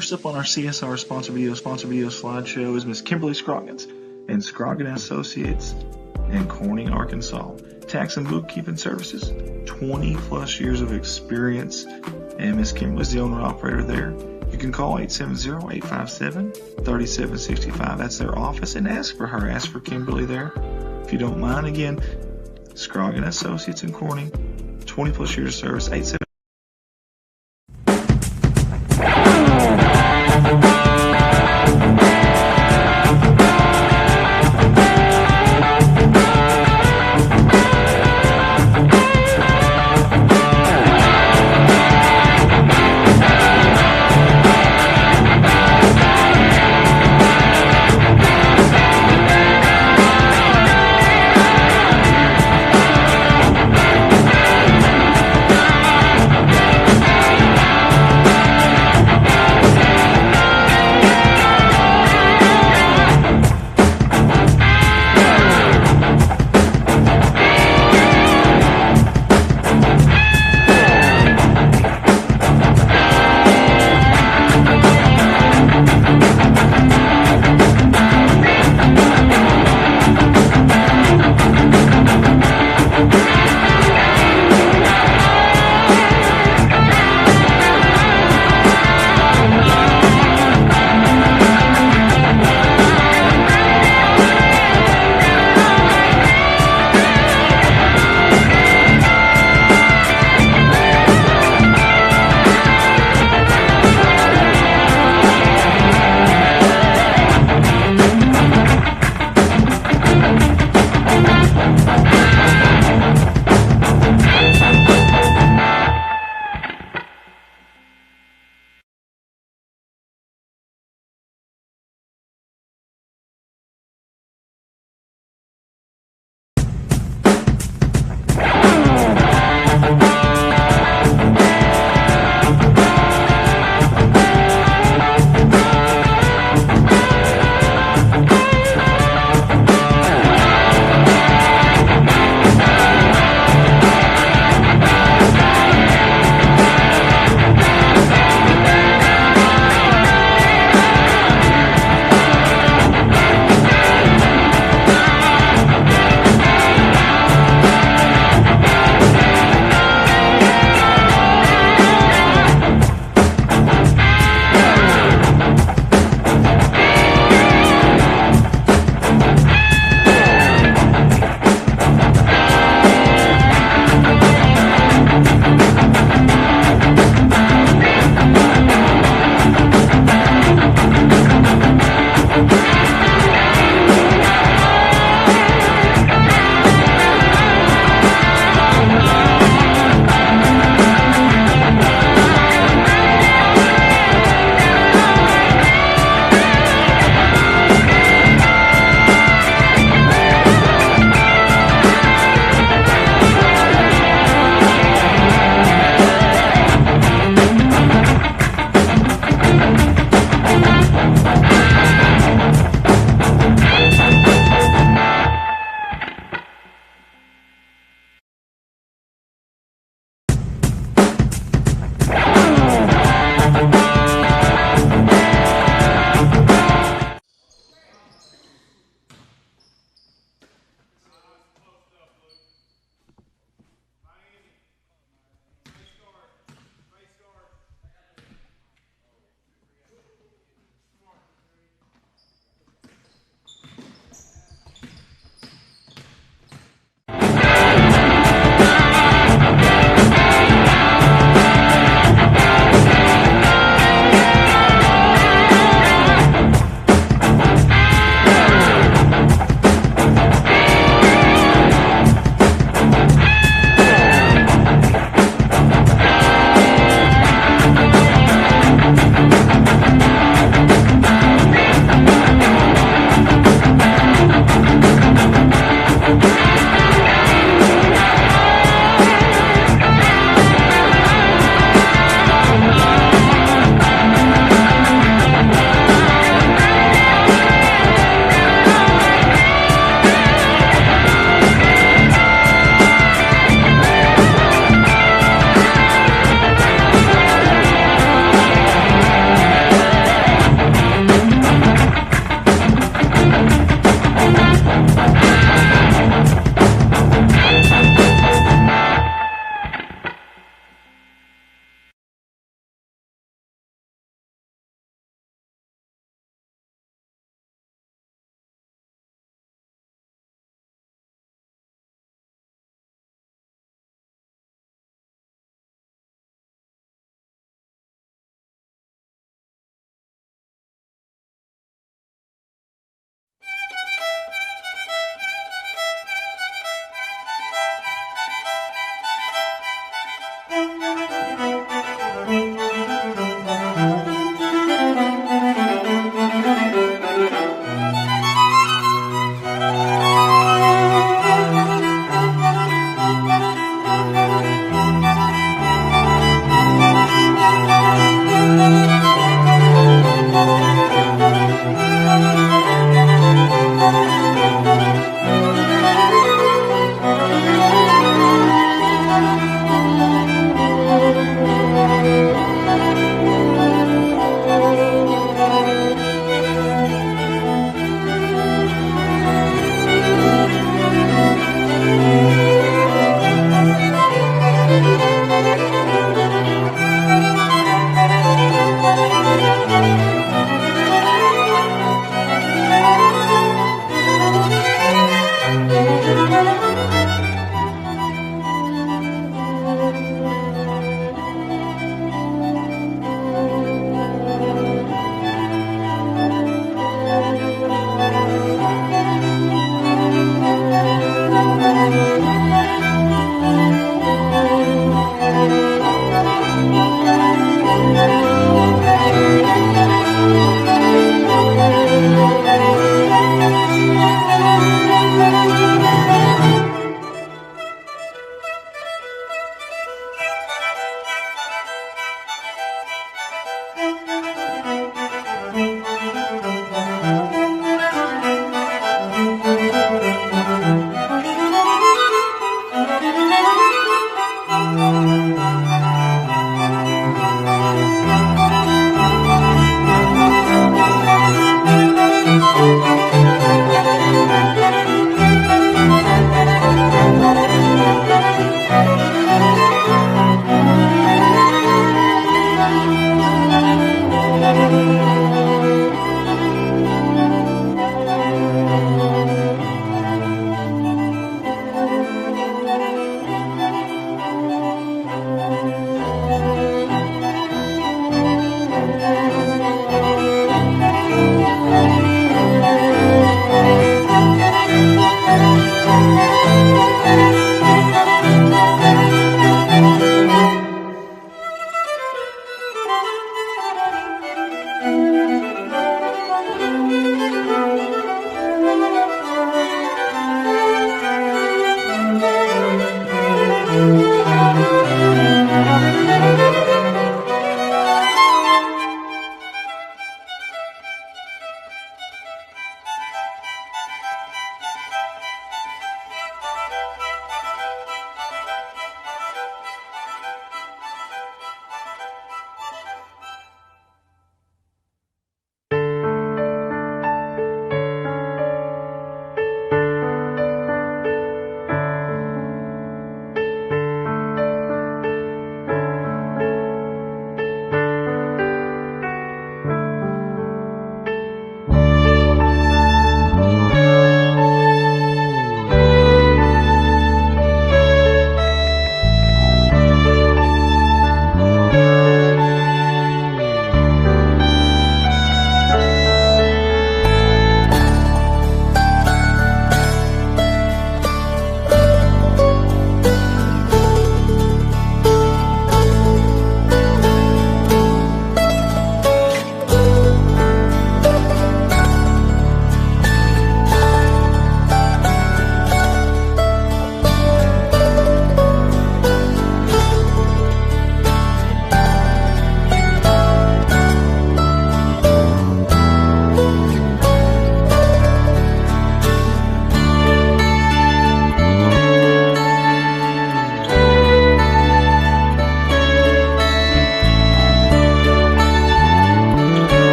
First up on our CSR sponsor video slideshow is Miss Kimberly Scroggins and Scroggin Associates in Corning, Arkansas. Tax and bookkeeping services, 20 plus years of experience, and Miss Kimberly's the owner operator there. You can call 870-857-3765. That's their office, and ask for her. Ask for Kimberly there if you don't mind. Again, Scroggin Associates in Corning, 20 plus years of service, 870.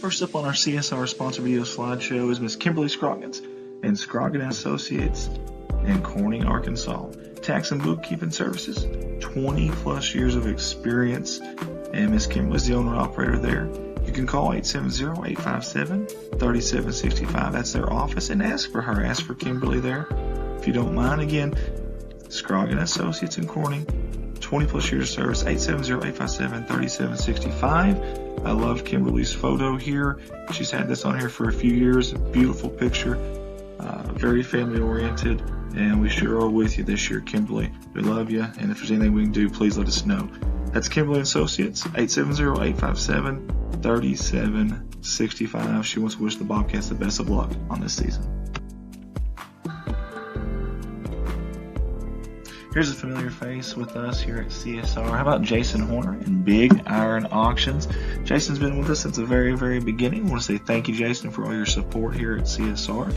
First up on our CSR sponsor video slideshow is Miss Kimberly Scroggins and Scroggins Associates in Corning, Arkansas. Tax and bookkeeping services, 20 plus years of experience, and Miss Kimberly's the owner operator there. You can call 870-857-3765. That's their office, and ask for her. Ask for Kimberly there. If you don't mind, again, Scroggins Associates in Corning, 20 plus years of service, 870-857-3765. I love Kimberly's photo here. She's had this on here for a few years. Beautiful picture, very family oriented, and we sure are with you this year, Kimberly. We love you, and if there's anything we can do, please let us know. That's Kimberly Associates, 870-857-3765. She wants to wish the Bobcats the best of luck on this season. Here's a familiar face with us here at CSR. How about Jason Horner and Big Iron Auctions? Jason's been with us since the very, very beginning. I want to say thank you, Jason, for all your support here at CSR.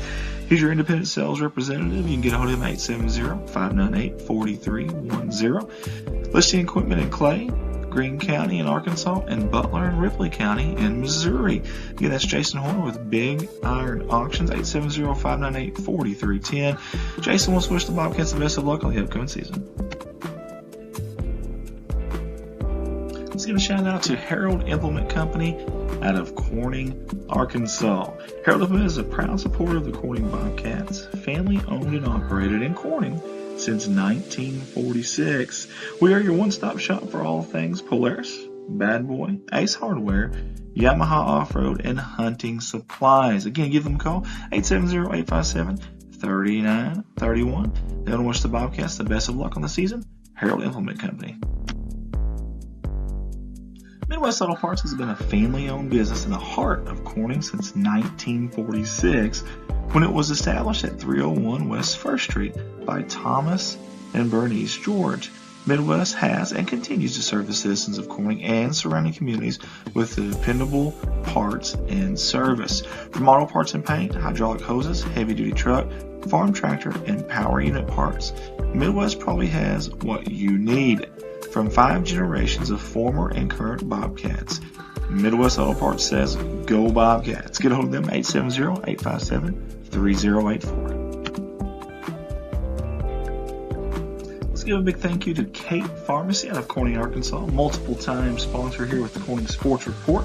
He's your independent sales representative. You can get a hold of him at 870-598-4310. Listing equipment in Clay, Greene County in Arkansas, and Butler and Ripley County in Missouri. Again, that's Jason Horner with Big Iron Auctions, 870-598-4310. Jason wants to wish the Bobcats the best of luck on the upcoming season. Let's give a shout out to Harold Implement Company out of Corning, Arkansas. Harold Implement is a proud supporter of the Corning Bobcats, family owned and operated in Corning since 1946. We are your one-stop shop for all things Polaris, Bad Boy, Ace Hardware, Yamaha Off-Road, and hunting supplies. Again, give them a call, 870-857-3931. They want to wish the Bobcats the best of luck on the season. Harold Implement Company. Midwest Auto Parts has been a family-owned business in the heart of Corning since 1946, when it was established at 301 West 1st Street by Thomas and Bernice George. Midwest has and continues to serve the citizens of Corning and surrounding communities with dependable parts and service. From auto parts and paint, hydraulic hoses, heavy-duty truck, farm tractor, and power unit parts, Midwest probably has what you need. From 5 generations of former and current Bobcats, Midwest Auto Parts says, go Bobcats. Get a hold of them, 870-857-3084. Let's give a big thank you to Kate Pharmacy out of Corning, Arkansas, multiple time sponsor here with the Corning Sports Report,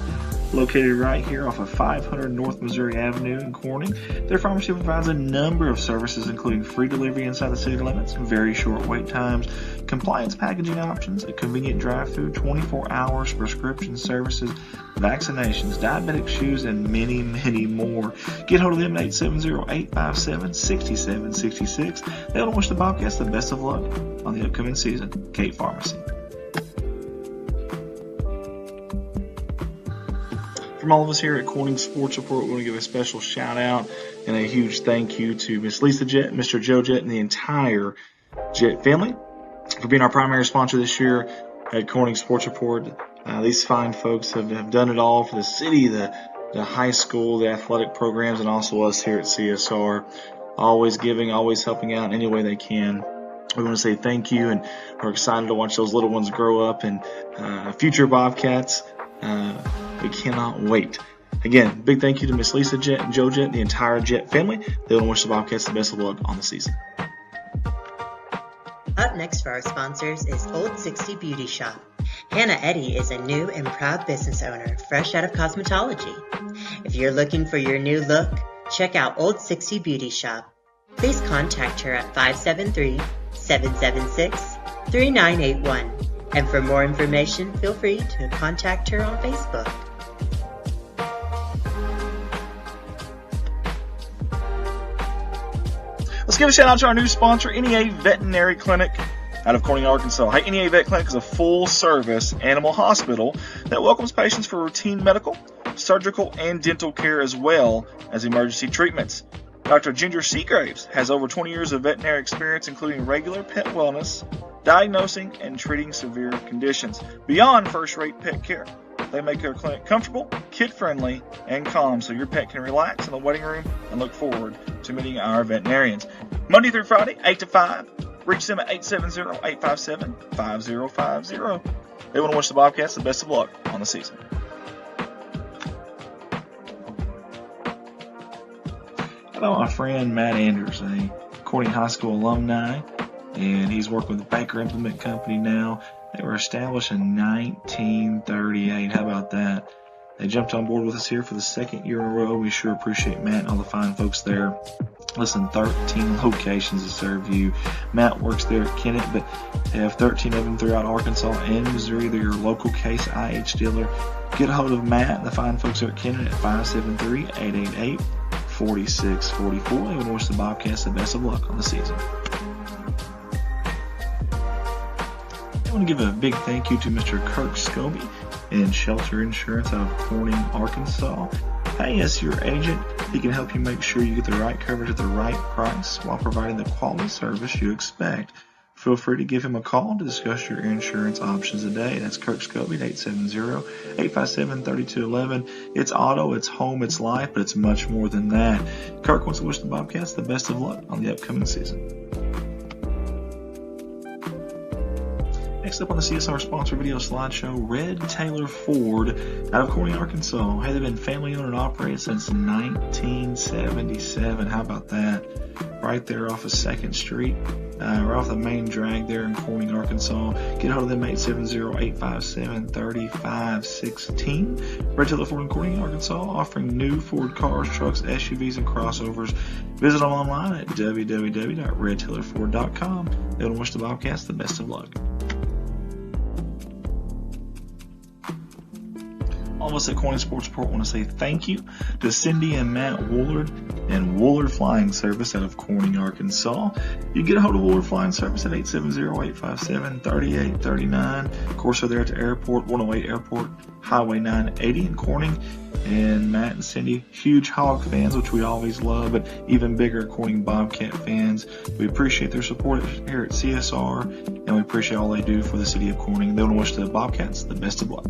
located right here off of 500 North Missouri Avenue in Corning. Their pharmacy provides a number of services, including free delivery inside the city limits, very short wait times, compliance packaging options, a convenient drive-through, 24 hours prescription services, vaccinations, diabetic shoes, and many, many more. Get hold of them at 870-857-6766. They want to wish the Bobcats the best of luck on the upcoming season. Kate Pharmacy. From all of us here at Corning Sports Report, we want to give a special shout out and a huge thank you to Miss Lisa Jett, Mr. Joe Jett, and the entire Jett family for being our primary sponsor this year at Corning Sports Report. These fine folks have done it all for the city, the high school, the athletic programs, and also us here at CSR. Always giving, always helping out in any way they can. We want to say thank you, and we're excited to watch those little ones grow up and future Bobcats. We cannot wait. Again, big thank you to Miss Lisa Jett and Joe Jett and the entire Jett family. They want to wish the Bobcats the best of luck on the season. Up next for our sponsors is Old 60 Beauty Shop. Hannah Eddy is a new and proud business owner, fresh out of cosmetology. If you're looking for your new look, check out Old 60 Beauty Shop. Please contact her at 573-776-3981. And for more information, feel free to contact her on Facebook. Let's give a shout out to our new sponsor, NEA Veterinary Clinic out of Corning, Arkansas. Hey, NEA Vet Clinic is a full-service animal hospital that welcomes patients for routine medical, surgical, and dental care, as well as emergency treatments. Dr. Ginger Seagraves has over 20 years of veterinary experience, including regular pet wellness, diagnosing, and treating severe conditions. Beyond first-rate pet care, they make their clinic comfortable, kid-friendly, and calm so your pet can relax in the waiting room and look forward to meeting our veterinarians. Monday through Friday, 8 to 5. Reach them at 870-857-5050. They want to wish the Bobcats the best of luck on the season. How about my friend Matt Anders, a Corning High School alumni, and he's working with the Baker Implement Company now. They were established in 1938. How about that? They jumped on board with us here for the second year in a row. We sure appreciate Matt and all the fine folks there. Listen, 13 locations to serve you. Matt works there at Kennett, but they have 13 of them throughout Arkansas and Missouri. They're your local Case IH dealer. Get a hold of Matt and the fine folks there at Kennett at 573-888-4644. They want to wish the Bobcats the best of luck on the season. I want to give a big thank you to Mr. Kirk Scobie and Shelter Insurance out of Corning, Arkansas. Hey, as your agent, he can help you make sure you get the right coverage at the right price while providing the quality service you expect. Feel free to give him a call to discuss your insurance options today. That's Kirk Scobie at 870-857-3211. It's auto, it's home, it's life, but it's much more than that. Kirk wants to wish the Bobcats the best of luck on the upcoming season. Next up on the CSR sponsor video slideshow, Red Taylor Ford out of Corning, Arkansas. Hey, they've been family owned and operated since 1977. How about that? Right there off of 2nd Street, right off the main drag there in Corning, Arkansas. Get a hold of them, 870-857-3516. Red Taylor Ford in Corning, Arkansas, offering new Ford cars, trucks, SUVs, and crossovers. Visit them online at www.redtaylorford.com. They want to wish the Bobcats the best of luck. All of us at Corning Sports Report want to say thank you to Cindy and Matt Woolard and Woolard Flying Service out of Corning, Arkansas. You get a hold of Woolard Flying Service at 870-857-3839. Of course, they're there at the airport, 108 Airport, Highway 980 in Corning. And Matt and Cindy, huge Hog fans, which we always love, but even bigger Corning Bobcat fans. We appreciate their support here at CSR, and we appreciate all they do for the city of Corning. They want to wish the Bobcats the best of luck.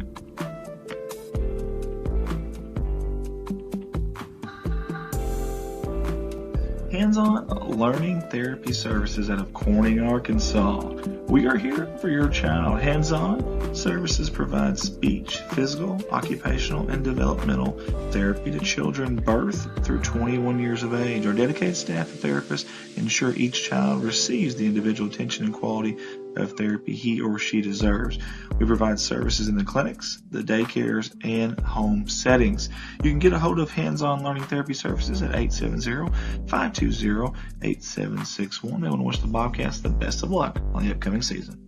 Hands-on learning therapy services out of Corning, Arkansas. We are here for your child. Hands-on services provide speech, physical, occupational, and developmental therapy to children birth through 21 years of age. Our dedicated staff of therapists ensure each child receives the individual attention and quality of therapy he or she deserves. We provide services in the clinics, the daycares, and home settings. You can get a hold of Hands-On Learning Therapy Services at 870-520-8761. They want to wish the Bobcats the best of luck on the upcoming season.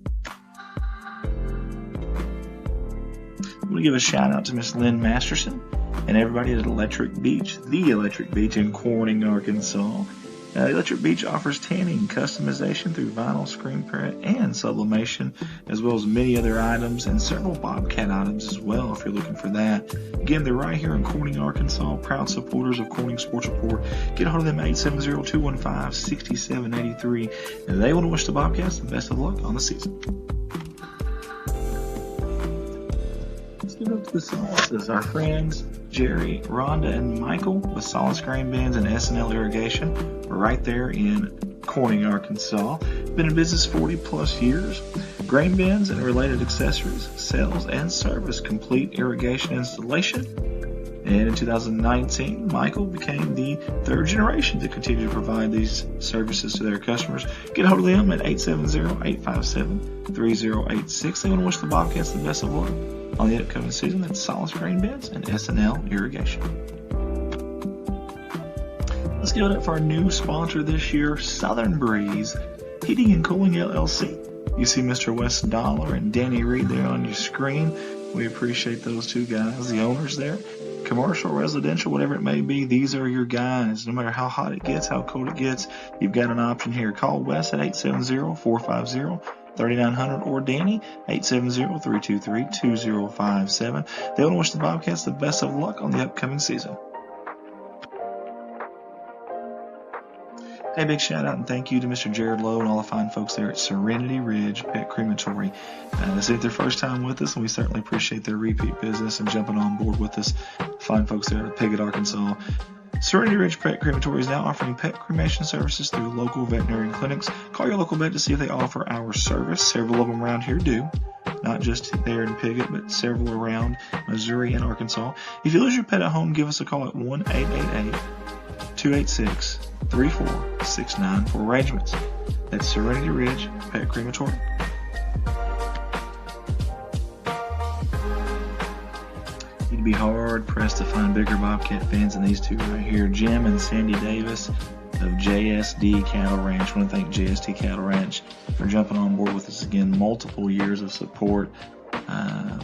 I want to give a shout out to Miss Lynn Masterson and everybody at Electric Beach, the Electric Beach in Corning, Arkansas. Electric Beach offers tanning, customization through vinyl screen print and sublimation, as well as many other items and several Bobcat items as well if you're looking for that. Again, they're right here in Corning, Arkansas, proud supporters of Corning Sports Report. Get a hold of them at 870-215-6783, and they want to wish the Bobcats the best of luck on the season. Let's give it up to the Solaces, our friends Jerry, Rhonda, and Michael with Solace Grain Bins and S&L Irrigation right there in Corning, Arkansas. Been in business 40 plus years. Grain bins and related accessories, sales, and service complete irrigation installation. And in 2019, Michael became the third generation to continue to provide these services to their customers. Get a hold of them at 870-857-3086. They want to wish the Bobcats the best of luck on the upcoming season. That's Solace Grain Bins and S&L Irrigation. Let's give it up for our new sponsor this year, Southern Breeze Heating and Cooling LLC. You see Mr. Wes Dollar and Danny Reed there on your screen. We appreciate those two guys, the owners there. Commercial, residential, whatever it may be, these are your guys. No matter how hot it gets, how cold it gets, you've got an option here. Call Wes at 870-450-3900 or Danny, 870-323-2057. They want to wish the Bobcats the best of luck on the upcoming season. Hey, big shout out and thank you to Mr. Jared Lowe and all the fine folks there at Serenity Ridge Pet Crematory. This ain't their first time with us, and we certainly appreciate their repeat business and jumping on board with us. Fine folks there at Piggott, Arkansas. Serenity Ridge Pet Crematory is now offering pet cremation services through local veterinary clinics. Call your local vet to see if they offer our service. Several of them around here do. Not just there in Piggott, but several around Missouri and Arkansas. If you lose your pet at home, give us a call at 1-888-286-3469 for arrangements. That's Serenity Ridge Pet Crematory. You'd be hard pressed to find bigger Bobcat fans than these two right here, Jim and Sandy Davis of JSD Cattle Ranch. I want to thank JSD Cattle Ranch for jumping on board with us again. Multiple years of support.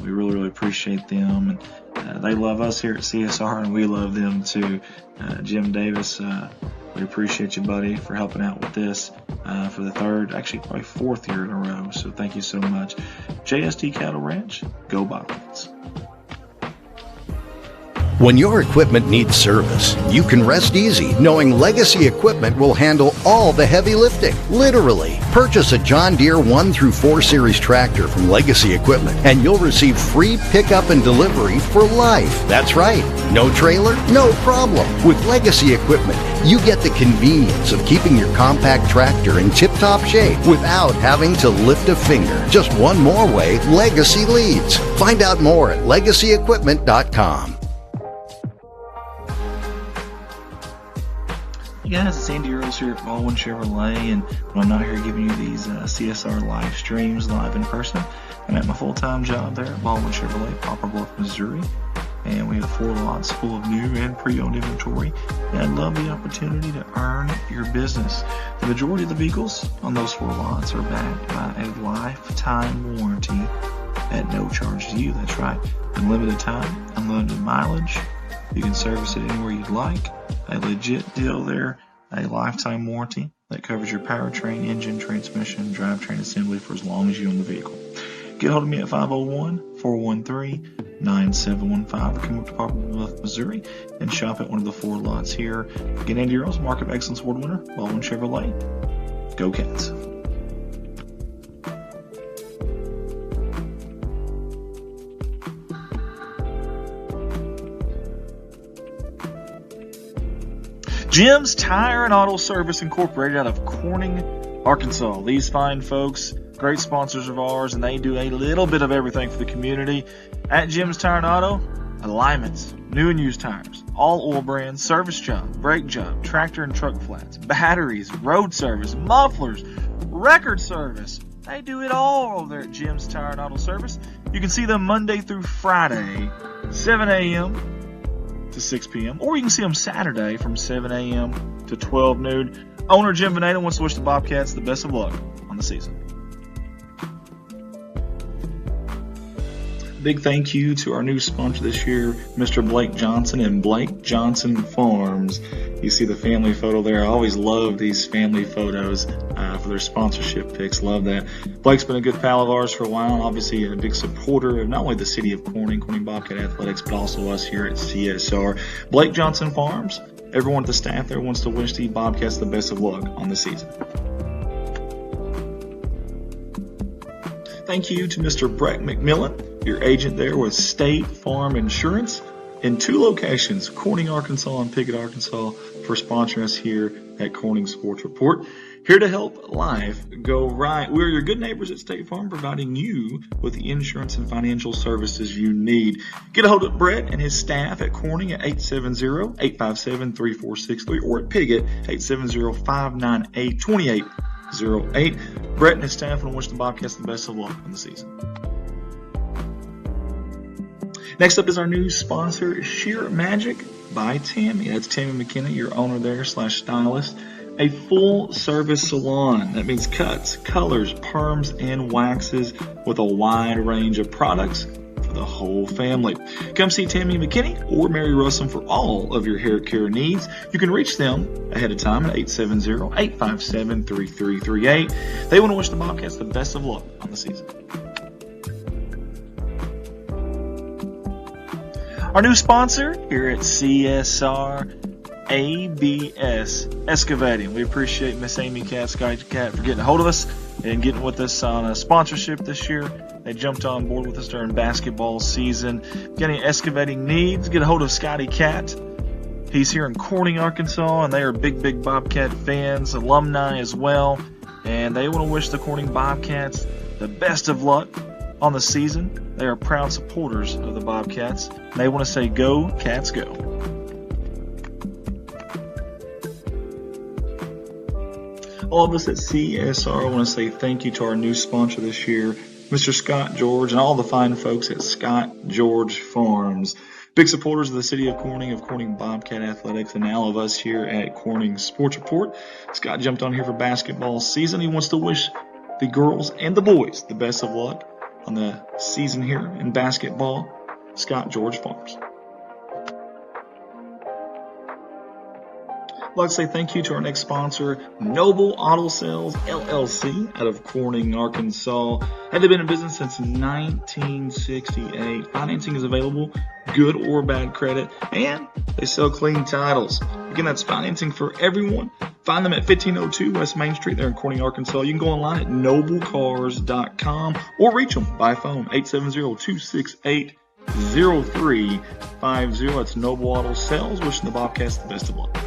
We really appreciate them, and they love us here at CSR, and we love them too. Jim Davis, we appreciate you, buddy, for helping out with this for the third, actually probably fourth year in a row. So thank you so much. JSD Cattle Ranch, go Bobcats. When your equipment needs service, you can rest easy knowing Legacy Equipment will handle all the heavy lifting. Literally. Purchase a John Deere 1 through 4 Series tractor from Legacy Equipment and you'll receive free pickup and delivery for life. That's right. No trailer? No problem. With Legacy Equipment, you get the convenience of keeping your compact tractor in tip-top shape without having to lift a finger. Just one more way Legacy leads. Find out more at legacyequipment.com. Hey guys, it's Andy Earls here at Baldwin Chevrolet, and when I'm not here giving you these CSR live streams live in person, I'm at my full-time job there at Baldwin Chevrolet, Poplar Bluff, Missouri, and we have 4 lots full of new and pre-owned inventory, and I'd love the opportunity to earn your business. The majority of the vehicles on those 4 lots are backed by a lifetime warranty at no charge to you. That's right, unlimited time, unlimited mileage. You can service it anywhere you'd like. A legit deal there, a lifetime warranty that covers your powertrain, engine, transmission, drivetrain assembly for as long as you own the vehicle. Get hold of me at 501-413 9715, or come up to Poplar Bluff, Missouri, and shop at one of the 4 lots here. Again, Andy Earls, Market of Excellence Award winner, Baldwin Chevrolet. Go Cats. Jim's Tire and Auto Service Incorporated out of Corning, Arkansas. These fine folks, great sponsors of ours, and they do a little bit of everything for the community. At Jim's Tire and Auto, alignments, new and used tires, all oil brands, service job, brake job, tractor and truck flats, batteries, road service, mufflers, record service. They do it all over there at Jim's Tire and Auto Service. You can see them Monday through Friday, 7 a.m. to 6 p.m. Or you can see them Saturday from 7 a.m. to 12 noon. Owner Jim Veneta wants to wish the Bobcats the best of luck on the season. Big thank you to our new sponsor this year, Mr. Blake Johnson and Blake Johnson Farms. You see the family photo there. I always love these family photos for their sponsorship picks. Love that. Blake's been a good pal of ours for a while, and obviously a big supporter of not only the city of Corning Bobcat Athletics, but also us here at CSR. Blake Johnson Farms, everyone at the staff there wants to wish the Bobcats the best of luck on the season. Thank you to Mr. Brett McMillan, your agent there with State Farm Insurance, in 2 locations, Corning, Arkansas and Piggott, Arkansas, for sponsoring us here at Corning Sports Report. Here to help life go right. We're your good neighbors at State Farm, providing you with the insurance and financial services you need. Get a hold of Brett and his staff at Corning at 870-857-3463 or at Piggott, 870-598-2808. Brett and his staff want to wish the Bobcats the best of luck in the season. Next up is our new sponsor, Sheer Magic by Tammy. That's Tammy McKenna, your owner there / stylist. A full-service salon. That means cuts, colors, perms, and waxes with a wide range of products for the whole family. Come see Tammy McKinney or Mary Russell for all of your hair care needs. You can reach them ahead of time at 870-857-3338. They want to wish the Bobcats the best of luck on the season. Our new sponsor here at CSR, ABS Excavating. We appreciate Miss Amy Cat, Sky Cat, for getting a hold of us and getting with us on a sponsorship this year. They jumped on board with us during basketball season. Got any excavating needs? Get a hold of Scotty Cat. He's here in Corning, Arkansas, and they are big Bobcat fans, alumni as well. And they want to wish the Corning Bobcats the best of luck on the season. They are proud supporters of the Bobcats. They want to say, go, Cats, go. All of us at CSR want to say thank you to our new sponsor this year, Mr. Scott George, and all the fine folks at Scott George Farms. Big supporters of the city of Corning Bobcat Athletics, and all of us here at Corning Sports Report. Scott jumped on here for basketball season. He wants to wish the girls and the boys the best of luck on the season here in basketball. Scott George Farms. I'd like to say thank you to our next sponsor, Noble Auto Sales, LLC, out of Corning, Arkansas. They've been in business since 1968. Financing is available, good or bad credit, and they sell clean titles. Again, that's financing for everyone. Find them at 1502 West Main Street there in Corning, Arkansas. You can go online at noblecars.com or reach them by phone, 870-268-0350. That's Noble Auto Sales, wishing the Bobcats the best of luck.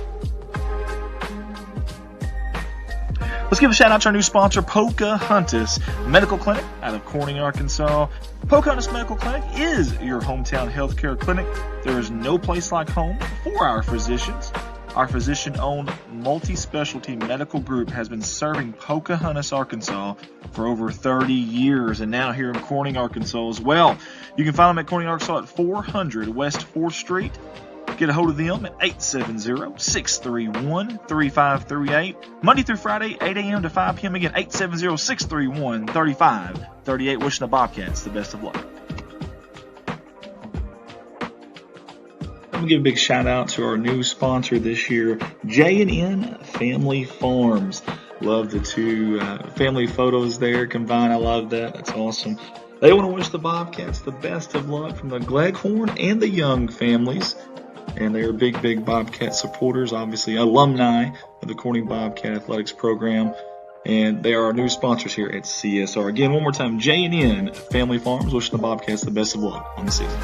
Let's give a shout out to our new sponsor, Pocahontas Medical Clinic out of Corning, Arkansas. Pocahontas Medical Clinic is your hometown healthcare clinic. There is no place like home for our physicians. Our physician-owned multi-specialty medical group has been serving Pocahontas, Arkansas for over 30 years, and now here in Corning, Arkansas as well. You can find them at Corning, Arkansas at 400 West 4th Street. Get a hold of them at 870-631-3538. Monday through Friday, 8 a.m. to 5 p.m. Again, 870-631-3538. Wishing the Bobcats the best of luck. I'm going to give a big shout out to our new sponsor this year, J&N Family Farms. Love the two family photos there combined. I love that. That's awesome. They want to wish the Bobcats the best of luck from the Gleghorn and the Young families. And they are big Bobcat supporters, obviously alumni of the Corning Bobcat Athletics program. And they are our new sponsors here at CSR. Again, one more time, J&N Family Farms wishing the Bobcats the best of luck on the season.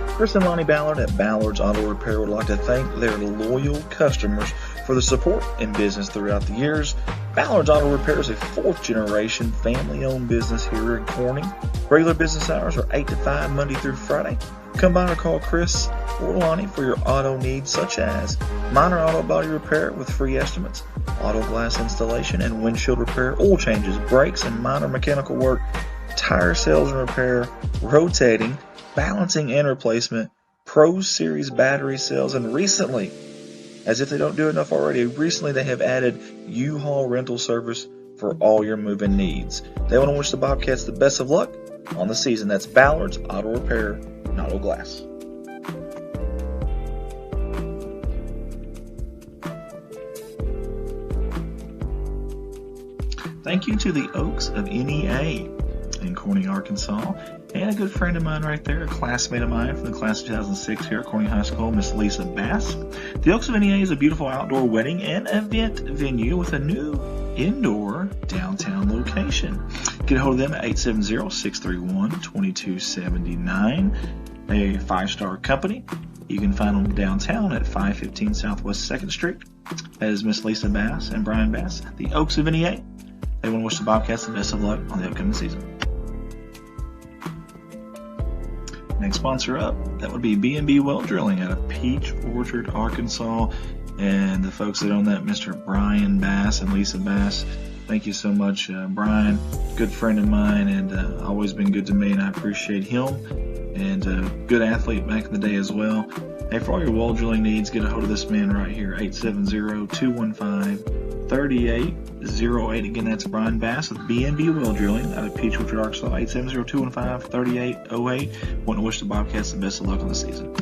Chris and Lonnie Ballard at Ballard's Auto Repair would like to thank their loyal customers for the support and business throughout the years. Ballard's Auto Repair is a fourth-generation family-owned business here in Corning. Regular business hours are 8 to 5 Monday through Friday. Come by or call Chris or Lonnie for your auto needs, such as minor auto body repair with free estimates, auto glass installation and windshield repair, oil changes, brakes and minor mechanical work, tire sales and repair, rotating, balancing and replacement, Pro Series battery sales, and recently, as if they don't do enough already, recently they have added U-Haul rental service for all your moving needs. They want to wish the Bobcats the best of luck on the season. That's Ballard's Auto Repair and Auto Glass. Thank you to the Oaks of NEA in Corning, Arkansas. And a good friend of mine right there, a classmate of mine from the class of 2006 here at Corning High School, Miss Lisa Bass. The Oaks of NEA is a beautiful outdoor wedding and event venue with a new indoor downtown location. Get a hold of them at 870-631-2279. A 5-star company. You can find them downtown at 515 Southwest 2nd Street. That is Miss Lisa Bass and Brian Bass, the Oaks of NEA. They want to wish the Bobcats the best of luck on the upcoming season. Next sponsor up, that would be B&B Well Drilling out of Peach Orchard, Arkansas. And the folks that own that, Mr. Brian Bass and Lisa Bass. Thank you so much, Brian. Good friend of mine and always been good to me, and I appreciate him. And good athlete back in the day as well. Hey, for all your well drilling needs, get a hold of this man right here, 870-215-3808. Again, that's Brian Bass with B&B Well Drilling out of Peach Orchard, Arkansas, 870-215-3808. Want to wish the Bobcats the best of luck on the season.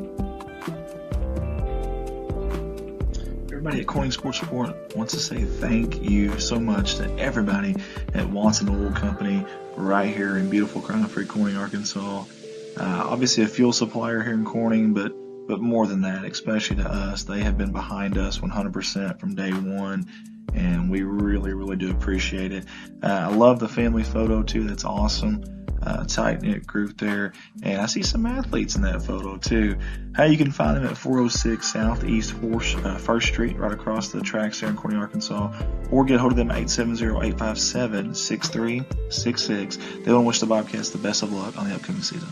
Everybody at Corning Sports Report wants to say thank you so much to everybody at Watson Oil Company right here in beautiful Crown Creek, Corning, Arkansas. Obviously a fuel supplier here in Corning, but more than that, especially to us, they have been behind us 100% from day one, and we really do appreciate it. I love the family photo too. That's awesome. Tight-knit group there, and I see some athletes in that photo too. You can find them at 406 Southeast 1st Street, right across the tracks there in Corning, Arkansas, or get a hold of them at 870-857-6366. They want to wish the Bobcats the best of luck on the upcoming season.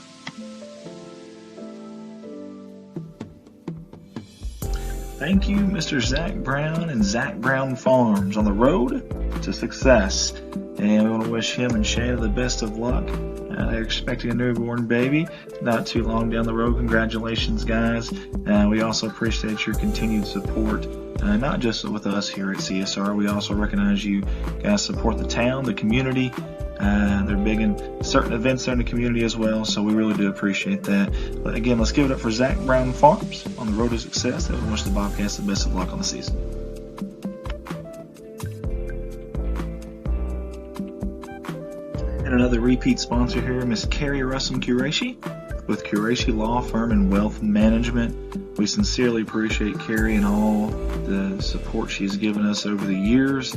Thank you, Mr. Zach Brown and Zach Brown Farms on the road to success. And we want to wish him and Shayna the best of luck. They're expecting a newborn baby not too long down the road. Congratulations, guys. We also appreciate your continued support, not just with us here at CSR. We also recognize you guys support the town, the community. They're big in certain events there in the community as well, so we really do appreciate that. But again, let's give it up for Zach Brown Farms on the road to success. They wish the Bobcats the best of luck on the season. And another repeat sponsor here, Miss Carrie Russell Qureshi with Qureshi Law Firm and Wealth Management. We sincerely appreciate Carrie and all the support she's given us over the years.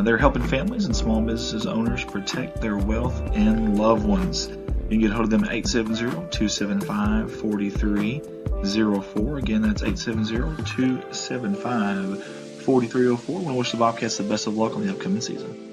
They're helping families and small businesses owners protect their wealth and loved ones. You can get a hold of them at 870-275-4304. Again, that's 870-275-4304. We want to wish the Bobcats the best of luck on the upcoming season.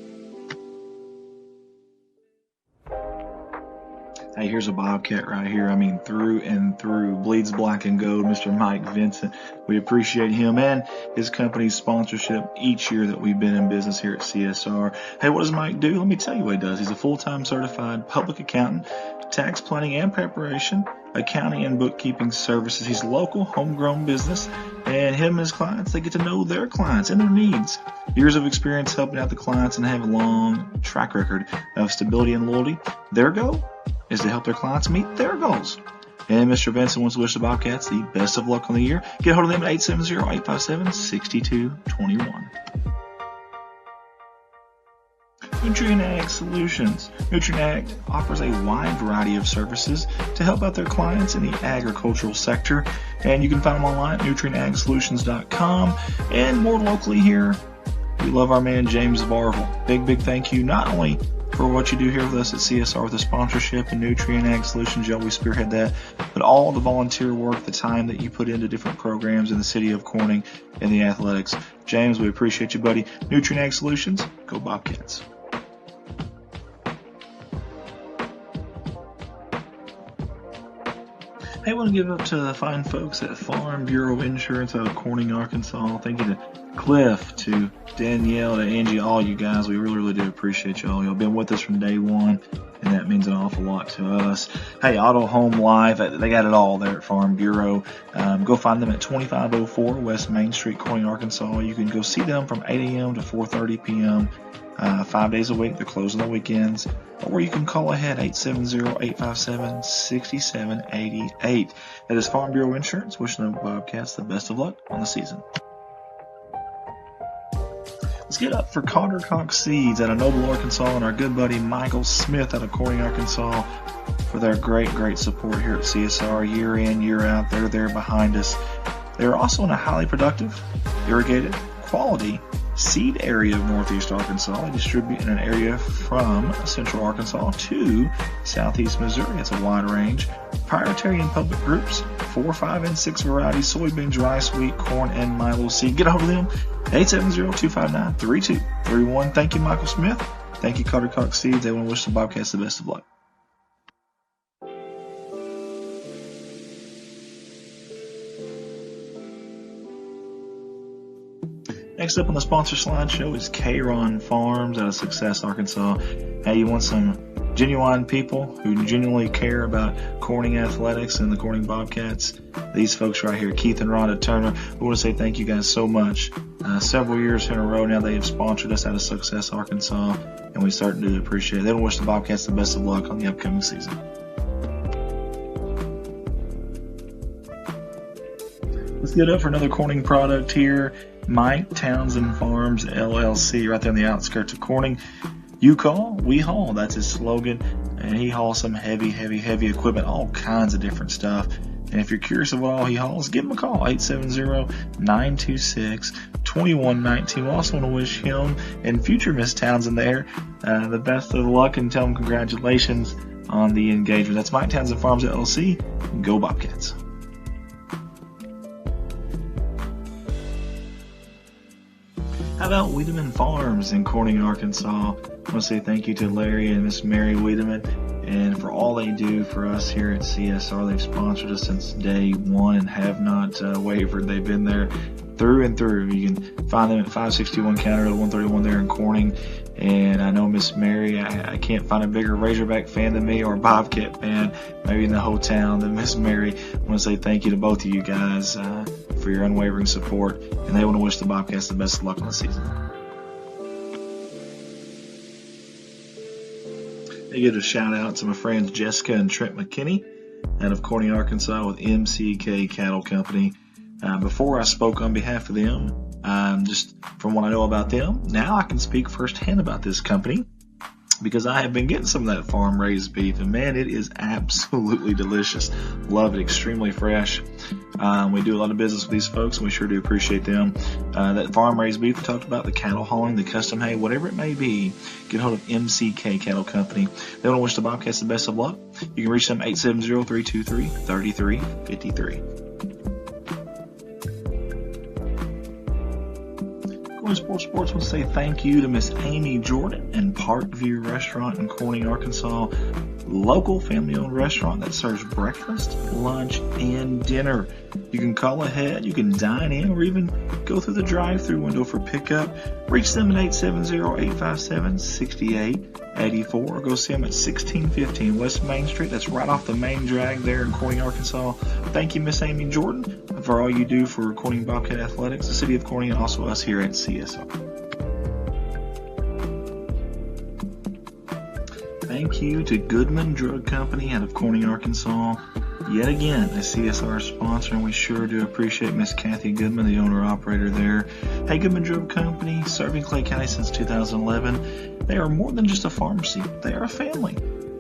Hey, here's a Bobcat right here. I mean, through and through. Bleeds black and gold, Mr. Mike Vincent. We appreciate him and his company's sponsorship each year that we've been in business here at CSR. Hey, what does Mike do? Let me tell you what he does. He's a full-time certified public accountant, tax planning and preparation, accounting and bookkeeping services. He's a local, homegrown business, and him and his clients, they get to know their clients and their needs. Years of experience helping out the clients and have a long track record of stability and loyalty. Their goal is to help their clients meet their goals. And Mr. Benson wants to wish the Bobcats the best of luck on the year. Get a hold of them at 870-857-6221. Nutrient Ag Solutions. Nutrient Ag offers a wide variety of services to help out their clients in the agricultural sector, and you can find them online at nutrientagsolutions.com. And more locally here, we love our man James Varvel. Big thank you not only for what you do here with us at CSR with the sponsorship and Nutrient Ag Solutions, you always spearhead that, but all the volunteer work, the time that you put into different programs in the city of Corning and the athletics. James, we appreciate you, buddy. Nutrient Ag Solutions, go Bobcats. Hey, I want to give up to the fine folks at Farm Bureau Insurance out of Corning, Arkansas. Thank you to Cliff, to Danielle, to Angie, all you guys. We really do appreciate y'all. Y'all been with us from day one, and that means an awful lot to us. Hey, Auto Home Live, they got it all there at Farm Bureau. Go find them at 2504 West Main Street, Corning, Arkansas. You can go see them from 8 a.m. to 4:30 p.m. 5 days a week. They're closing on the weekends. Or you can call ahead, 870-857-6788. That is Farm Bureau Insurance. Wishing the Bobcats the best of luck on the season. Let's get up for Carter Seeds out of Noble, Arkansas, and our good buddy Michael Smith out of Corning, Arkansas, for their great support here at CSR year in, year out. They're there behind us. They're also in a highly productive, irrigated, quality seed area of northeast Arkansas. They distribute in an area from central Arkansas to southeast Missouri. It's a wide range. Proprietary and public groups, 4, 5, and 6 varieties, soybeans, rice, wheat, corn, and milo seed. Get a hold of them, 870-259-3231. Thank you, Michael Smith. Thank you, Carter Cox Seeds. They want to wish the Bobcats the best of luck. Next up on the sponsor slideshow is K-Ron Farms out of Success, Arkansas. Hey, you want some genuine people who genuinely care about Corning athletics and the Corning Bobcats? These folks right here, Keith and Rhonda Turner. We want to say thank you guys so much. Several years in a row now they have sponsored us out of Success, Arkansas, and we certainly do appreciate it. They want to wish the Bobcats the best of luck on the upcoming season. Let's get up for another Corning product here. Mike Townsend Farms, LLC, right there on the outskirts of Corning. You call, we haul. That's his slogan. And he hauls some heavy equipment, all kinds of different stuff. And if you're curious of what all he hauls, give him a call, 870-926-2119. We also want to wish him and future Miss Townsend there the best of luck and tell him congratulations on the engagement. That's Mike Townsend Farms, LLC. Go Bobcats. How about Wiedemann Farms in Corning, Arkansas? I want to say thank you to Larry and Miss Mary Wiedemann and for all they do for us here at CSR. They've sponsored us since day one and have not wavered. They've been there through and through. You can find them at 561 County Road 131 there in Corning. And I know Miss Mary, I can't find a bigger Razorback fan than me, or a Bobcat fan, maybe in the whole town, than Miss Mary. I want to say thank you to both of you guys for your unwavering support, and they want to wish the Bobcats the best of luck on the season. They give a shout out to my friends Jessica and Trent McKinney out of Corning, Arkansas with MCK Cattle Company. Before I spoke on behalf of them, just from what I know about them, now I can speak firsthand about this company because I have been getting some of that farm raised beef, and man, it is absolutely delicious. Love it, extremely fresh. We do a lot of business with these folks, and we sure do appreciate them. That farm raised beef we talked about, the cattle hauling, the custom hay, whatever it may be, get hold of MCK Cattle Company. They want to wish the Bobcats the best of luck. You can reach them 870-323-3353. Sports wants to say thank you to Miss Amy Jordan and Parkview Restaurant in Corning, Arkansas. Local family-owned restaurant that serves breakfast, lunch, and dinner. You can call ahead, you can dine in, or even go through the drive-thru window for pickup. Reach them at 870-857-6884 or go see them at 1615 West Main Street. That's right off the main drag there in Corning, Arkansas. Thank you, Miss Amy Jordan, for all you do for Corning Bobcat Athletics, the city of Corning, and also us here at CSR. thank you to Goodman Drug Company out of Corning, Arkansas. Yet again, a CSR sponsor, and we sure do appreciate Miss Kathy Goodman, the owner-operator there. Hey, Goodman Drug Company, serving Clay County since 2011. They are more than just a pharmacy. They are a family.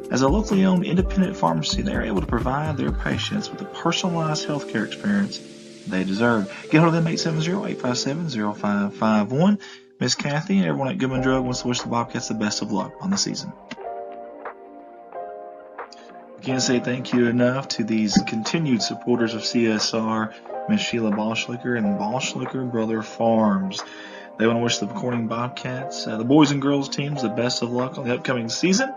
As a locally owned independent pharmacy, they are able to provide their patients with the personalized healthcare experience they deserve. Get hold of them, 870-857-0551. Miss Kathy and everyone at Goodman Drug wants to wish the Bobcats the best of luck on the season. I can't say thank you enough to these continued supporters of CSR, Miss Sheila Boschlicker and Boschlicker Brother Farms. They want to wish the Corning Bobcats, the boys and girls teams, the best of luck on the upcoming season.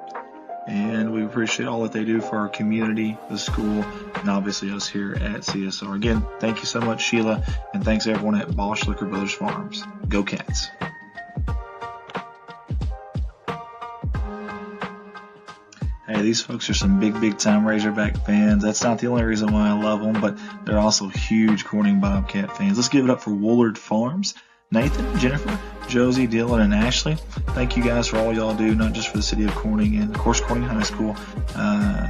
And we appreciate all that they do for our community, the school, and obviously us here at CSR. Again, thank you so much, Sheila, and thanks everyone at Boschlicker Brothers Farms. Go Cats! Hey, these folks are some big time Razorback fans. That's not the only reason why I love them, but they're also huge Corning Bobcat fans. Let's give it up for Woolard Farms. Nathan, Jennifer, Josie, Dylan, and Ashley. Thank you guys for all y'all do, not just for the city of Corning and, of course, Corning High School,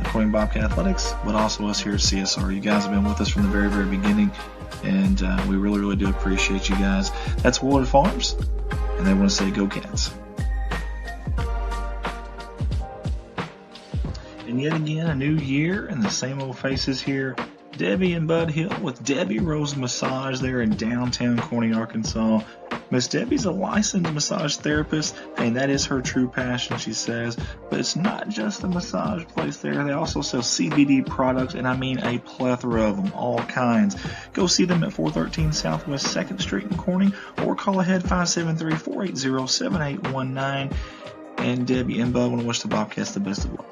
Corning Bobcat Athletics, but also us here at CSR. You guys have been with us from the very beginning, and we really do appreciate you guys. That's Woolard Farms, and they want to say go Cats. And yet again, a new year and the same old faces here. Debbie and Bud Hill with Debbie Rose Massage there in downtown Corning, Arkansas. Miss Debbie's a licensed massage therapist, and that is her true passion, she says. But it's not just a massage place there. They also sell CBD products, and I mean a plethora of them, all kinds. Go see them at 413 Southwest 2nd Street in Corning, or call ahead 573-480-7819. And Debbie and Bud want to wish the Bobcats the best of luck.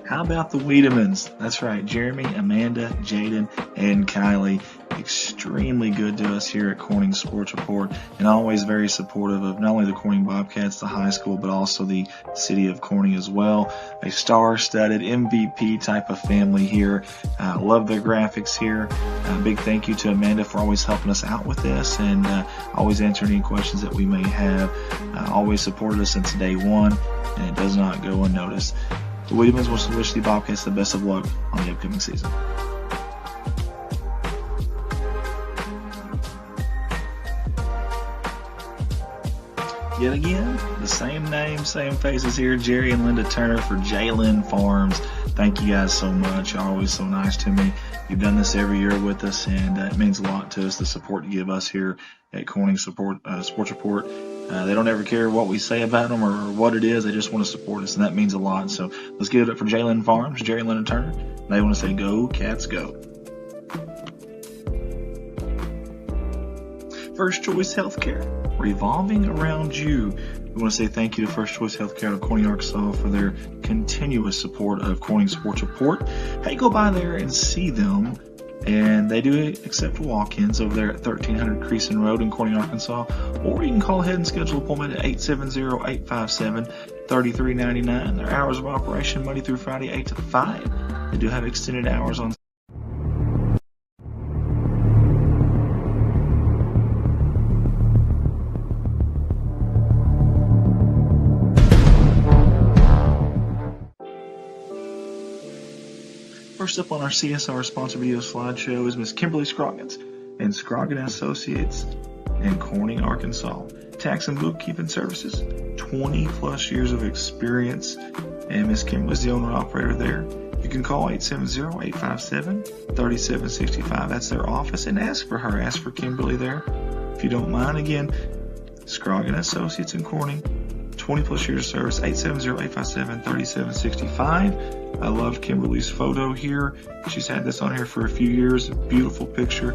How about the Wiedemans? That's right, Jeremy, Amanda, Jaden, and Kylie. Extremely good to us here at Corning Sports Report, and always very supportive of not only the Corning Bobcats, the high school, but also the city of Corning as well. A star-studded MVP type of family here. Love their graphics here. Big thank you to Amanda for always helping us out with this and always answering any questions that we may have. Always supported us since day one, and it does not go unnoticed. The Wiedemans wants to wish the Bobcats the best of luck on the upcoming season. Yet again, the same name, same faces here, Jerry and Linda Turner for Jalen Farms. Thank you guys so much. You're always so nice to me. You've done this every year with us, and it means a lot to us, the support you give us here at Corning Sports Report. They don't ever care what we say about them or what it is. They just want to support us, and that means a lot. So let's give it up for Jalen Farms, Jerry and Linda Turner. They want to say, go, Cats, go. First Choice Healthcare, revolving around you. We want to say thank you to First Choice Healthcare of Corning, Arkansas for their continuous support of Corning Sports Report. Hey, go by there and see them. And they do accept walk-ins over there at 1300 Creason Road in Corning, Arkansas. Or you can call ahead and schedule an appointment at 870-857-3399. Their hours of operation Monday through Friday, 8 to 5. They do have extended hours on First up on our CSR sponsor video slideshow is Miss Kimberly Scroggins and Scroggins Associates in Corning, Arkansas. Tax and bookkeeping services, 20 plus years of experience, and Miss Kimberly's the owner-operator there. You can call 870-857-3765. That's their office, and ask for her. Ask for Kimberly there. If you don't mind, again, Scroggins Associates in Corning, 20 plus years of service, 870-857-3765. I love Kimberly's photo here. She's had this on here for a few years. Beautiful picture,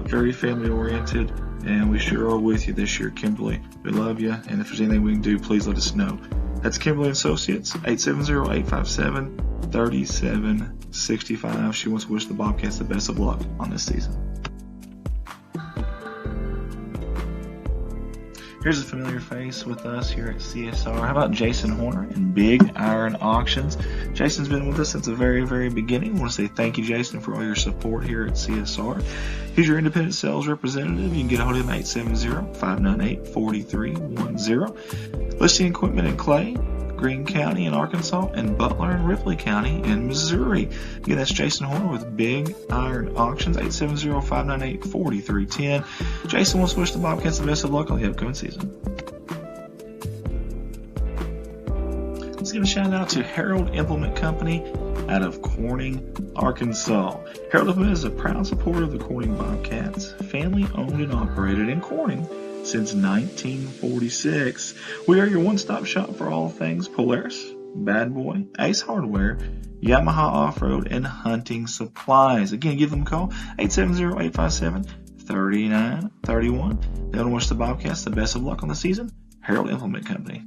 very family oriented, and we sure are with you this year, Kimberly. We love you, and if there's anything we can do, please let us know. That's Kimberly Associates, 870-857-3765. She wants to wish the Bobcats the best of luck on this season. Here's a familiar face with us here at CSR. How about Jason Horner and Big Iron Auctions? Jason's been with us since the very, very beginning. I want to say thank you, Jason, for all your support here at CSR. He's your independent sales representative. You can get a hold of him at 870-598-4310. Listing equipment in Clay, Greene County in Arkansas, and Butler and Ripley County in Missouri. Again, that's Jason Horner with Big Iron Auctions, 870-598-4310. Jason wants to wish the Bobcats the best of luck on the upcoming season. Let's give a shout out to Harold Implement Company out of Corning, Arkansas. Harold Implement is a proud supporter of the Corning Bobcats, family owned and operated in Corning since 1946. We are your one-stop shop for all things Polaris, Bad Boy, Ace Hardware, Yamaha Off-Road, and hunting supplies. Again, give them a call, 870-857-3931. They want to wish the Bobcats the best of luck on the season. Harold Implement Company.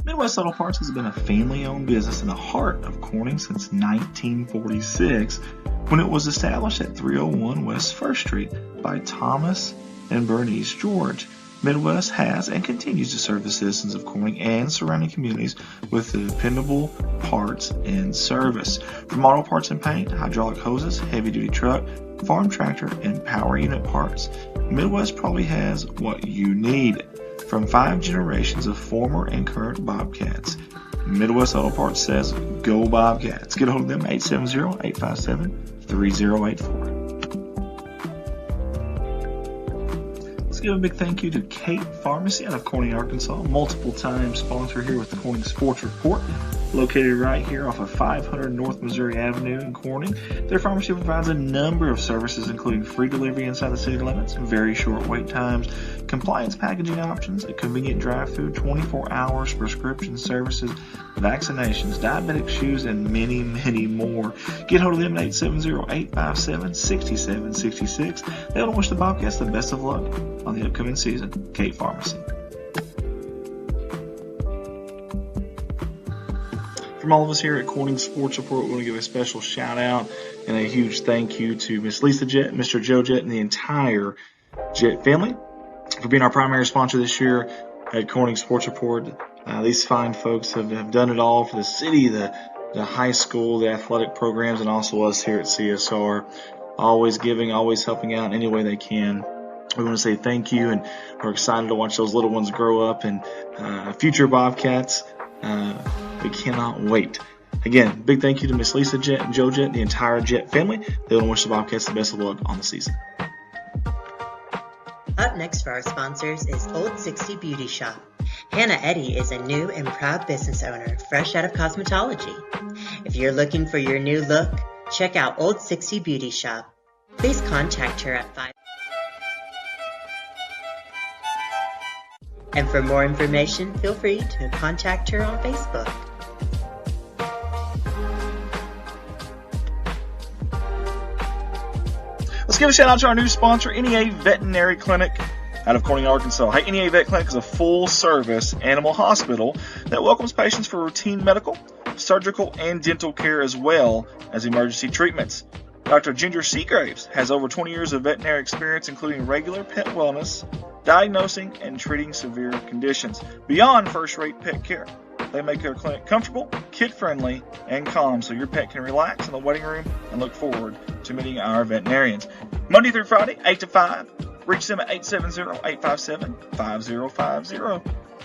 Midwest Auto Parts has been a family-owned business in the heart of Corning since 1946, when it was established at 301 West 1st Street by Thomas and Bernice George. Midwest has and continues to serve the citizens of Corning and surrounding communities with dependable parts and service. From auto parts and paint, hydraulic hoses, heavy-duty truck, farm tractor, and power unit parts, Midwest probably has what you need. From 5 generations of former and current Bobcats, Midwest Auto Parts says, go Bobcats. Get a hold of them, 870-857-3084. Let's give a big thank you to Kate Pharmacy out of Corning, Arkansas, multiple time sponsor here with the Corning Sports Report, located right here off of 500 North Missouri Avenue in Corning. Their pharmacy provides a number of services, including free delivery inside the city limits, very short wait times, compliance packaging options, a convenient drive-through, 24 hours prescription services, vaccinations, diabetic shoes, and many, many more. Get hold of them at 870-857-6766. They want to wish the Bobcats the best of luck on the upcoming season. Kate Pharmacy. From all of us here at Corning Sports Report, we want to give a special shout out and a huge thank you to Miss Lisa Jett, Mr. Joe Jett, and the entire Jett family for being our primary sponsor this year at Corning Sports Report. These fine folks have done it all for the city, the high school, the athletic programs, and also us here at CSR. Always giving, always helping out any way they can. We want to say thank you, and we're excited to watch those little ones grow up and future Bobcats. We cannot wait. Again, big thank you to Miss Lisa Jett and Joe Jett and the entire Jett family. They want to wish the Bobcats the best of luck on the season. Up next for our sponsors is Old 60 Beauty Shop. Hannah Eddy is a new and proud business owner, fresh out of cosmetology. If you're looking for your new look, check out Old 60 Beauty Shop. Please contact her at 5. And for more information, feel free to contact her on Facebook. Let's give a shout out to our new sponsor, NEA Veterinary Clinic out of Corning, Arkansas. Hey, NEA Vet Clinic is a full-service animal hospital that welcomes patients for routine medical, surgical, and dental care, as well as emergency treatments. Dr. Ginger Seagraves has over 20 years of veterinary experience, including regular pet wellness, diagnosing, and treating severe conditions. Beyond first-rate pet care, they make their clinic comfortable, kid-friendly, and calm so your pet can relax in the waiting room and look forward to meeting our veterinarians. Monday through Friday, 8 to 5. Reach them at 870-857-5050.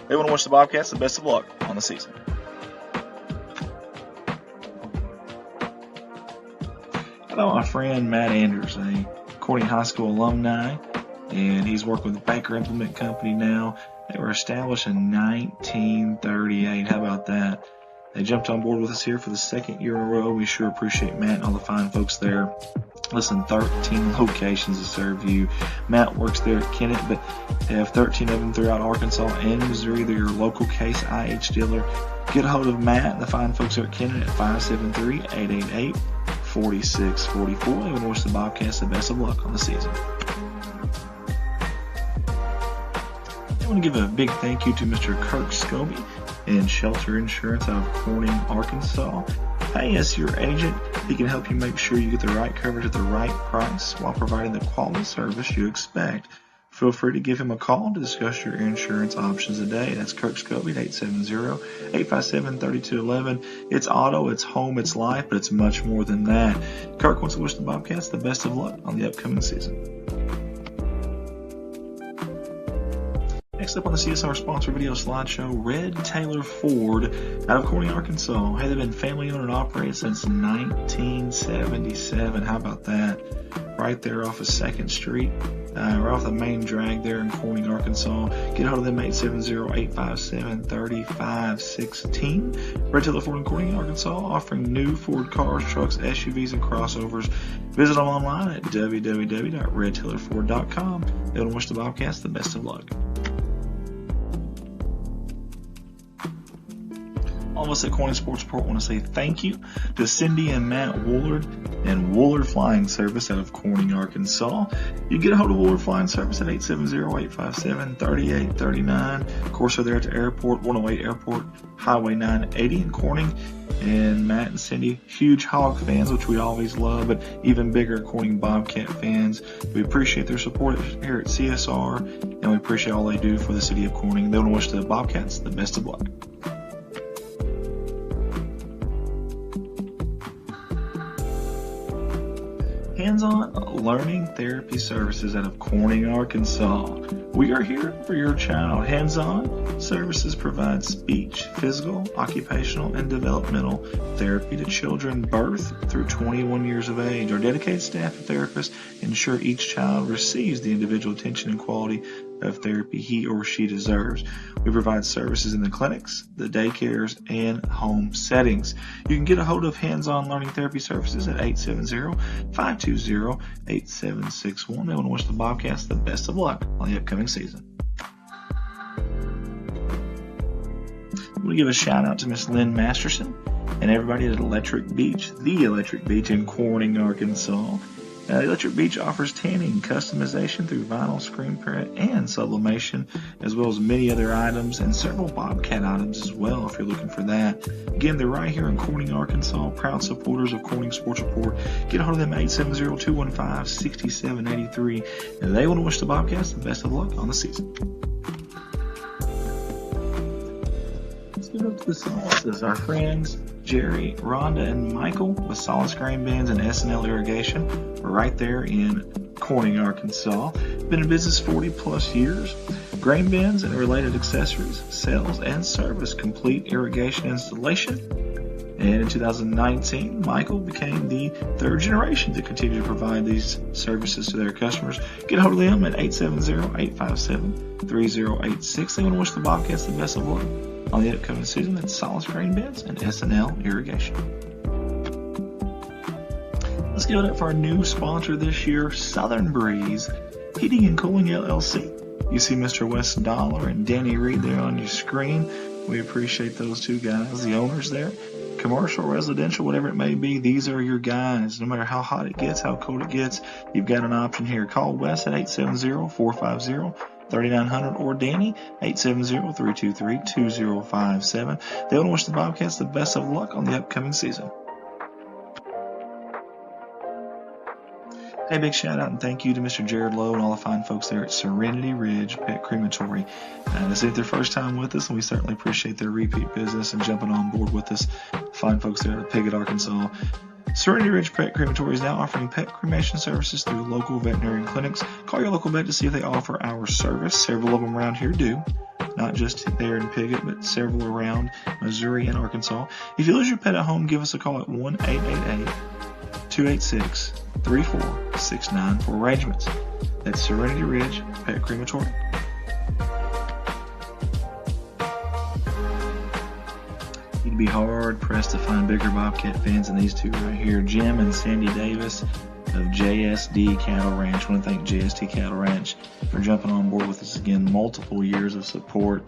They want to wish the Bobcats the best of luck on the season. Hello, my friend Matt Anders, a Corning High School alumni, and he's working with the Baker Implement Company now. They were established in 1938. How about that? They jumped on board with us here for the second year in a row. We sure appreciate Matt and all the fine folks there. Listen, 13 locations to serve you. Matt works there at Kennett, but they have 13 of them throughout Arkansas and Missouri. They're your local Case IH dealer. Get a hold of Matt and the fine folks there at Kennett at 573-888-4644. They want to wish the Bobcats the best of luck on the season. I want to give a big thank you to Mr. Kirk Scobie and Shelter Insurance out of Corning, Arkansas. Hey, as your agent, he can help you make sure you get the right coverage at the right price while providing the quality service you expect Feel free to give him a call to discuss your insurance options today. That's Kirk Scobie at 870-857-3211. It's auto, it's home, it's life, but it's much more than that. Kirk wants to wish the Bobcats the best of luck on the upcoming season. Next up on the CSR sponsor video slideshow, Red Taylor Ford out of Corning, Arkansas. Hey, they've been family owned and operated since 1977. How about that? Right there off of 2nd Street, right off the main drag there in Corning, Arkansas. Get a hold of them, 870-857-3516. Red Taylor Ford in Corning, Arkansas, offering new Ford cars, trucks, SUVs, and crossovers. Visit them online at www.redtaylorford.com. They want to wish the Bobcats the best of luck. All of us at Corning Sports Report want to say thank you to Cindy and Matt Woolard and Woolard Flying Service out of Corning, Arkansas. You can get a hold of Woolard Flying Service at 870-857-3839. Of course, they're there at the airport, 108 Airport, Highway 980 in Corning. And Matt and Cindy, huge Hog fans, which we always love, but even bigger Corning Bobcat fans. We appreciate their support here at CSR, and we appreciate all they do for the city of Corning. They want to wish the Bobcats the best of luck. Hands-on Learning Therapy Services out of Corning, Arkansas. We are here for your child. Hands-on Services provide speech, physical, occupational, and developmental therapy to children birth through 21 years of age. Our dedicated staff of therapists ensure each child receives the individual attention and quality of therapy he or she deserves. We provide services in the clinics, the daycares, and home settings. You can get a hold of Hands-On Learning Therapy Services at 870-520-8761. They want to wish the Bobcats the best of luck on the upcoming season. I'm going to give a shout out to Miss Lynn Masterson and everybody at Electric Beach, the Electric Beach in Corning, Arkansas. Electric Beach offers tanning, customization through vinyl screen print and sublimation, as well as many other items and several Bobcat items as well if you're looking for that. Again, they're right here in Corning, Arkansas, proud supporters of Corning Sports Report. Get a hold of them at 870-215-6783, and they want to wish the Bobcats the best of luck on the season. Let's get up to the Solaces, our friends Jerry, Rhonda, and Michael with Solace Grain Bins and S&L Irrigation. We're right there in Corning, Arkansas. Been in business 40 plus years. Grain bins and related accessories, sales, and service, complete irrigation installation. And in 2019, Michael became the third generation to continue to provide these services to their customers. Get a hold of them at 870-857-3086. They want to wish the Bobcats the best of luck on the upcoming season. That's Solace Grain Bins and S&L Irrigation. Let's give it up for our new sponsor this year, Southern Breeze Heating and Cooling LLC. You see Mr. Wes Dollar and Danny Reed there on your screen. We appreciate those two guys, the owners there. Commercial, residential, whatever it may be, these are your guys. No matter how hot it gets, how cold it gets, you've got an option here. Call Wes at 870-450-3900 or Danny, 870-323-2057. They want to wish the Bobcats the best of luck on the upcoming season. Hey, big shout out and thank you to Mr. Jared Lowe and all the fine folks there at Serenity Ridge Pet Crematory. This ain't their first time with us, and we certainly appreciate their repeat business and jumping on board with us. Fine folks there at Piggott, Arkansas. Serenity Ridge Pet Crematory is now offering pet cremation services through local veterinarian clinics. Call your local vet to see if they offer our service. Several of them around here do. Not just there in Piggott, but several around Missouri and Arkansas. If you lose your pet at home, give us a call at 1-888-286-3469 for arrangements. That's Serenity Ridge Pet Crematory. You'd be hard pressed to find bigger Bobcat fans than these two right here, Jim and Sandy Davis of JSD Cattle Ranch. I want to thank JSD Cattle Ranch for jumping on board with us again. Multiple years of support.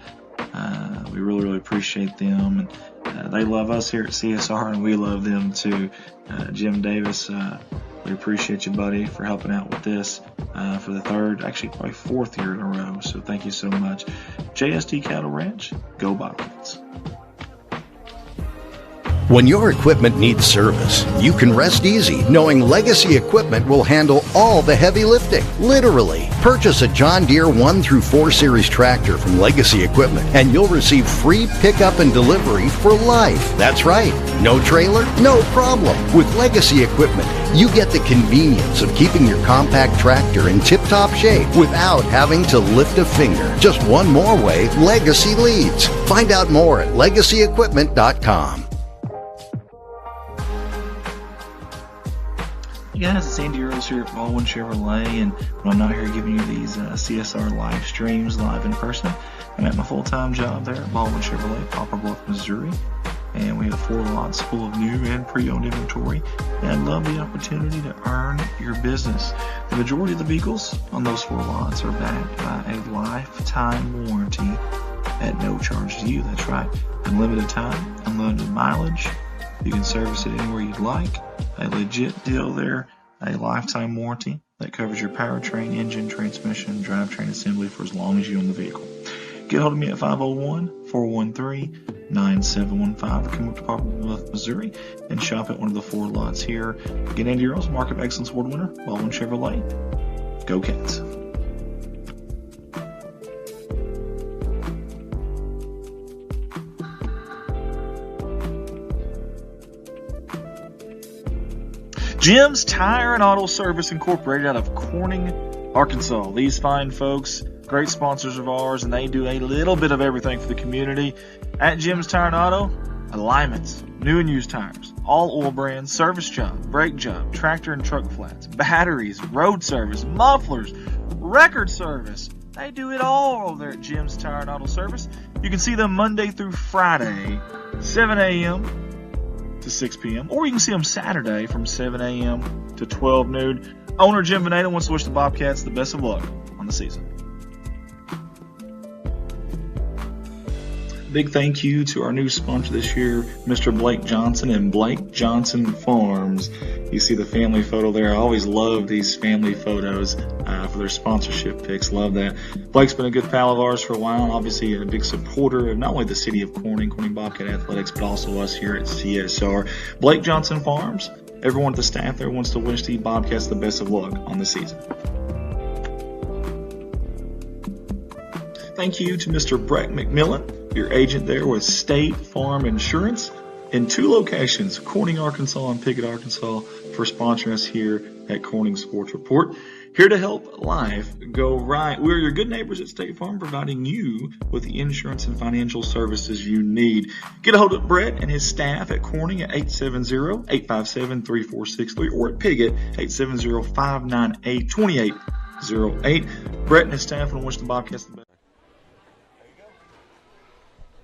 We really appreciate them, and they love us here at CSR, and we love them too. Jim Davis, we appreciate you, buddy, for helping out with this for the third, actually probably fourth year in a row. So thank you so much. JSD Cattle Ranch, go Bobcats. When your equipment needs service, you can rest easy knowing Legacy Equipment will handle all the heavy lifting. Literally. Purchase a John Deere 1 through 4 Series tractor from Legacy Equipment and you'll receive free pickup and delivery for life. That's right. No trailer? No problem. With Legacy Equipment, you get the convenience of keeping your compact tractor in tip-top shape without having to lift a finger. Just one more way Legacy leads. Find out more at legacyequipment.com. Hey guys, it's Andy Earls here at Baldwin Chevrolet, and when I'm not here giving you these CSR live streams live in person, I'm at my full-time job there at Baldwin Chevrolet, Poplar Bluff, Missouri, and we have 4 lots full of new and pre-owned inventory, and I'd love the opportunity to earn your business. The majority of the vehicles on those 4 lots are backed by a lifetime warranty at no charge to you. That's right, unlimited time, unlimited mileage. You can service it anywhere you'd like. A legit deal there, a lifetime warranty that covers your powertrain, engine, transmission, drivetrain assembly for as long as you own the vehicle. Get hold of me at 501-413-9715 or come up to Poplar Bluff, Missouri and shop at one of the 4 lots here. Again, Andy Earls, Market of Excellence Award winner, Baldwin Chevrolet. Go Cats. Jim's Tire and Auto Service Incorporated out of Corning, Arkansas. These fine folks, great sponsors of ours, and they do a little bit of everything for the community. At Jim's Tire and Auto, alignments, new and used tires, all oil brands, service job, brake job, tractor and truck flats, batteries, road service, mufflers, record service. They do it all over there at Jim's Tire and Auto Service. You can see them Monday through Friday, 7 a.m. to 6 p.m. or you can see them Saturday from 7 a.m. to 12 noon. Owner Jim Veneta wants to wish the Bobcats the best of luck on the season. Big thank you to our new sponsor this year, Mr. Blake Johnson and Blake Johnson Farms. You see the family photo there. I always love these family photos for their sponsorship picks. Love that. Blake's been a good pal of ours for a while, obviously a big supporter of not only the city of Corning Bobcat Athletics, but also us here at CSR. Blake Johnson Farms, everyone at the staff there wants to wish the Bobcats the best of luck on the season. Thank you to Mr. Brett McMillan, your agent there with State Farm Insurance in 2 locations, Corning, Arkansas and Piggott, Arkansas, for sponsoring us here at Corning Sports Report. Here to help life go right. We're your good neighbors at State Farm, providing you with the insurance and financial services you need. Get a hold of Brett and his staff at Corning at 870-857-3463 or at Piggott, 870-598-2808. Brett and his staff want to wish the Bobcats the best.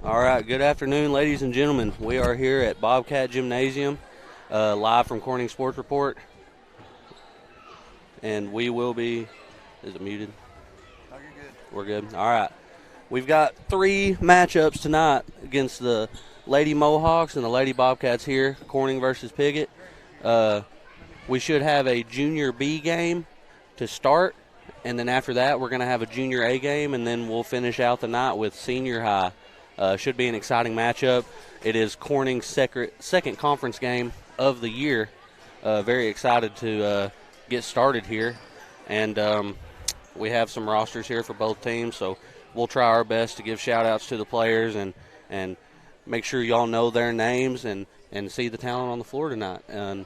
All right, good afternoon, ladies and gentlemen. We are here at Bobcat Gymnasium, live from Corning Sports Report. And we will be, is it muted? No, you're good. We're good. All right. We've got 3 matchups tonight against the Lady Mohawks and the Lady Bobcats here, Corning versus Piggott. We should have a Junior B game to start, and then after that we're going to have a Junior A game, and then we'll finish out the night with Senior High. Should be an exciting matchup. It is Corning's second conference game of the year. Very excited to get started here. And we have some rosters here for both teams, so we'll try our best to give shout-outs to the players and make sure y'all know their names and see the talent on the floor tonight. And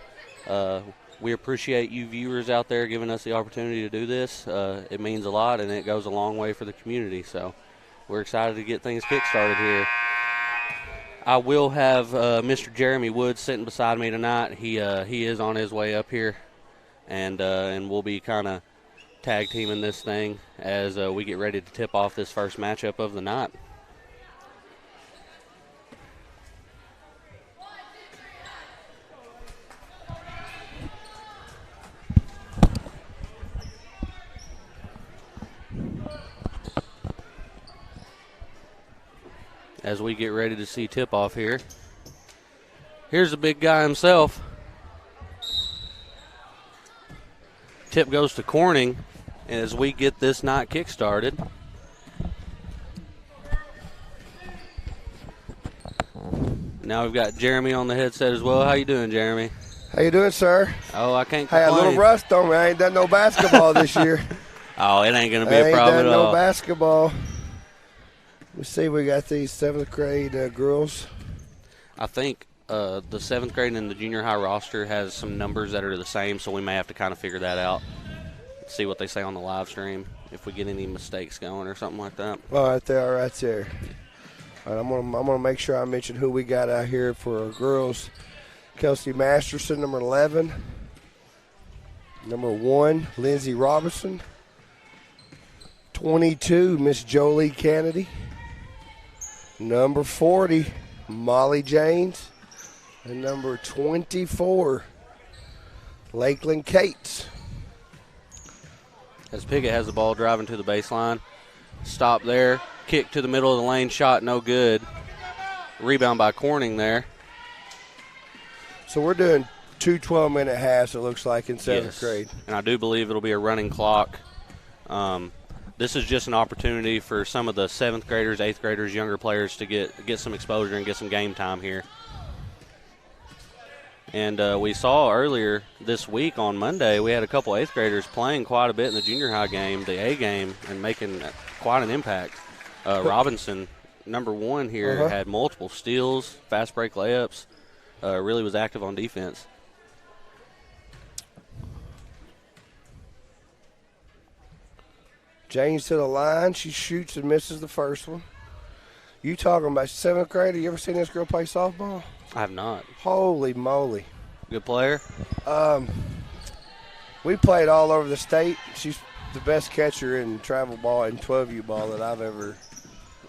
we appreciate you viewers out there giving us the opportunity to do this. It means a lot, and it goes a long way for the community. So we're excited to get things kick-started here. I will have Mr. Jeremy Woods sitting beside me tonight. He is on his way up here, and we'll be kind of tag teaming this thing as we get ready to tip off this first matchup of the night. As we get ready to see tip-off here. Here's the big guy himself. Tip goes to Corning as we get this night kick-started. Now we've got Jeremy on the headset as well. How you doing, Jeremy? How you doing, sir? Oh, I can't complain. Hey, a little rust on me. I ain't done no basketball this year. Oh, it ain't going to be a problem at all. I ain't done no basketball. Let's see, we got these 7th grade girls. I think the 7th grade and the junior high roster has some numbers that are the same, so we may have to kind of figure that out. See what they say on the live stream, if we get any mistakes going or something like that. All right, there, right there. All right, I'm gonna make sure I mention who we got out here for our girls. Kelsey Masterson, number 11. Number 1, Lindsay Robinson. 22, Miss Jolie Kennedy. Number 40, Molly James. And number 24, Lakeland Cates. As Piggott has the ball driving to the baseline. Stop there. Kick to the middle of the lane. Shot no good. Rebound by Corning there. So we're doing 2 12-minute halves, it looks like, in 7th grade. And I do believe it'll be a running clock. This is just an opportunity for some of the 7th graders, 8th graders, younger players to get some exposure and get some game time here. And we saw earlier this week on Monday, we had a couple 8th graders playing quite a bit in the junior high game, the A game, and making quite an impact. Robinson, number 1 here, had multiple steals, fast break layups, really was active on defense. James to the line. She shoots and misses the first one. You talking about 7th grade? Have you ever seen this girl play softball? I have not. Holy moly. Good player? We played all over the state. She's the best catcher in travel ball and 12U ball that I've ever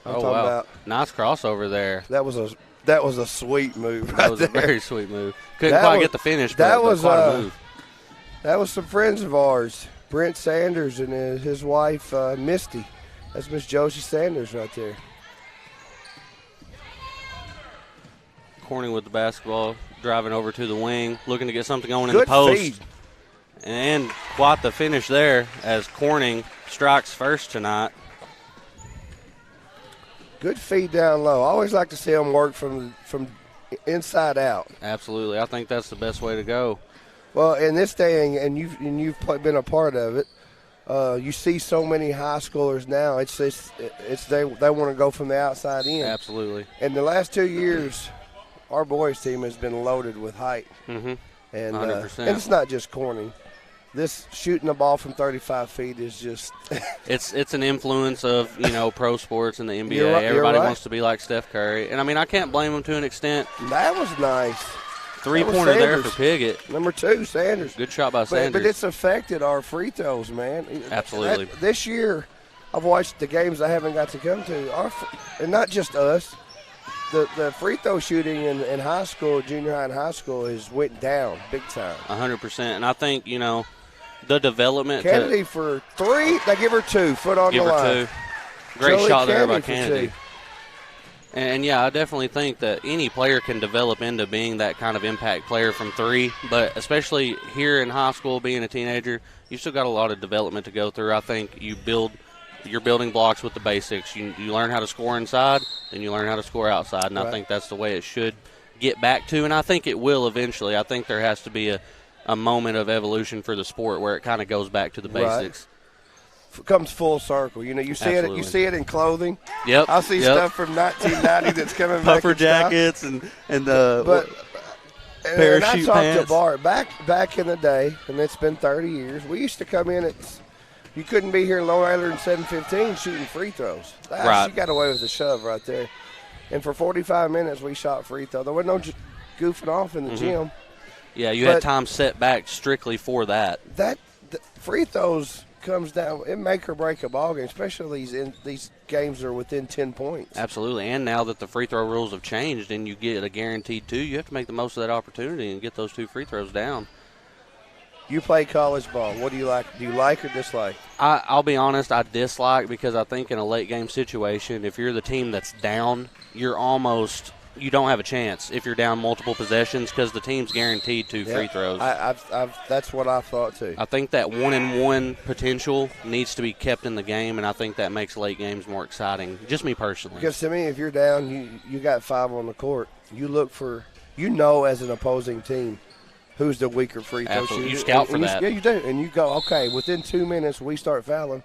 about. Nice crossover there. That was a sweet move. That was a very sweet move. Couldn't quite get the finish, but quite a move. That was some friends of ours. Brent Sanders and his wife, Misty. That's Miss Josie Sanders right there. Corning with the basketball, driving over to the wing, looking to get something going in the post. Feed. And quite the finish there as Corning strikes first tonight. Good feed down low. I always like to see them work from inside out. Absolutely. I think that's the best way to go. Well, in this day, and you've been a part of it, you see so many high schoolers now. They want to go from the outside in. Absolutely. And the last 2 years, our boys team has been loaded with height. Mm-hmm. And 100%. And it's not just Corning. This shooting the ball from 35 feet is just it's an influence of pro sports and the NBA. You're Everybody right. wants to be like Steph Curry, and I can't blame them to an extent. That was nice. 3-pointer there for Piggott. Number 2, Sanders. Good shot by Sanders. But it's affected our free throws, man. Absolutely. This year, I've watched the games I haven't got to come to, and not just us. The free throw shooting in high school, junior high and high school, has went down big time. 100%. And I think, the development. Kennedy for 3, they give her 2, foot on the line. Give her 2. Great Jolie shot there by Kennedy Kennedy. And, I definitely think that any player can develop into being that kind of impact player from 3, but especially here in high school, being a teenager, you still got a lot of development to go through. I think you're building blocks with the basics. You learn how to score inside, and you learn how to score outside, and I think that's the way it should get back to, and I think it will eventually. I think there has to be a moment of evolution for the sport where it kind of goes back to the basics. Comes full circle. You see it. You see it in clothing. Yep. I see stuff from 1990 that's coming back. Puffer jackets and parachute pants. I talked to Bart back in the day, and it's been 30 years. We used to come in you couldn't be here in Lone Island in 7:15 shooting free throws. Right. She got away with the shove right there. And for 45 minutes, we shot free throw. There wasn't no goofing off in the gym. Yeah, you had time set back strictly for that. The free throws comes down. It make or break a ball game, especially these games are within 10 points. Absolutely, and now that the free throw rules have changed and you get a guaranteed 2, you have to make the most of that opportunity and get those 2 free throws down. You play college ball. What do you like? Do you like or dislike? I'll be honest, I dislike because I think in a late game situation, if you're the team that's down, you're almost you don't have a chance if you're down multiple possessions because the team's guaranteed 2 free throws. That's what I thought too. I think that 1-and-1 potential needs to be kept in the game, and I think that makes late games more exciting. Just me personally. Because to me, if you're down, you got 5 on the court. You look for, as an opposing team, who's the weaker free throw shooter. You scout for that. Yeah, you do, and you go, okay. Within 2 minutes, we start fouling.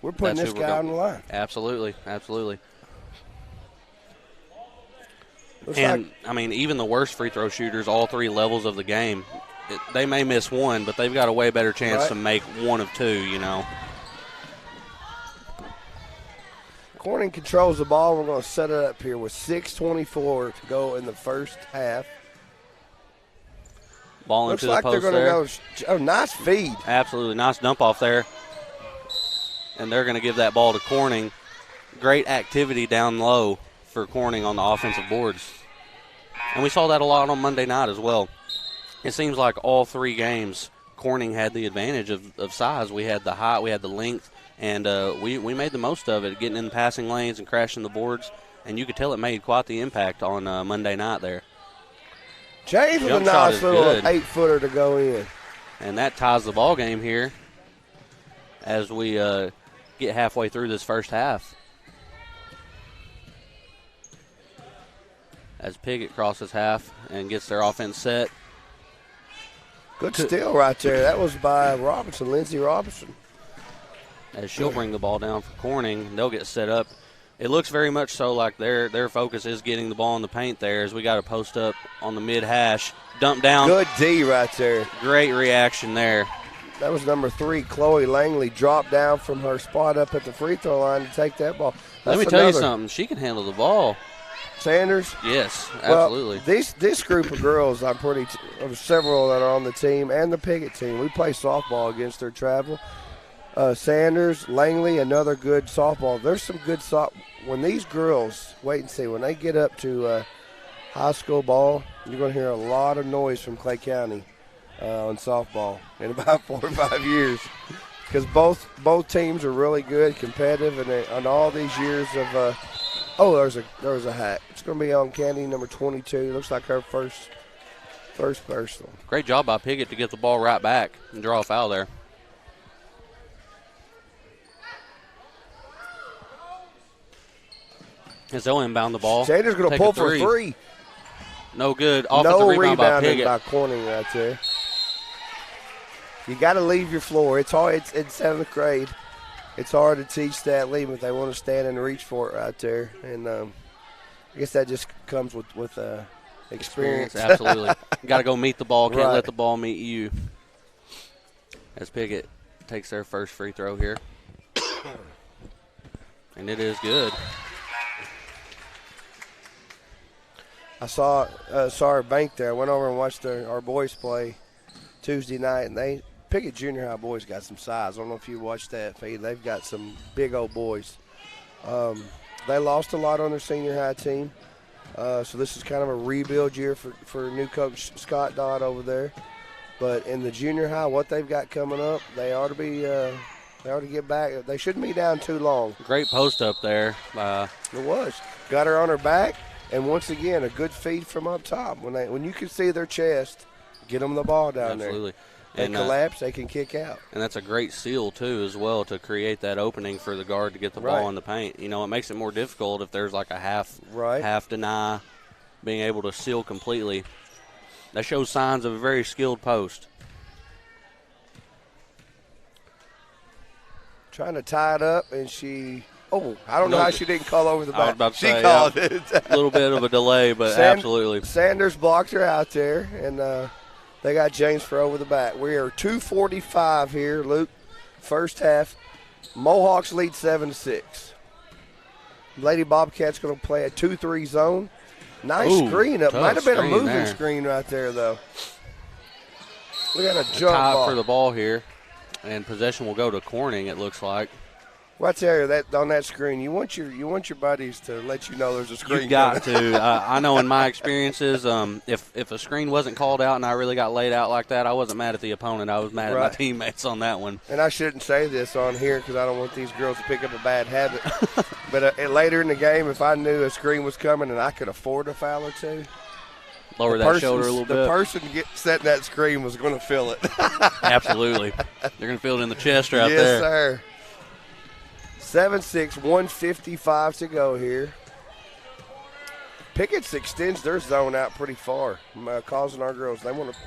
We're putting this guy on the line. Absolutely. Looks I mean, even the worst free throw shooters, all 3 levels of the game, they may miss one, but they've got a way better chance to make 1 of 2, Corning controls the ball. We're going to set it up here with 6:24 to go in the first half. Ball Looks into like the post they're going to go. Oh, nice feed. Absolutely. Nice dump off there. And they're going to give that ball to Corning. Great activity down low for Corning on the offensive boards. And we saw that a lot on Monday night as well. It seems like all 3 games, Corning had the advantage of size. We had the height, we had the length, and we made the most of it, getting in the passing lanes and crashing the boards. And you could tell it made quite the impact on Monday night there. James with a nice little 8-footer to go in. And that ties the ball game here as we get halfway through this first half. As Piggott crosses half and gets their offense set. Good steal right there. That was by Robinson, Lindsey Robinson. As she'll bring the ball down for Corning, they'll get set up. It looks very much so like their focus is getting the ball in the paint there as we got a post up on the mid-hash. Dump down. Good D right there. Great reaction there. That was number 3, Chloe Langley, dropped down from her spot up at the free throw line to take that ball. Let me tell you something. She can handle the ball. Sanders? Yes, absolutely. Well, this group of girls, several that are on the team and the Piggott team. We play softball against their travel. Sanders, Langley, another good softball. There's some good when these girls, wait and see, when they get up to high school ball, you're going to hear a lot of noise from Clay County on softball in about 4 or 5 years. Because both teams are really good, competitive, and on all these years of there was a hack. It's going to be on Candy, number 22. Looks like her first personal. Great job by Piggott to get the ball right back and draw a foul there. As they'll inbound the ball. Sanders going to pull for 3. No good. Offensive rebound by Piggott. By Corning right there. You got to leave your floor. It's hard. It's in 7th grade. It's hard to teach that leave if they want to stand and reach for it right there. And I guess that just comes with experience. Absolutely. You got to go meet the ball. Can't let the ball meet you. As Piggott takes their first free throw here. And it is good. I saw our bank there. I went over and watched our boys play Tuesday night, and Piggott Junior High boys got some size. I don't know if you watched that feed. They've got some big old boys. They lost a lot on their senior high team, so this is kind of a rebuild year for new coach Scott Dodd over there. But in the junior high, what they've got coming up, they ought to get back. They shouldn't be down too long. Great post up there. It was. Got her on her back, and once again, a good feed from up top. When you can see their chest, get them the ball down there. Absolutely. They collapse, they can kick out. And that's a great seal, too, as well, to create that opening for the guard to get the ball in the paint. It makes it more difficult if there's like a half deny, being able to seal completely. That shows signs of a very skilled post. Trying to tie it up, and I don't know how she didn't call over the back. I was about to say, called it. A little bit of a delay, but absolutely. Sanders blocked her out there, and they got James for over the back. We are 2:45 here, Luke. First half. Mohawks lead 7-6. Lady Bobcats going to play a 2-3 zone. Nice screen up. Might have been a moving screen right there, though. We got a jump ball for the ball here, and possession will go to Corning, it looks like. Well, I tell you that on that screen, you want your buddies to let you know there's a screen. You've got to. I know in my experiences, if a screen wasn't called out and I really got laid out like that, I wasn't mad at the opponent. I was mad at my teammates on that one. And I shouldn't say this on here because I don't want these girls to pick up a bad habit. But later in the game, if I knew a screen was coming and I could afford a foul or two, lower that shoulder a little bit. The person setting that screen was going to feel it. Absolutely. They're going to feel it in the chest right there. Yes, sir. 7-6, 1:55 to go here. Piggott extends their zone out pretty far, causing our girls. They want to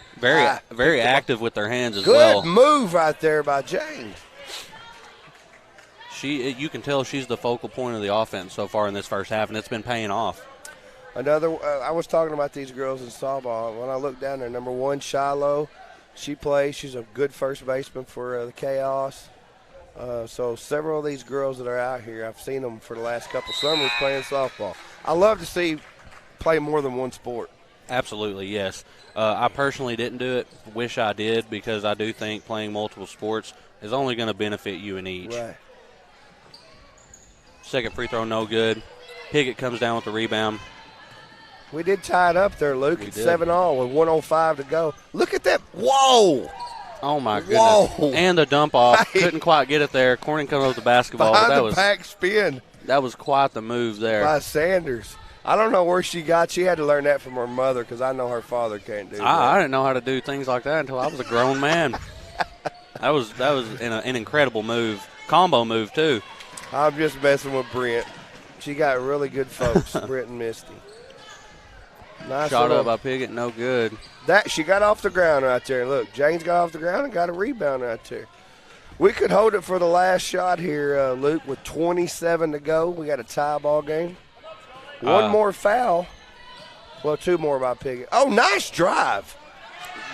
very active with their hands as well. Good move right there by James. You can tell she's the focal point of the offense so far in this first half, and it's been paying off. I was talking about these girls in softball. When I look down there, number 1, Shiloh, she plays. She's a good first baseman for the Chaos. So several of these girls that are out here, I've seen them for the last couple summers playing softball. I love to see play more than one sport. Absolutely, yes. I personally didn't do it. Wish I did, because I do think playing multiple sports is only going to benefit you in each. Right. Second free throw, no good. Piggott comes down with the rebound. We did tie it up there, Luke. It's 7-all with 1:05 to go. Look at that. Whoa. Oh, my goodness. Whoa. And the dump off. Couldn't quite get it there. Corning comes up with the basketball. Behind the back spin. That was quite the move there. By Sanders. I don't know where she got. She had to learn that from her mother because I know her father can't do that. I didn't know how to do things like that until I was a grown man. That was an incredible move. Combo move, too. I'm just messing with Brent. She got really good folks, Brent and Misty. Nice shot up by Piggott, no good. She got off the ground right there. Look, James got off the ground and got a rebound right there. We could hold it for the last shot here, Luke, with 27 to go. We got a tie ball game. One more foul. Well, 2 more by Piggott. Oh, nice drive.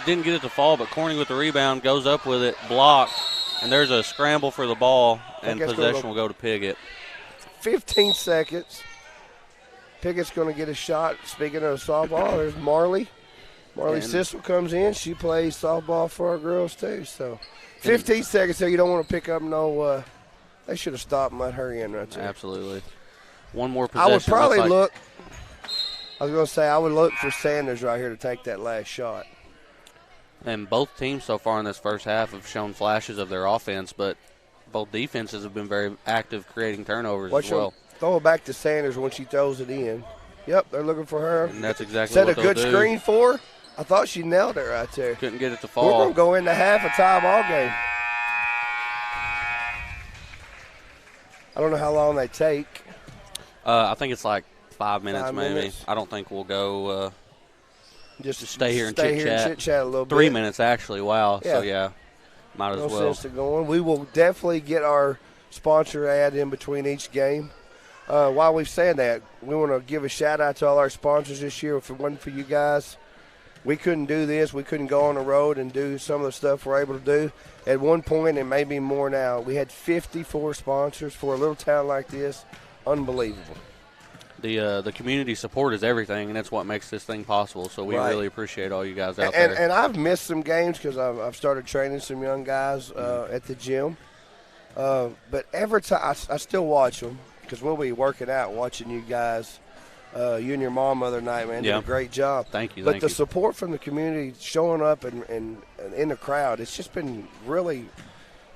Didn't get it to fall, but Corning with the rebound goes up with it, blocked, and there's a scramble for the ball, and possession will go to Piggott. 15 seconds. Piggott's going to get a shot. Speaking of softball, there's Marley. Marley Sissel comes in. She plays softball for our girls, too. So 15 seconds, so you don't want to pick up no they should have stopped and let her in right there. Absolutely. One more possession. I would probably look for Sanders right here to take that last shot. And both teams so far in this first half have shown flashes of their offense, but both defenses have been very active creating turnovers as well. Throw it back to Sanders when she throws it in. Yep, they're looking for her. And that's exactly what they'll do. Set a good screen for her. I thought she nailed it right there. Couldn't get it to fall. We're going to go into half a tie ball game. I don't know how long they take. I think it's like 5 minutes maybe. I don't think we'll go just stay here and chit-chat. A little bit. 3 minutes actually, wow. Yeah. So, yeah, might as well. No sense to going. We will definitely get our sponsor ad in between each game. While we've said that, we want to give a shout-out to all our sponsors this year. If it wasn't for you guys, we couldn't do this. We couldn't go on the road and do some of the stuff we're able to do. At one point, and maybe more now, we had 54 sponsors for a little town like this. Unbelievable. The community support is everything, and that's what makes this thing possible. So we really appreciate all you guys out there. And I've missed some games because I've started training some young guys at the gym. But every time I still watch them because we'll be working out watching you guys. You and your mom the other night, man, did a great job. Thank you. But the support from the community showing up and in the crowd, it's just been really,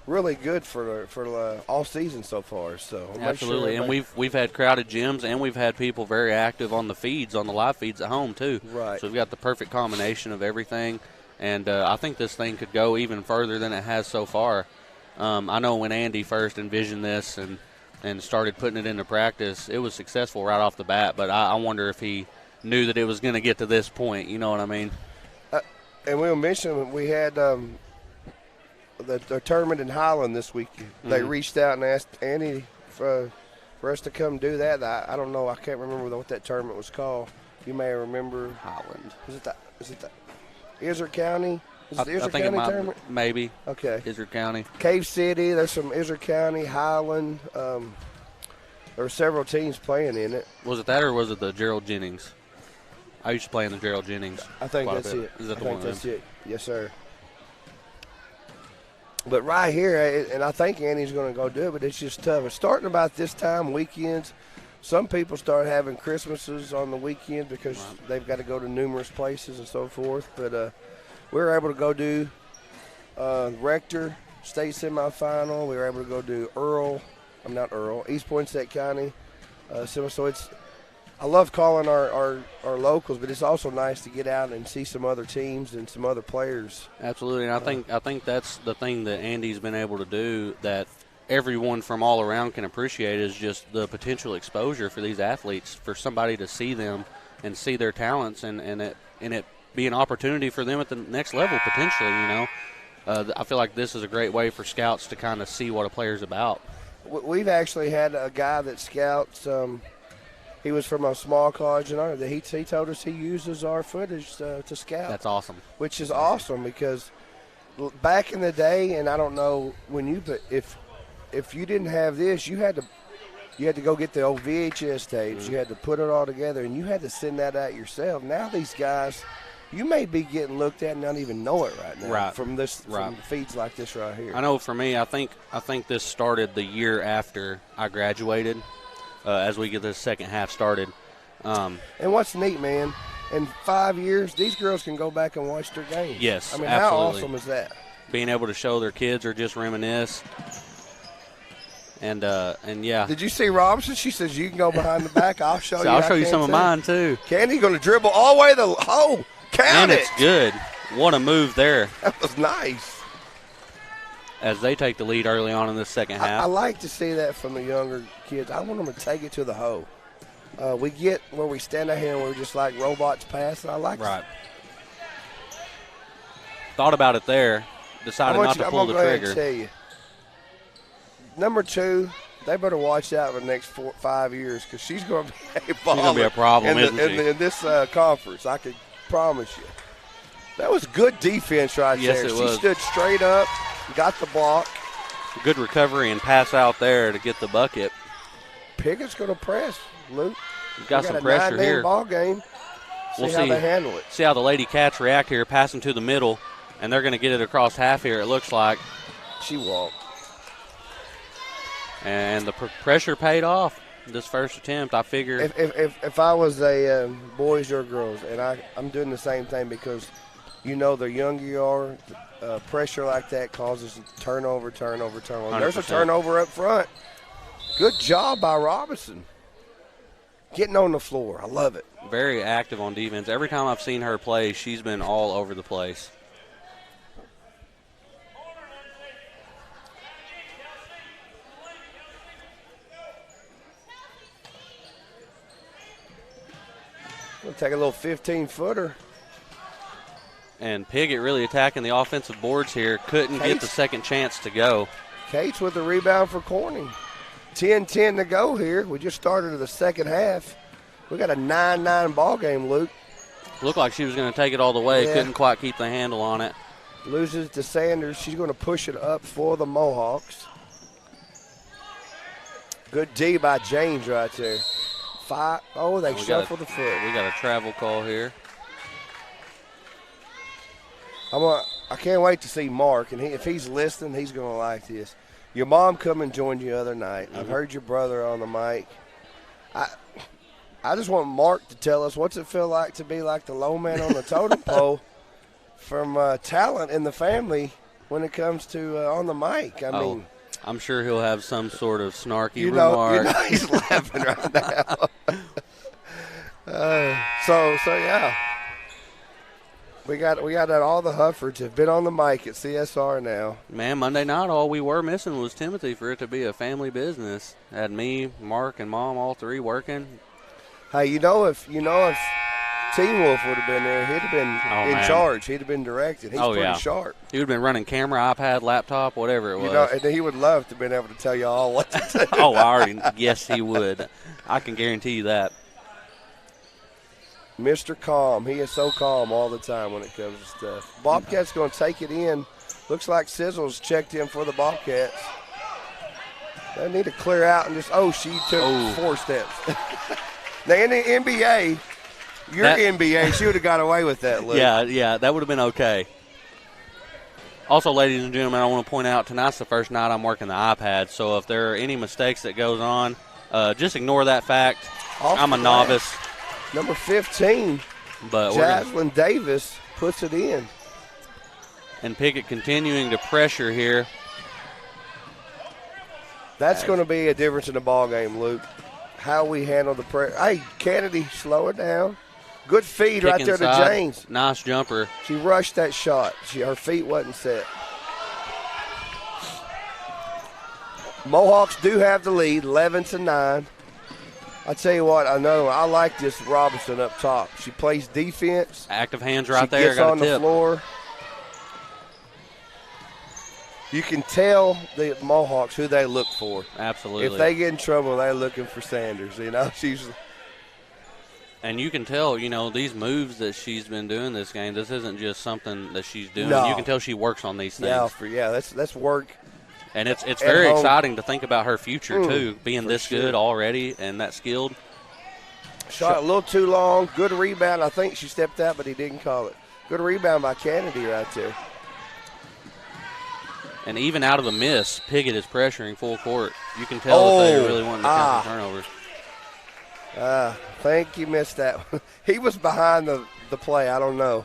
really good for all season so far. So absolutely, and we've had crowded gyms, and we've had people very active on the feeds, on the live feeds at home too. Right. So we've got the perfect combination of everything, and I think this thing could go even further than it has so far. I know when Andy first envisioned this and started putting it into practice, it was successful right off the bat, but I wonder if he knew that it was going to get to this point. You know what I mean? And we'll mention we had the tournament in Highland this week. Mm-hmm. They reached out and asked Andy for us to come do that. I don't know. I can't remember what that tournament was called. You may remember. Highland. Is it the Izard County? Is it the Izard County tournament? Maybe. Okay. Izard County. Cave City. There's some Izard County, Highland. There were several teams playing in it. Was it that or was it the Gerald Jennings? I used to play in the Gerald Jennings. I think that's it. Is that I think that's it. Yes, sir. But right here, and I think Andy's going to go do it, but it's just tough. It's starting about this time, weekends. Some people start having Christmases on the weekend because they've got to go to numerous places and so forth. But we were able to go do Rector State semifinal. We were able to go do East Poinsett County. So I love calling our locals, but it's also nice to get out and see some other teams and some other players. Absolutely, and I think that's the thing that Andy's been able to do that everyone from all around can appreciate is just the potential exposure for these athletes, for somebody to see them and see their talents, and it be an opportunity for them at the next level potentially. I feel like this is a great way for scouts to kind of see what a player's about. We've actually had a guy that scouts. He was from a small college, and he told us he uses our footage to scout. That's awesome. Which is awesome because back in the day, and I don't know when if you didn't have this, you had to go get the old VHS tapes. You had to put it all together, and you had to send that out yourself. Now these guys, you may be getting looked at and not even know it right now from feeds like this right here. I know for me, I think this started the year after I graduated. As we get the second half started. And what's neat, man, in 5 years, these girls can go back and watch their games. Yes, I mean, absolutely. How awesome is that? Being able to show their kids or just reminisce. And yeah. Did you see Robinson? She says, you can go behind the back. I'll show you. I'll show you some of mine, too. Candy going to dribble all the way to the hole. Count it. And it's good. What a move there. That was nice. As they take the lead early on in this second half. I like to see that from the younger kids. I want them to take it to the hole. We get where we stand out here and we're just like robots passing. I like right. Thought about it there. Decided not to pull the trigger. I'm going to tell you. Number 2, they better watch out for the next 5 years because she's going to be a problem. She's going to be a problem, isn't she? In this conference, I can promise you. That was good defense right there. Yes, it was. She stood straight up. Got the block. Good recovery and pass out there to get the bucket. Piggott's going to press, Luke. We've got some pressure here. Ball game. We'll how they handle it. See how the Lady Cats react here, passing to the middle, and they're going to get it across half here, it looks like. She walked. And the pressure paid off this first attempt, I figure. If I was a boys or girls, and I'm doing the same thing because the younger you are, pressure like that causes turnover. 100%. There's a turnover up front. Good job by Robinson. Getting on the floor. I love it. Very active on defense. Every time I've seen her play, she's been all over the place. We'll take a little 15-footer. And Piggott really attacking the offensive boards here. Couldn't get the second chance to go. Cates with the rebound for Corning. 10-10 to go here. We just started the second half. We got a 9-9 ball game, Luke. Looked like she was going to take it all the way. Yeah. Couldn't quite keep the handle on it. Loses to Sanders. She's going to push it up for the Mohawks. Good D by James right there. They shuffled the foot. We got a travel call here. I can't wait to see Mark, and if he's listening, he's going to like this. Your mom come and joined you the other night. Mm-hmm. I've heard your brother on the mic. I just want Mark to tell us what's it feel like to be like the low man on the totem pole from talent in the family when it comes to on the mic. I mean, I'm sure he'll have some sort of snarky remark. He's laughing right now. So yeah. We got that. All the Huffords have been on the mic at CSR now. Man, Monday night, all we were missing was Timothy for it to be a family business. Had me, Mark, and Mom, all three working. Hey, if Team Wolf would have been there, he'd have been in charge. He'd have been directed. He's pretty sharp. He would have been running camera, iPad, laptop, whatever it was. And he would love to have been able to tell you all what to do. Yes, he would. I can guarantee you that. Mr. Calm. He is so calm all the time when it comes to stuff. Bobcats going to take it in. Looks like Sizzle's checked in for the Bobcats. They need to clear out and she took 4 steps. Now, in the NBA, NBA, she would have got away with that, Luke. Yeah, that would have been okay. Also, ladies and gentlemen, I want to point out tonight's the first night I'm working the iPad, so if there are any mistakes that goes on, just ignore that fact. I'm a novice. Number 15, but Jaslyn Davis puts it in. And Piggott continuing to pressure here. That's going to be a difference in the ball game, Luke. How we handle the pressure. Hey, Kennedy, slow it down. Good feed right there to James. Nice jumper. She rushed that shot. Her feet wasn't set. Mohawks do have the lead, 11-9. I tell you what, another one. I like this Robinson up top. She plays defense. Active hands right she there. Gets on the floor. You can tell the Mohawks who they look for. Absolutely. If they get in trouble, they're looking for Sanders. She's. And you can tell, these moves that she's been doing this game. This isn't just something that she's doing. No. You can tell she works on these things. That's work. And it's very exciting to think about her future too, being this good already and that skilled. Shot a little too long. Good rebound. I think she stepped out, but he didn't call it. Good rebound by Kennedy right there. And even out of the miss, Piggott is pressuring full court. You can tell that they really want to count the turnovers. I think he missed that. He was behind the play. I don't know.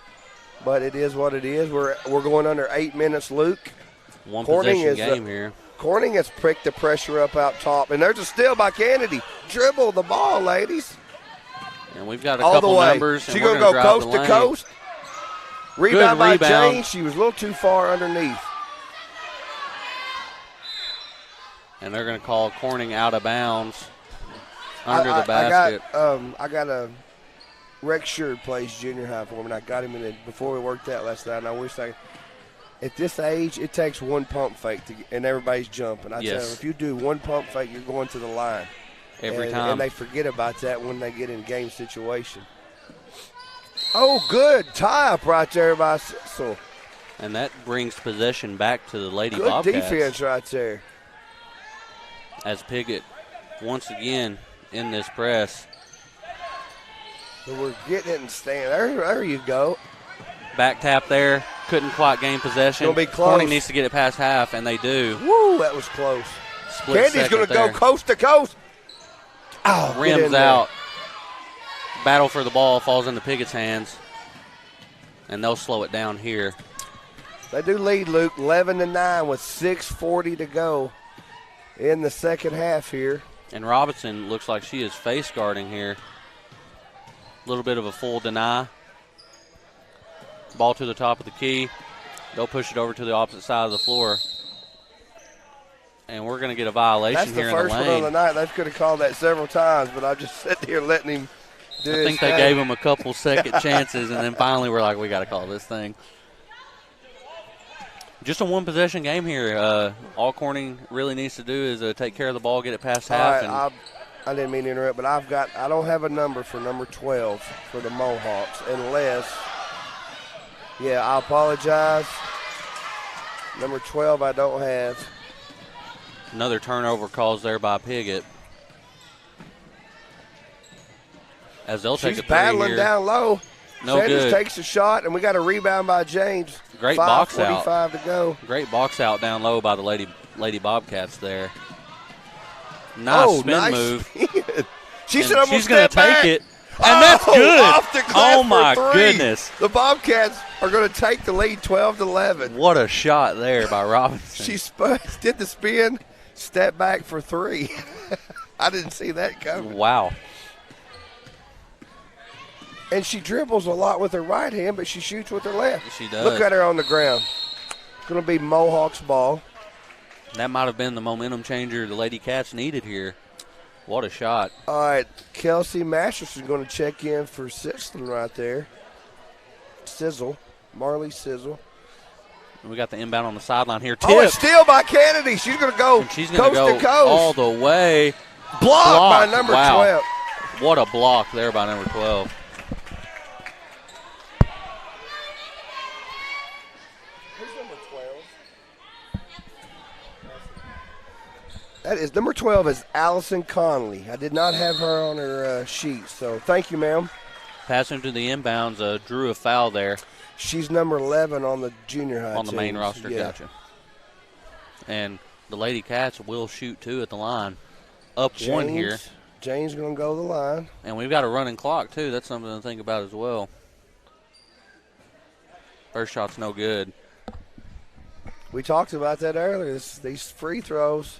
But it is what it is. We're going under 8 minutes, Luke. One possession game here. Corning has pricked the pressure up out top. And there's a steal by Kennedy. Dribble the ball, ladies. And we've got a couple numbers. She's going to go coast to coast. Rebound by James. She was a little too far underneath. And they're going to call Corning out of bounds under the basket. I got a Rex Sherd plays junior high for me, and I got him in it before we worked out last night, and I wish at this age, it takes one pump fake, and everybody's jumping. I tell you, if you do one pump fake, you're going to the line. Every time. And they forget about that when they get in game situation. Oh, good tie-up right there by Sissel. And that brings possession back to the Lady Bobcats. Good defense right there. As Piggott once again in this press. So we're getting it and staying. There you go. Back tap there. Couldn't quite gain possession. It's going to be close. Corning needs to get it past half, and they do. Woo, that was close. Candy's going to go coast to coast. Oh, rims out. Battle for the ball falls into Piggott's hands, and they'll slow it down here. They do lead, Luke, 11-9 with 6:40 to go in the second half here. And Robinson looks like she is face guarding here. A little bit of a full deny. Ball to the top of the key. They'll push it over to the opposite side of the floor. And we're going to get a violation here in the lane. That's the first one of the night. They could have called that several times, but I'm just sitting here letting him do his I think they gave him a couple second chances, and then finally we're like, we got to call this thing. Just a one-possession game here. All Corning really needs to do is take care of the ball, get it past half. Right, I didn't mean to interrupt, but I don't have a number for number 12 for the Mohawks unless, I apologize. Number 12 I don't have. Another turnover calls there by Piggott. As they'll take a three She's battling here. Down low. No Sanders good. Takes a shot, and we got a rebound by James. Great box out. 5:45 to go. Great box out down low by the Lady Bobcats there. Nice spin move. She's going to take it. And that's good. Off the oh, my for 3. goodness. The Bobcats are going to take the lead 12-11. What a shot there by Robinson. She did the spin, step back for 3. I didn't see that coming. Wow. And she dribbles a lot with her right hand, but she shoots with her left. She does. Look at her on the ground. It's going to be Mohawks ball. That might have been the momentum changer the Lady Cats needed here. What a shot. All right, Kelsey Masterson going to check in for Sizzling right there. Marley Sizzle. And we got the inbound on the sideline here. Oh, it's steal by Kennedy. She's going to go coast to coast. All the way. Blocked by number 12. What a block there by number 12. That is number 12 is Allison Conley. I did not have her on her sheet, so thank you, ma'am. Passing to the inbounds, drew a foul there. She's number 11 on the junior high on the teams. main roster, yeah. Gotcha. And the Lady Cats will shoot 2 at the line. Up 1 here. Jane's going to go to the line. And we've got a running clock, too. That's something to think about as well. First shot's no good. We talked about that earlier. These free throws,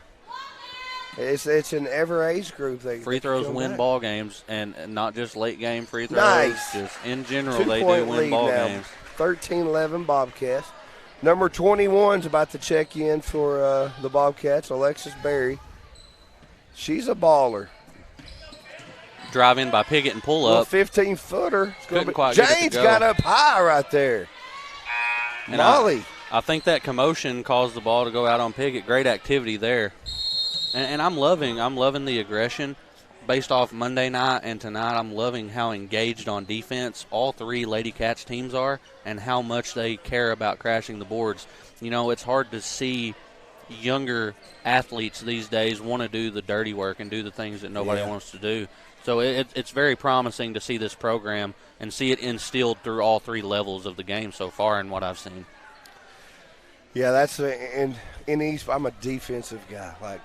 it's in every age group. Free throws win ball games, and not just late game free throws. Nice. Just in general, they do win ball games. 13-11 Bobcats. Number 21's about to check in for the Bobcats, Alexis Berry. She's a baller. Drive in by Piggott and pull up. 15-footer. Couldn't quite get it to Jane's go. got up high right there. And Molly. I think that commotion caused the ball to go out on Piggott. Great activity there. And I'm loving the aggression based off Monday night and tonight. I'm loving how engaged on defense all 3 Lady Cats teams are and how much they care about crashing the boards. You know, it's hard to see younger athletes these days want to do the dirty work and do the things that nobody wants to do. So it's very promising to see this program and see it instilled through all 3 levels of the game so far in what I've seen. Yeah, that's in East. I'm a defensive guy. Like,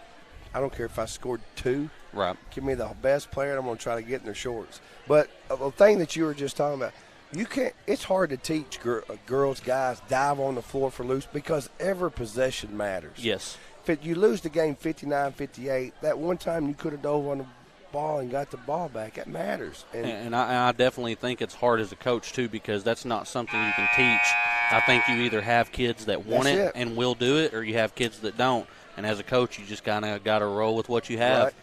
I don't care if I scored 2. Right. Give me the best player, and I'm going to try to get in their shorts. But the thing that you were just talking about, you can't. It's hard to teach girls, guys, dive on the floor for loose because every possession matters. Yes. If you lose the game 59-58, that one time you could have dove on the ball and got the ball back, it matters. And I definitely think it's hard as a coach too, because that's not something you can teach. I think you either have kids that want it and will do it, or you have kids that don't. And as a coach, you just kind of got to roll with what you have.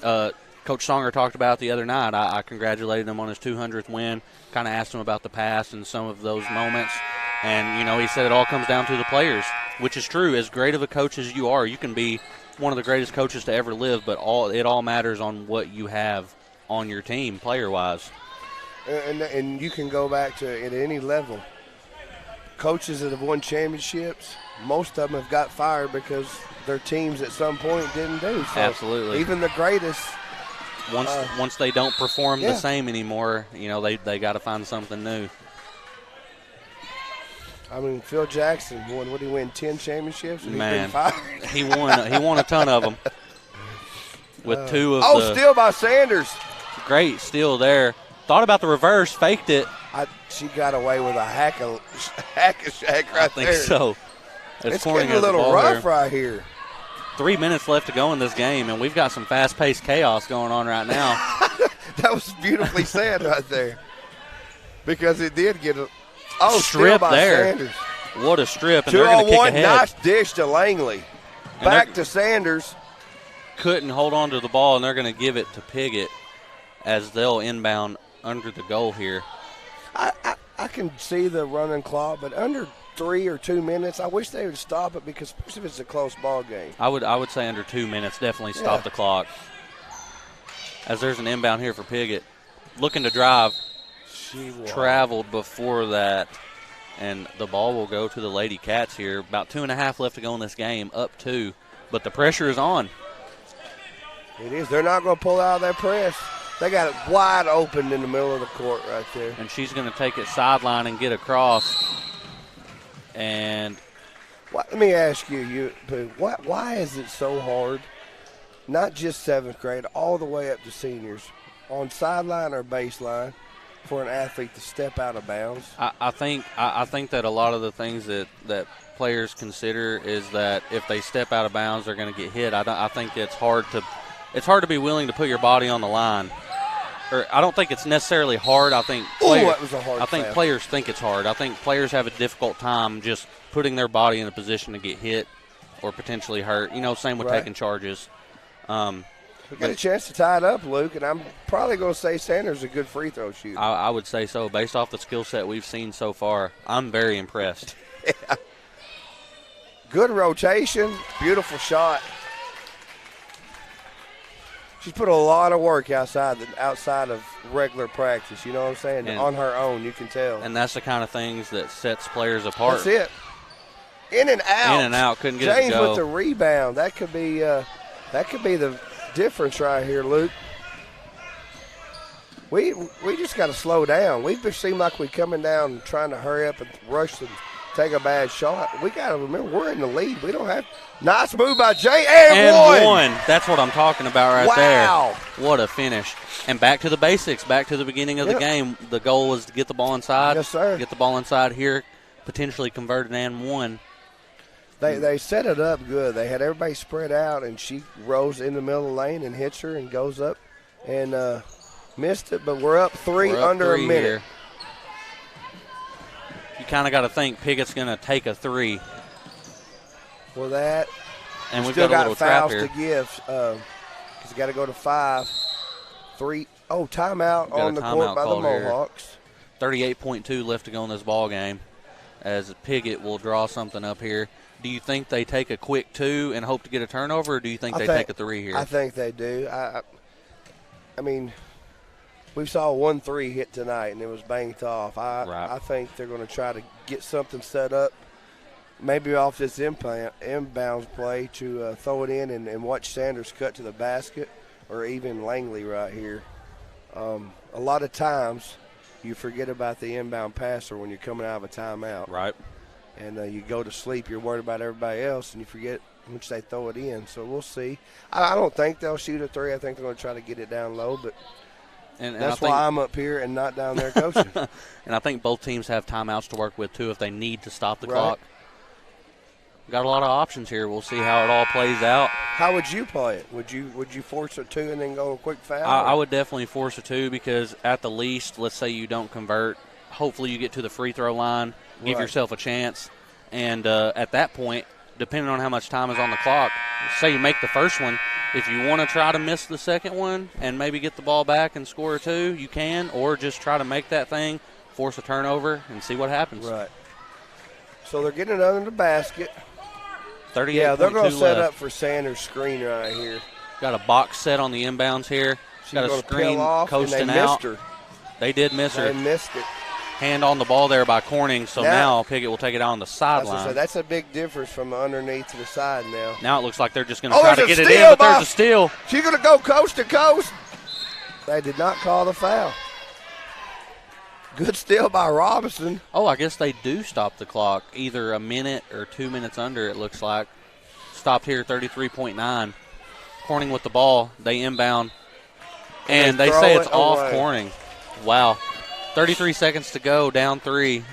Right. Coach Songer talked about it the other night. I congratulated him on his 200th win, kind of asked him about the past and some of those moments. And, you know, he said it all comes down to the players, which is true. As great of a coach as you are, you can be one of the greatest coaches to ever live, but it all matters on what you have on your team player-wise. And you can go back to at any level. Coaches that have won championships, most of them have got fired because their teams at some point didn't do. So absolutely. Even the greatest. Once they don't perform the same anymore, you know, they got to find something new. I mean, Phil Jackson won. What did he win? 10 championships. And Man, he's been fired. he won a ton of them. With 2 of the steal by Sanders. Great steal there. Thought about the reverse, faked it. She got away with a hack a shack right there. I think so. It's getting a little rough right here. 3 minutes left to go in this game, and we've got some fast-paced chaos going on right now. That was beautifully said right there. Because it did get a strip by there. Sanders. What a strip, and they're going to kick ahead. Nice dish to Langley. Back to Sanders. Couldn't hold on to the ball, and they're going to give it to Piggott as they'll inbound under the goal here. I can see the running clock, but under 3 or 2 minutes, I wish they would stop it because especially if it's a close ball game. I would say under 2 minutes, definitely stop the clock. As there's an inbound here for Piggott. Looking to drive. She traveled before that, and the ball will go to the Lady Cats here. About 2.5 left to go in this game, up 2, but the pressure is on. It is. They're not going to pull out of that press. They got it wide open in the middle of the court right there. And she's going to take it sideline and get across. And let me ask you, why is it so hard, not just 7th grade, all the way up to seniors, on sideline or baseline, for an athlete to step out of bounds? I think that a lot of the things that players consider is that if they step out of bounds, they're going to get hit. I think it's hard to be willing to put your body on the line. Or I don't think it's necessarily hard. I think players think it's hard. I think players have a difficult time just putting their body in a position to get hit or potentially hurt. You know, same with taking charges. We got a chance to tie it up, Luke, and I'm probably going to say Sanders is a good free throw shooter. I would say so. Based off the skill set we've seen so far, I'm very impressed. Yeah. Good rotation, beautiful shot. She's put a lot of work outside of regular practice, you know what I'm saying? And on her own, you can tell. And that's the kind of things that sets players apart. That's it. In and out. In and out, couldn't get James it to go. with the rebound. That could be the difference right here, Luke. We just got to slow down. We seem like we're coming down and trying to hurry up and rush and take a bad shot. We got to remember we're in the lead. We don't have. Nice move by Jay and one. That's what I'm talking about right wow. there. What a finish. And back to the basics, back to the beginning of the game. The goal was to get the ball inside. Yes, sir. Get the ball inside here, potentially converted and one. They set it up good. They had everybody spread out, and she rolls in the middle of the lane and hits her and goes up and missed it. But we're up three under a minute. Here. You kind of got to think Piggott's going to take a three. Well, that. And we've still got a little trap fouls here. to give because you got to go to 5. 3. Oh, timeout on the court by the Mohawks. 38.2 left to go in this ball game as Piggott will draw something up here. Do you think they take a quick 2 and hope to get a turnover, or do you think they take a 3 here? I think they do. I mean, we saw 1-3 hit tonight, and it was banked off. I think they're going to try to get something set up, maybe off this inbounds play to throw it in and watch Sanders cut to the basket, or even Langley right here. A lot of times you forget about the inbound passer when you're coming out of a timeout. Right. And you go to sleep, you're worried about everybody else, and you forget once they throw it in. So we'll see. I don't think they'll shoot a 3. I think they're going to try to get it down low, but and that's why I'm up here and not down there coaching. And I think both teams have timeouts to work with, too, if they need to stop the clock. Got a lot of options here. We'll see how it all plays out. How would you play it? Would you force a 2 and then go a quick foul? I would definitely force a 2 because at the least, let's say you don't convert. Hopefully you get to the free throw line, give yourself a chance. And at that point, depending on how much time is on the clock, say you make the first one. If you want to try to miss the second one and maybe get the ball back and score a 2, you can, or just try to make that thing, force a turnover, and see what happens. Right. So they're getting it under the basket. 38. Yeah, they're going to set left. up for Sanders' screen right here. Got a box set on the inbounds here. She's got a screen off, coasting and they out. missed her. They did miss her. They missed it. Hand on the ball there by Corning, so now Piggott will take it out on the sideline. That's a big difference from the underneath to the side now. Now it looks like they're just going to try to get it in, but there's a steal. She's going to go coast to coast. They did not call the foul. Good steal by Robinson. Oh, I guess they do stop the clock, either a minute or 2 minutes under, it looks like. Stopped here, 33.9. Corning with the ball. They inbound. And they say it's off Corning. Wow. 33 seconds to go, down 3.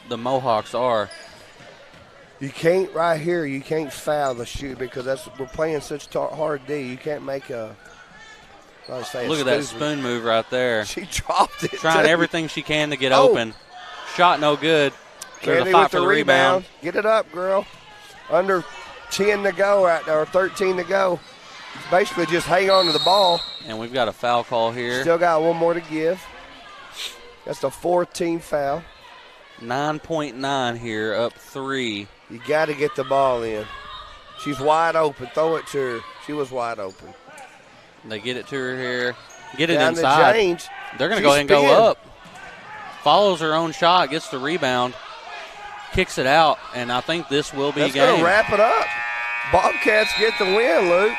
The Mohawks are. You can't right here. You can't foul the shoot because we're playing such hard D. You can't make a. Look at that spoon move right there. She dropped it. Trying everything she can to get open. Shot no good. There's a fight for the rebound. Get it up, girl. Under 10 to go right there, or 13 to go. Basically just hang on to the ball. And we've got a foul call here. Still got one more to give. That's the 4th team foul. 9.9 here, up 3. You got to get the ball in. She's wide open. Throw it to her. She was wide open. They get it to her here. Get it Down inside. to James. They're going to go ahead and go up. Follows her own shot, gets the rebound, kicks it out, and I think this will be That's game. Going to wrap it up. Bobcats get the win, Luke.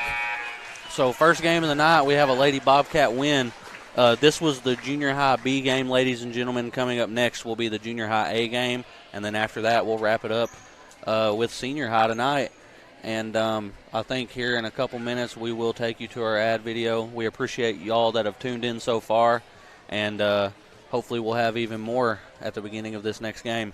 So first game of the night, we have a Lady Bobcat win. This was the junior high B game, ladies and gentlemen. Coming up next will be the junior high A game, and then after that we'll wrap it up with senior high tonight. And I think here in a couple minutes we will take you to our ad video. We appreciate y'all that have tuned in so far, and hopefully we'll have even more at the beginning of this next game.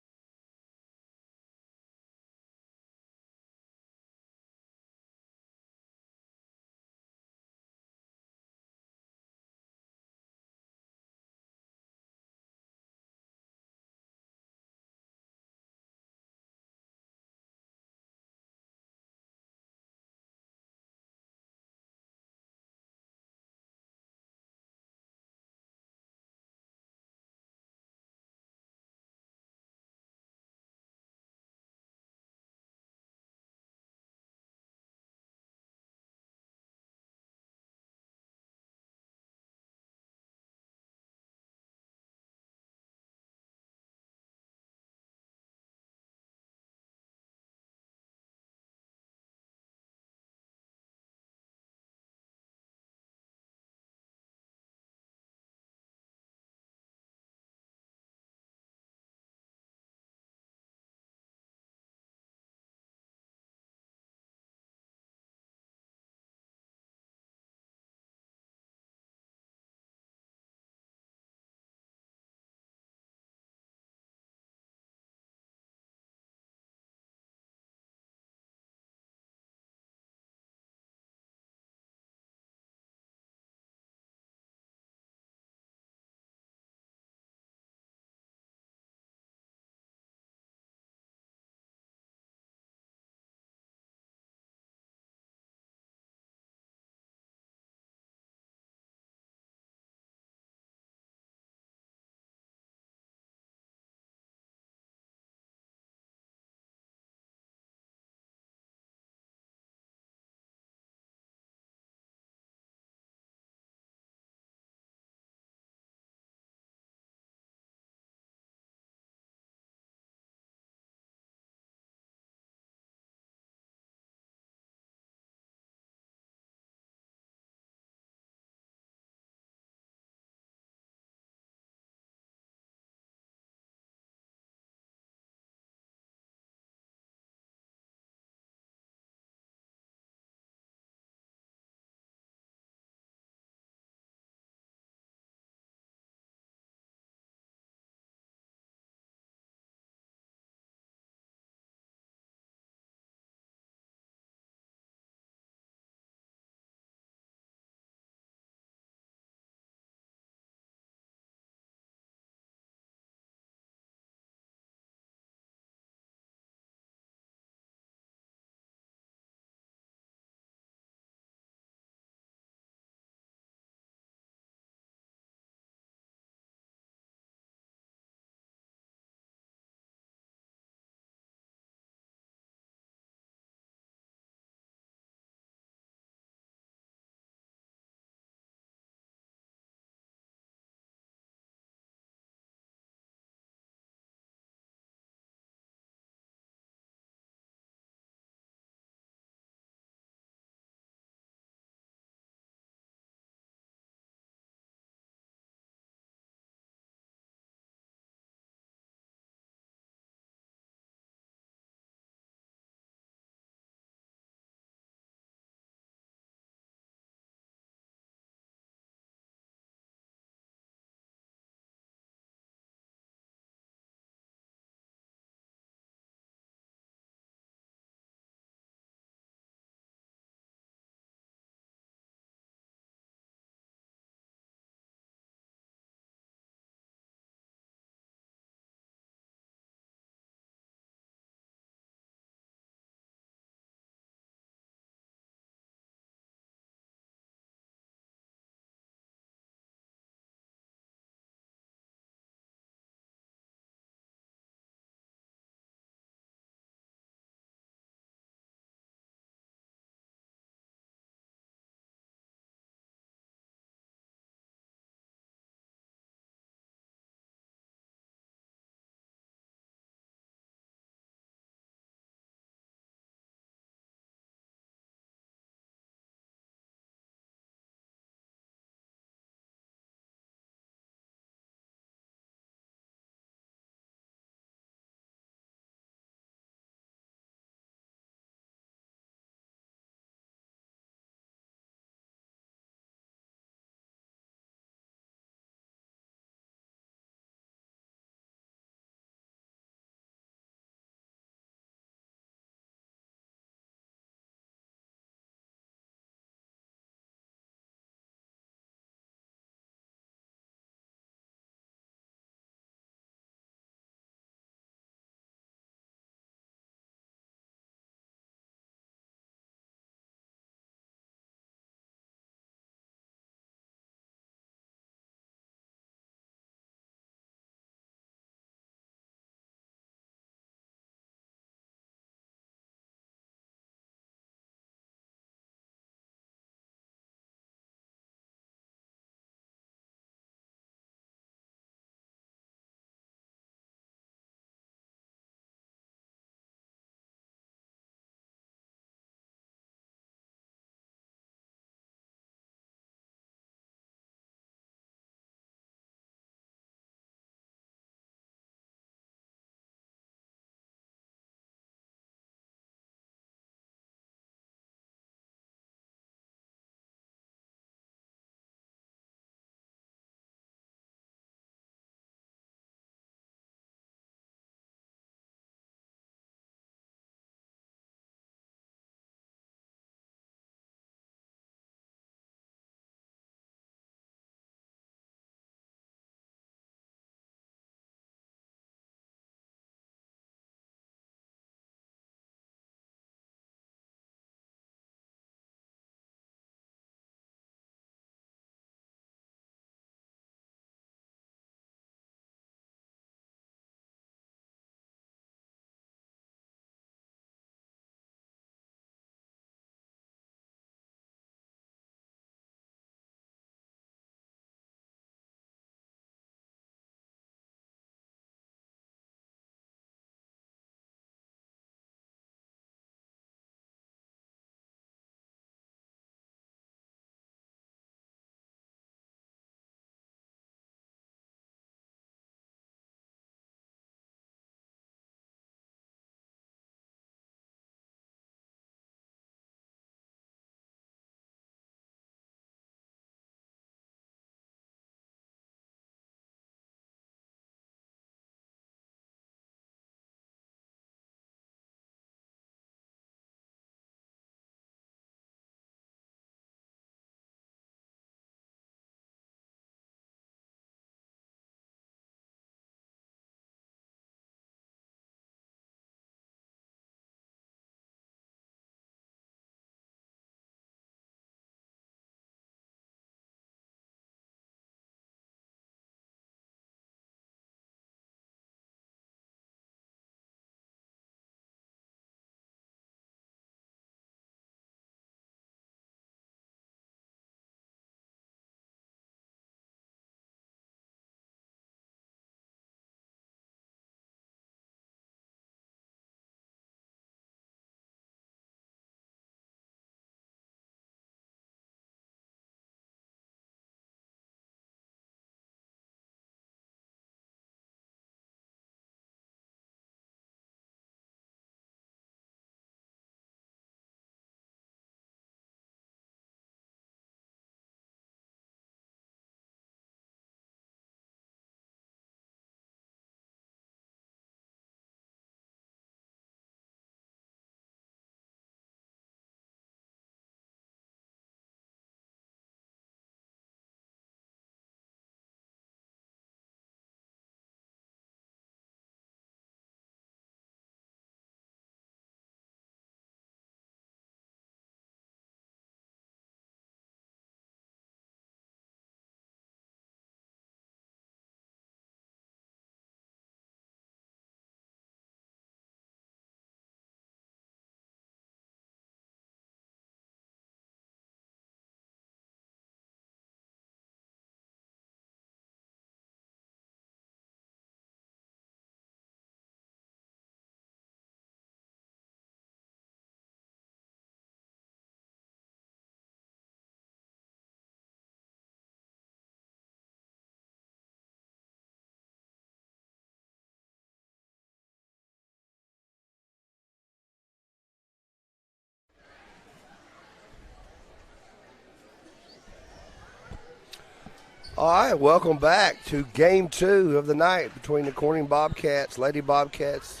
All right, welcome back to Game 2 of the night between the Corning Bobcats, Lady Bobcats,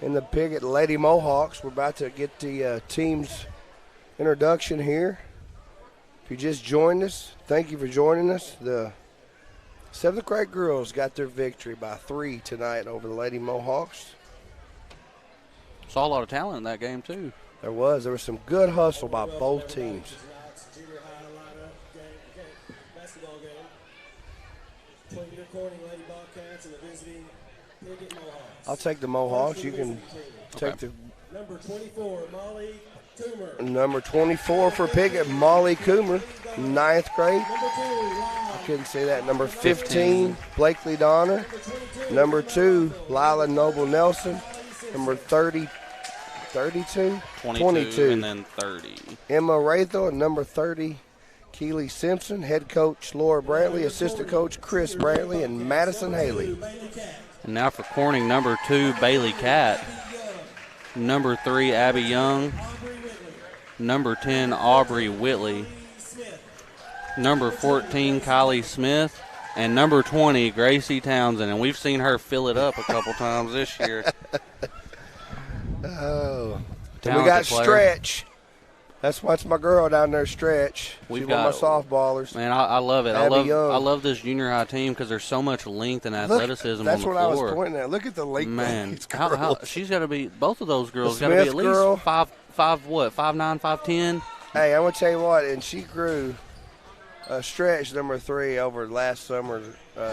and the Piggott Lady Mohawks. We're about to get the team's introduction here. If you just joined us, thank you for joining us. The 7th grade girls got their victory by 3 tonight over the Lady Mohawks. Saw a lot of talent in that game, too. There was some good hustle by both teams. I'll take the Mohawks. You can take the number 24, Molly Coomer. Number 24 for Piggott, Molly Coomer, 9th grade. I couldn't say that. Number 15, Blakely Donner. Number 2, Lila Noble Nelson. Number 30, 32? 22, and then 30. Emma Rathel, and number 30, Keely Simpson. Head coach Laura Brantley, assistant coach Chris Brantley, and Madison Haley. And now for Corning, number 2, Bailey Catt. Number 3, Abby Young. Number 10, Aubrey Whitley. Number 14, Kylie Smith. And number 20, Gracie Townsend. And we've seen her fill it up a couple times this year. Oh. And we got Stretch. That's my girl down there, Stretch. We've got got my softballers. Man, I love it. Abby I love this junior high team because there's so much length and athleticism on the floor. That's what I was pointing at. Look at the length. Man, she's got to be. Both of those girls got to be at least 5'9", 5'10". Hey, I'm gonna tell you what, and she grew. Stretch number 3 over last summer.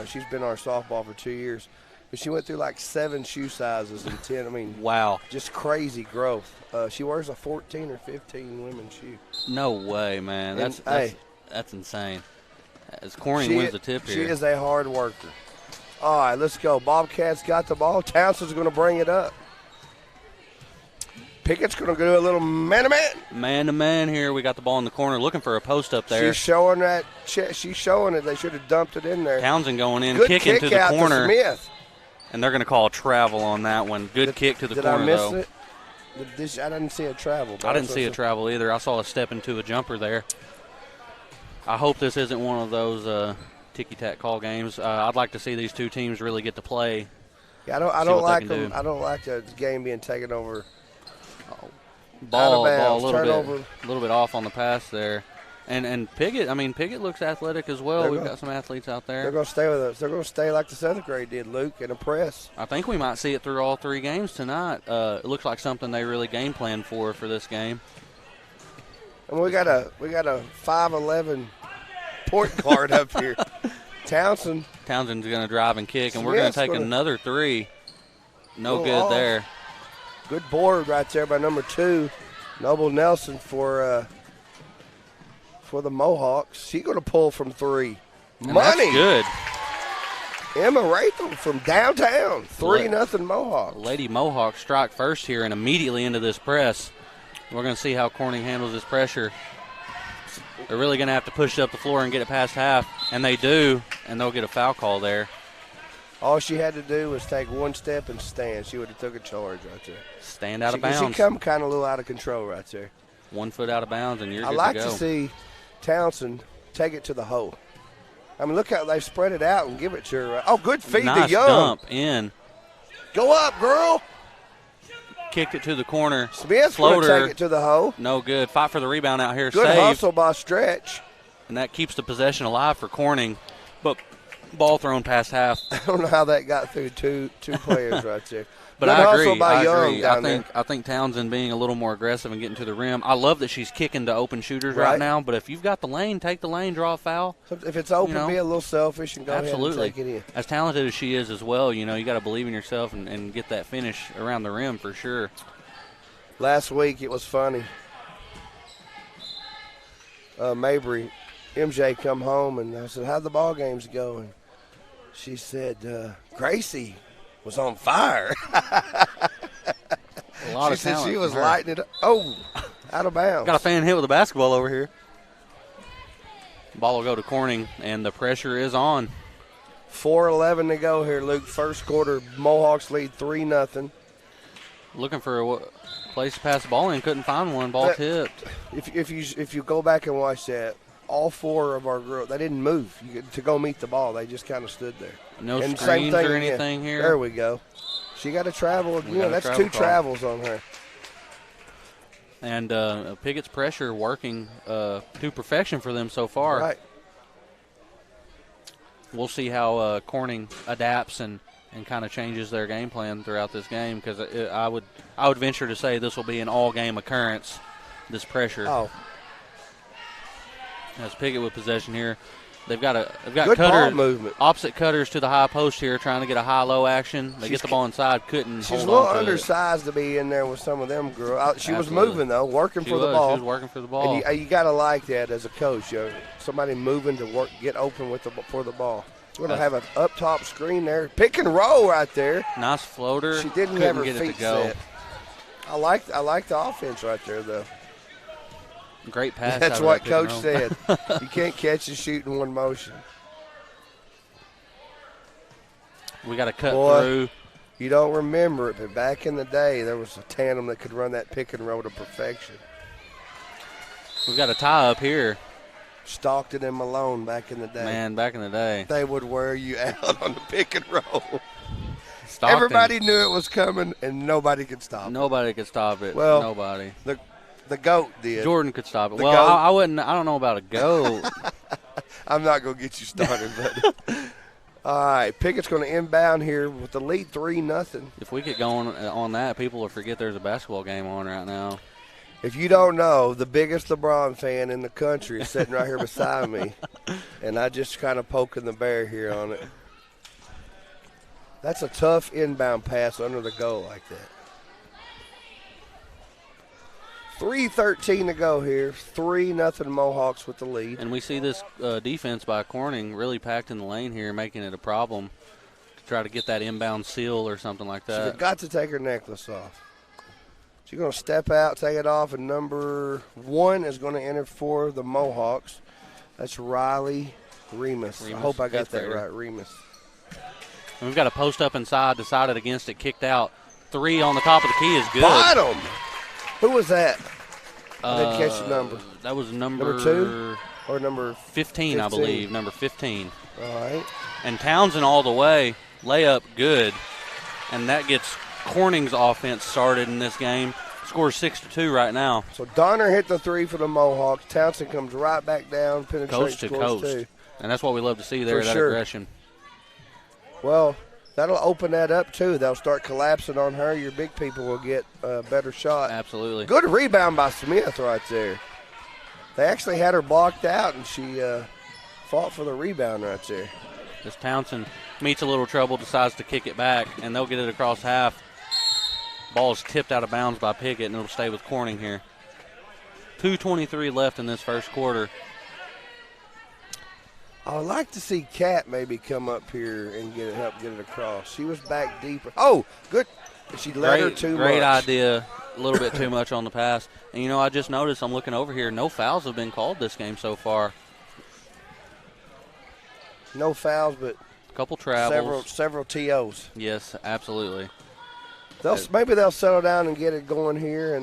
She's been our softball for 2 years. But she went through like 7 shoe sizes and 10. I mean, wow, just crazy growth. She wears a 14 or 15 women's shoe. No way, man. That's insane. As Corning wins the tip here. She is a hard worker. All right, let's go. Bobcats got the ball. Townsend's going to bring it up. Pickett's going to do a little man-to-man. Man-to-man here. We got the ball in the corner looking for a post up there. She's showing that. She's showing it. They should have dumped it in there. Townsend going in, Good kicking kick to the out corner. To Smith. And they're going to call a travel on that one. Good kick to the corner, though. Did I miss it? I didn't see a travel. I didn't see a travel either. I saw a step into a jumper there. I hope this isn't one of those ticky-tack call games. I'd like to see these two teams really get to play. Yeah, I don't like them. I don't like the game being taken over. Ball a little bit off on the pass there. And Piggott, Piggott looks athletic as well. We've got some athletes out there. They're going to stay with us. They're going to stay like the 7th grade did, Luke, and impress. I think we might see it through all 3 games tonight. It looks like something they really game planned for this game. And we got a 5'11" point guard up here. Townsend's going to drive and kick, and we're going to take another 3. No good there. Good board right there by number 2, Noble Nelson for the Mohawks. She's going to pull from 3. And Money. That's good. Emma Rathel from downtown. 3-0 Mohawks. Lady Mohawks strike first here and immediately into this press. We're going to see how Corning handles this pressure. They're really going to have to push it up the floor and get it past half, and they do, and they'll get a foul call there. All she had to do was take one step and stand. She would have took a charge right there. Stand out of bounds. She come kind of a little out of control right there. 1 foot out of bounds, and you're good to go. I like to see Townsend take it to the hole. Look how they spread it out and give it to her. Oh, good feed to Young. Nice dump in. Go up, girl. Kicked it to the corner. Smith's going to take it to the hole. No good. Fight for the rebound out here. Good Saved. hustle by Stretch. And that keeps the possession alive for Corning. But ball thrown past half. I don't know how that got through two players right there. But good I agree. Hustle by Young I think Townsend being a little more aggressive and getting to the rim. I love that she's kicking to open shooters right now. But if you've got the lane, take the lane, draw a foul. If it's open, be a little selfish and go ahead and take it in. As talented as she is as well, you got to believe in yourself and get that finish around the rim for sure. Last week it was funny. Mabry, MJ come home and I said, how'd the ball games go? And she said, Gracie was on fire. A lot of talent. She said she was lighting it up. Oh, out of bounds. Got a fan hit with a basketball over here. Ball will go to Corning, and the pressure is on. 4:11 to go here, Luke. First quarter, Mohawks lead 3-0. Looking for a place to pass the ball in, couldn't find one. Ball tipped. If you go back and watch that, all 4 of our girls, they didn't move to go meet the ball. They just kind of stood there. No and screens or anything here? There we go. She got to travel. That's 2 travels on her. And Piggott's pressure working to perfection for them so far. Right. We'll see how Corning adapts and kind of changes their game plan throughout this game, because I would venture to say this will be an all-game occurrence, this pressure. Oh. As Piggott with possession here. They've got good cutters, ball movement. Opposite cutters to the high post here, trying to get a high-low action. They get the ball inside, couldn't She's hold a little on to undersized to be in there with some of them girls. She was Absolutely. moving, though, working She for the was. ball. She was working for the ball. And you got to like that as a coach. Somebody moving to get open for the ball. We're going to have an up-top screen there. Pick and roll right there. Nice floater. She didn't couldn't have her get feet it to go. set. I like the offense right there, though. Great pass. That's out of what that Coach pick and roll. said. You can't catch and shoot in one motion. We got to cut Boy, through. You don't remember it, but back in the day, there was a tandem that could run that pick and roll to perfection. We've got a tie up here. Stockton and Malone back in the day. Man, back in the day. They would wear you out on the pick and roll. Stockton. Everybody knew it was coming, and nobody could stop it. Nobody could stop it. Well, nobody. The GOAT did. Jordan could stop it. The Well, GOAT. I wouldn't. I don't know about a GOAT. I'm not going to get you started, but all right, Pickett's going to inbound here with the lead 3-0. If we get going on that, people will forget there's a basketball game on right now. If you don't know, the biggest LeBron fan in the country is sitting right here beside me, and I just kind of poking the bear here on it. That's a tough inbound pass under the goal like that. 3:13 to go here. 3-0 Mohawks with the lead. And we see this defense by Corning really packed in the lane here, making it a problem to try to get that inbound seal or something like She that. forgot to take her necklace off. She's going to step out, take it off, and number 1 is going to enter for the Mohawks. That's Riley Remus. I hope I got that right, Remus. And we've got a post up inside, decided against it, kicked out. 3 on the top of the key is good. Bottom. Who was that? I didn't catch the number. That was number 2 or number 15, I believe. Number 15. All right. And Townsend all the way. Layup good. And that gets Corning's offense started in this game. Scores 6-2 right now. So Donner hit the 3 for the Mohawks. Townsend comes right back down, penetrates, Coast to scores coast. 2. And that's what we love to see there, For that sure. aggression. Well, that'll open that up, too. They'll start collapsing on her. Your big people will get a better shot. Absolutely. Good rebound by Smith right there. They actually had her blocked out, and she fought for the rebound right there. As Townsend meets a little trouble, decides to kick it back, and they'll get it across half. Ball is tipped out of bounds by Piggott, and it'll stay with Corning here. 2:23 left in this first quarter. I would like to see Kat maybe come up here and help get it across. She was back deeper. Oh, good. She let her too much. Great idea. A little bit too much on the pass. And, I just noticed, I'm looking over here, no fouls have been called this game so far. No fouls, but A couple travels. several TOs. Yes, absolutely. Maybe they'll settle down and get it going here.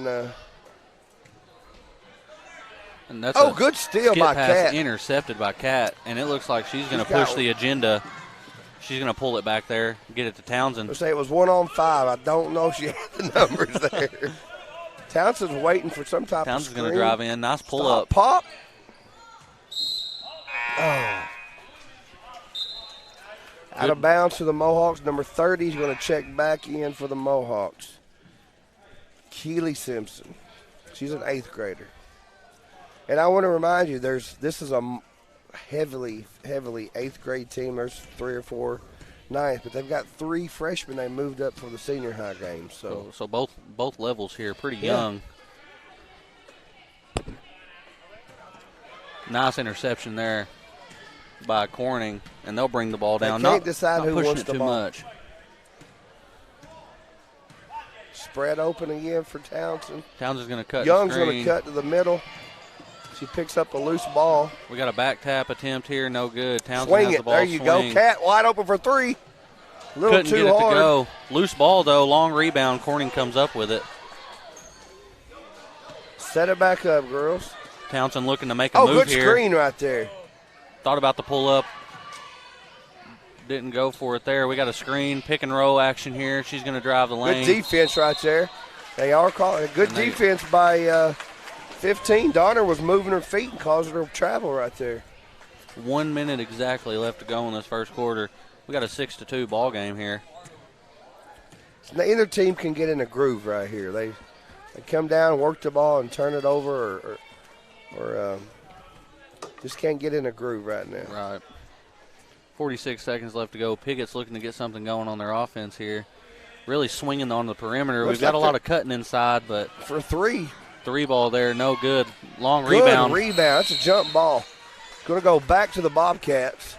And that's good steal skip by pass Kat. Intercepted by Kat, and it looks like she's going to push the agenda. She's going to pull it back there, get it to Townsend. Let's say it was 1-on-5. I don't know if she had the numbers there. Townsend's waiting for some type Townsend's of going to screen. drive in. Nice pull up. Pop. Oh. Out of bounds to the Mohawks. Number 30 is going to check back in for the Mohawks. Keely Simpson. She's an 8th grader. And I want to remind you, this is a heavily 8th grade team. There's 3 or 4 9th, but they've got 3 freshmen they moved up for the senior high game. So both levels here pretty young. Nice interception there by Corning, and they'll bring the ball down. They can't decide who pushing wants it the too ball. much. Spread open again for Townsend. Townsend's going to cut. Young's going to cut to the middle. She picks up a loose ball. We got a back tap attempt here, no good. Townsend Swing has it. the ball. There you go. Cat wide open for 3. A little Couldn't too get it hard. to go. Loose ball though, long rebound. Corning comes up with it. Set it back up, girls. Townsend looking to make a move good here. screen right there. Thought about the pull-up. Didn't go for it there. We got a screen, pick and roll action here. She's going to drive the lane. Good defense right there. They are calling it. Good defense by 15. Donner was moving her feet and causing her travel right there. 1 minute exactly left to go in this first quarter. We got a 6-2 ball game here. Neither team can get in a groove right here. They come down, work the ball, and turn it over, or just can't get in a groove right now. Right. 46 seconds left to go. Piggott's looking to get something going on their offense here. Really swinging on the perimeter. We've got a lot of cutting inside, but for three ball there, no good. Long good rebound. That's a jump ball. Going to go back to the Bobcats.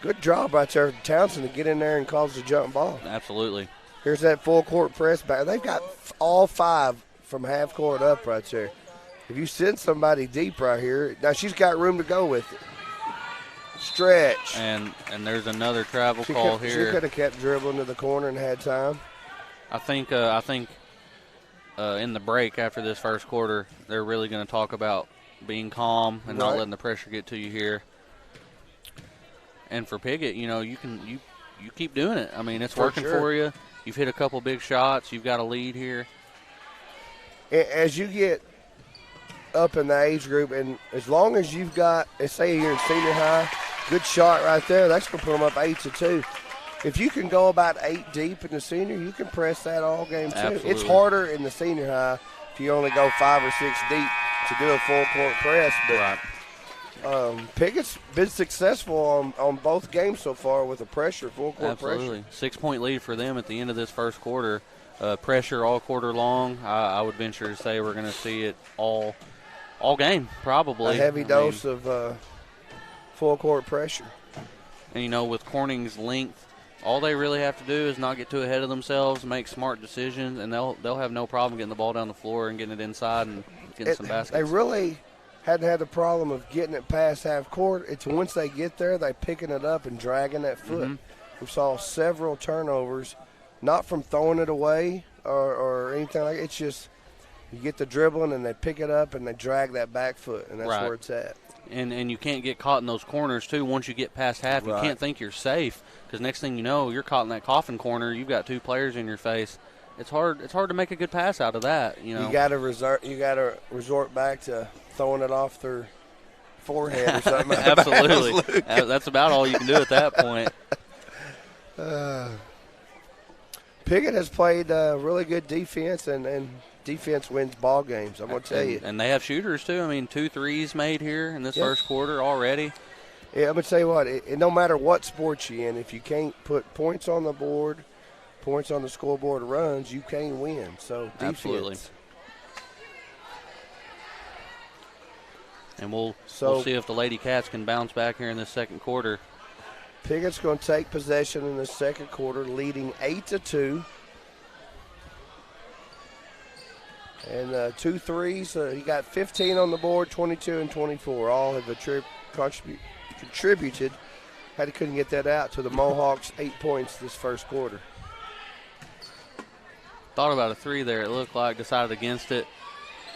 Good job right there, Townsend, to get in there and cause the jump ball. Absolutely. Here's that full court press back. They've got all 5 from half court up right there. If you send somebody deep right here, now she's got room to go with it. Stretch. And there's another travel call here. She could have kept dribbling to the corner and had time. I think in the break after this first quarter, they're really going to talk about being calm and not letting the pressure get to you here. And for Piggott, you keep doing it. I mean, it's working for you. You've hit a couple big shots. You've got a lead here. As you get up in the age group, and as long as you've got, let's say you're in senior high, good shot right there, that's going to put them up 8-2. If you can go about 8 deep in the senior, you can press that all game too. Absolutely. It's harder in the senior high if you only go 5 or 6 deep to do a full court press. But Piggott's been successful on both games so far with a pressure, full court pressure. Absolutely. 6-point lead for them at the end of this first quarter. Pressure all quarter long. I would venture to say we're going to see it all game, probably. A heavy dose of full court pressure. And, with Corning's length, all they really have to do is not get too ahead of themselves, make smart decisions, and they'll have no problem getting the ball down the floor and getting it inside and getting some baskets. They really hadn't had the problem of getting it past half court. It's once they get there, they're picking it up and dragging that foot. Mm-hmm. We saw several turnovers, not from throwing it away or anything like that. It's just you get the dribbling and they pick it up and they drag that back foot, and that's where it's at. And you can't get caught in those corners, too, once you get past half. You can't think you're safe because next thing you know, you're caught in that coffin corner. You've got 2 players in your face. It's hard to make a good pass out of that. You got to resort back to throwing it off their forehead or something. Absolutely. That's about all you can do at that point. Piggott has played really good defense, and defense wins ball games, I'm going to tell you. And they have shooters, too. I mean, 2 threes made here in this first quarter already. Yeah, I'm going to tell you what, no matter what sport you're in, if you can't put points on the board, points on the scoreboard runs, you can't win. So defense. Absolutely. And we'll see if the Lady Cats can bounce back here in this second quarter. Piggott's going to take possession in the second quarter, leading 8-2. And 2 threes. He got 15 on the board, 22 and 24. All have contributed. Couldn't get that out to the Mohawks. 8 points this first quarter. Thought about a 3 there, it looked like. Decided against it.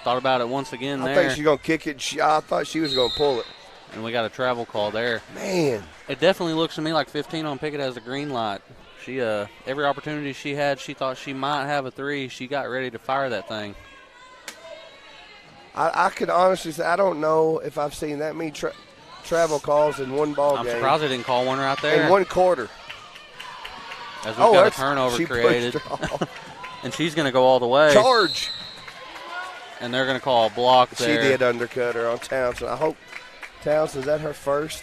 Thought about it once again there. I think she's going to kick it. I thought she was going to pull it. And we got a travel call there. Man. It definitely looks to me like 15 on Piggott has a green light. She every opportunity she had, she thought she might have a 3. She got ready to fire that thing. I could honestly say I don't know if I've seen that many travel calls in one ball game. I'm surprised they didn't call one right there. In one quarter. As we've got a turnover created. And she's going to go all the way. Charge. And they're going to call a block there. She did undercut her on Townsend. I hope Townsend, is that her first?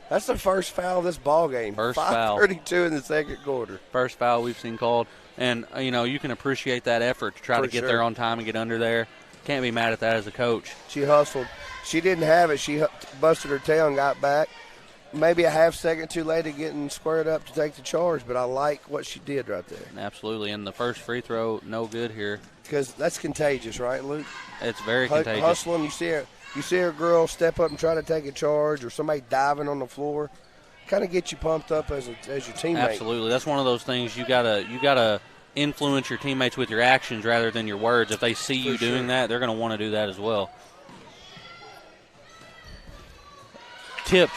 That's the first foul of this ball game. First foul. 5:32 in the second quarter. First foul we've seen called. And, you can appreciate that effort to try to get there on time and get under there. Can't be mad at that as a coach. She hustled. She didn't have it. She busted her tail and got back. Maybe a half second too late to getting squared up to take the charge, but I like what she did right there. Absolutely. And the first free throw, no good here. Because that's contagious, right, Luke? It's very contagious. Hustling, you see a girl step up and try to take a charge, or somebody diving on the floor, kind of get you pumped up as your teammate. Absolutely. That's one of those things you gotta influence your teammates with your actions rather than your words. If they see you doing that, they're going to want to do that as well.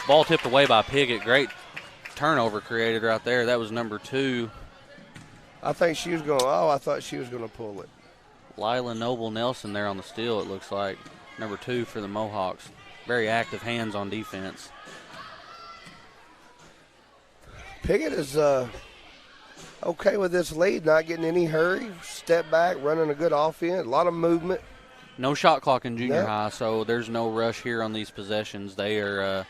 Ball tipped away by Piggott. Great turnover created right there. That was number 2. I think she was going, I thought she was going to pull it. Lila Noble Nelson there on the steal, it looks like. Number 2 for the Mohawks. Very active hands on defense. Piggott is okay with this lead, not getting any hurry. Step back, running a good offense, a lot of movement. No shot clock in junior high, so there's no rush here on these possessions. They are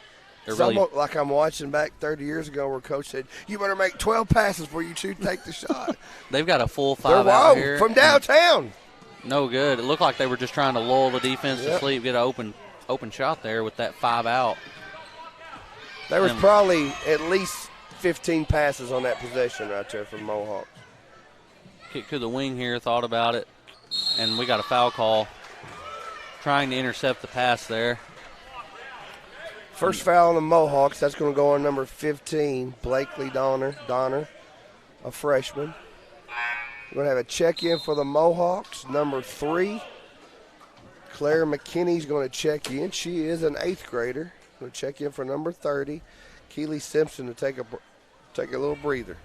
It's really almost like I'm watching back 30 years ago where Coach said, you better make 12 passes before you take the shot. they've got a full 5 They're out wild here. from downtown. No good. It looked like they were just trying to lull the defense to sleep, get an open shot there with that 5 out. There was probably at least 15 passes on that possession right there from Mohawk. Kick to the wing here, thought about it, and we got a foul call trying to intercept the pass there. First foul on the Mohawks. That's going to go on number 15, Blakely Donner, a freshman. We're going to have a check-in for the Mohawks, number 3. Claire McKinney's going to check in. She is an 8th grader. Going to check in for number 30. Keely Simpson to take a little breather.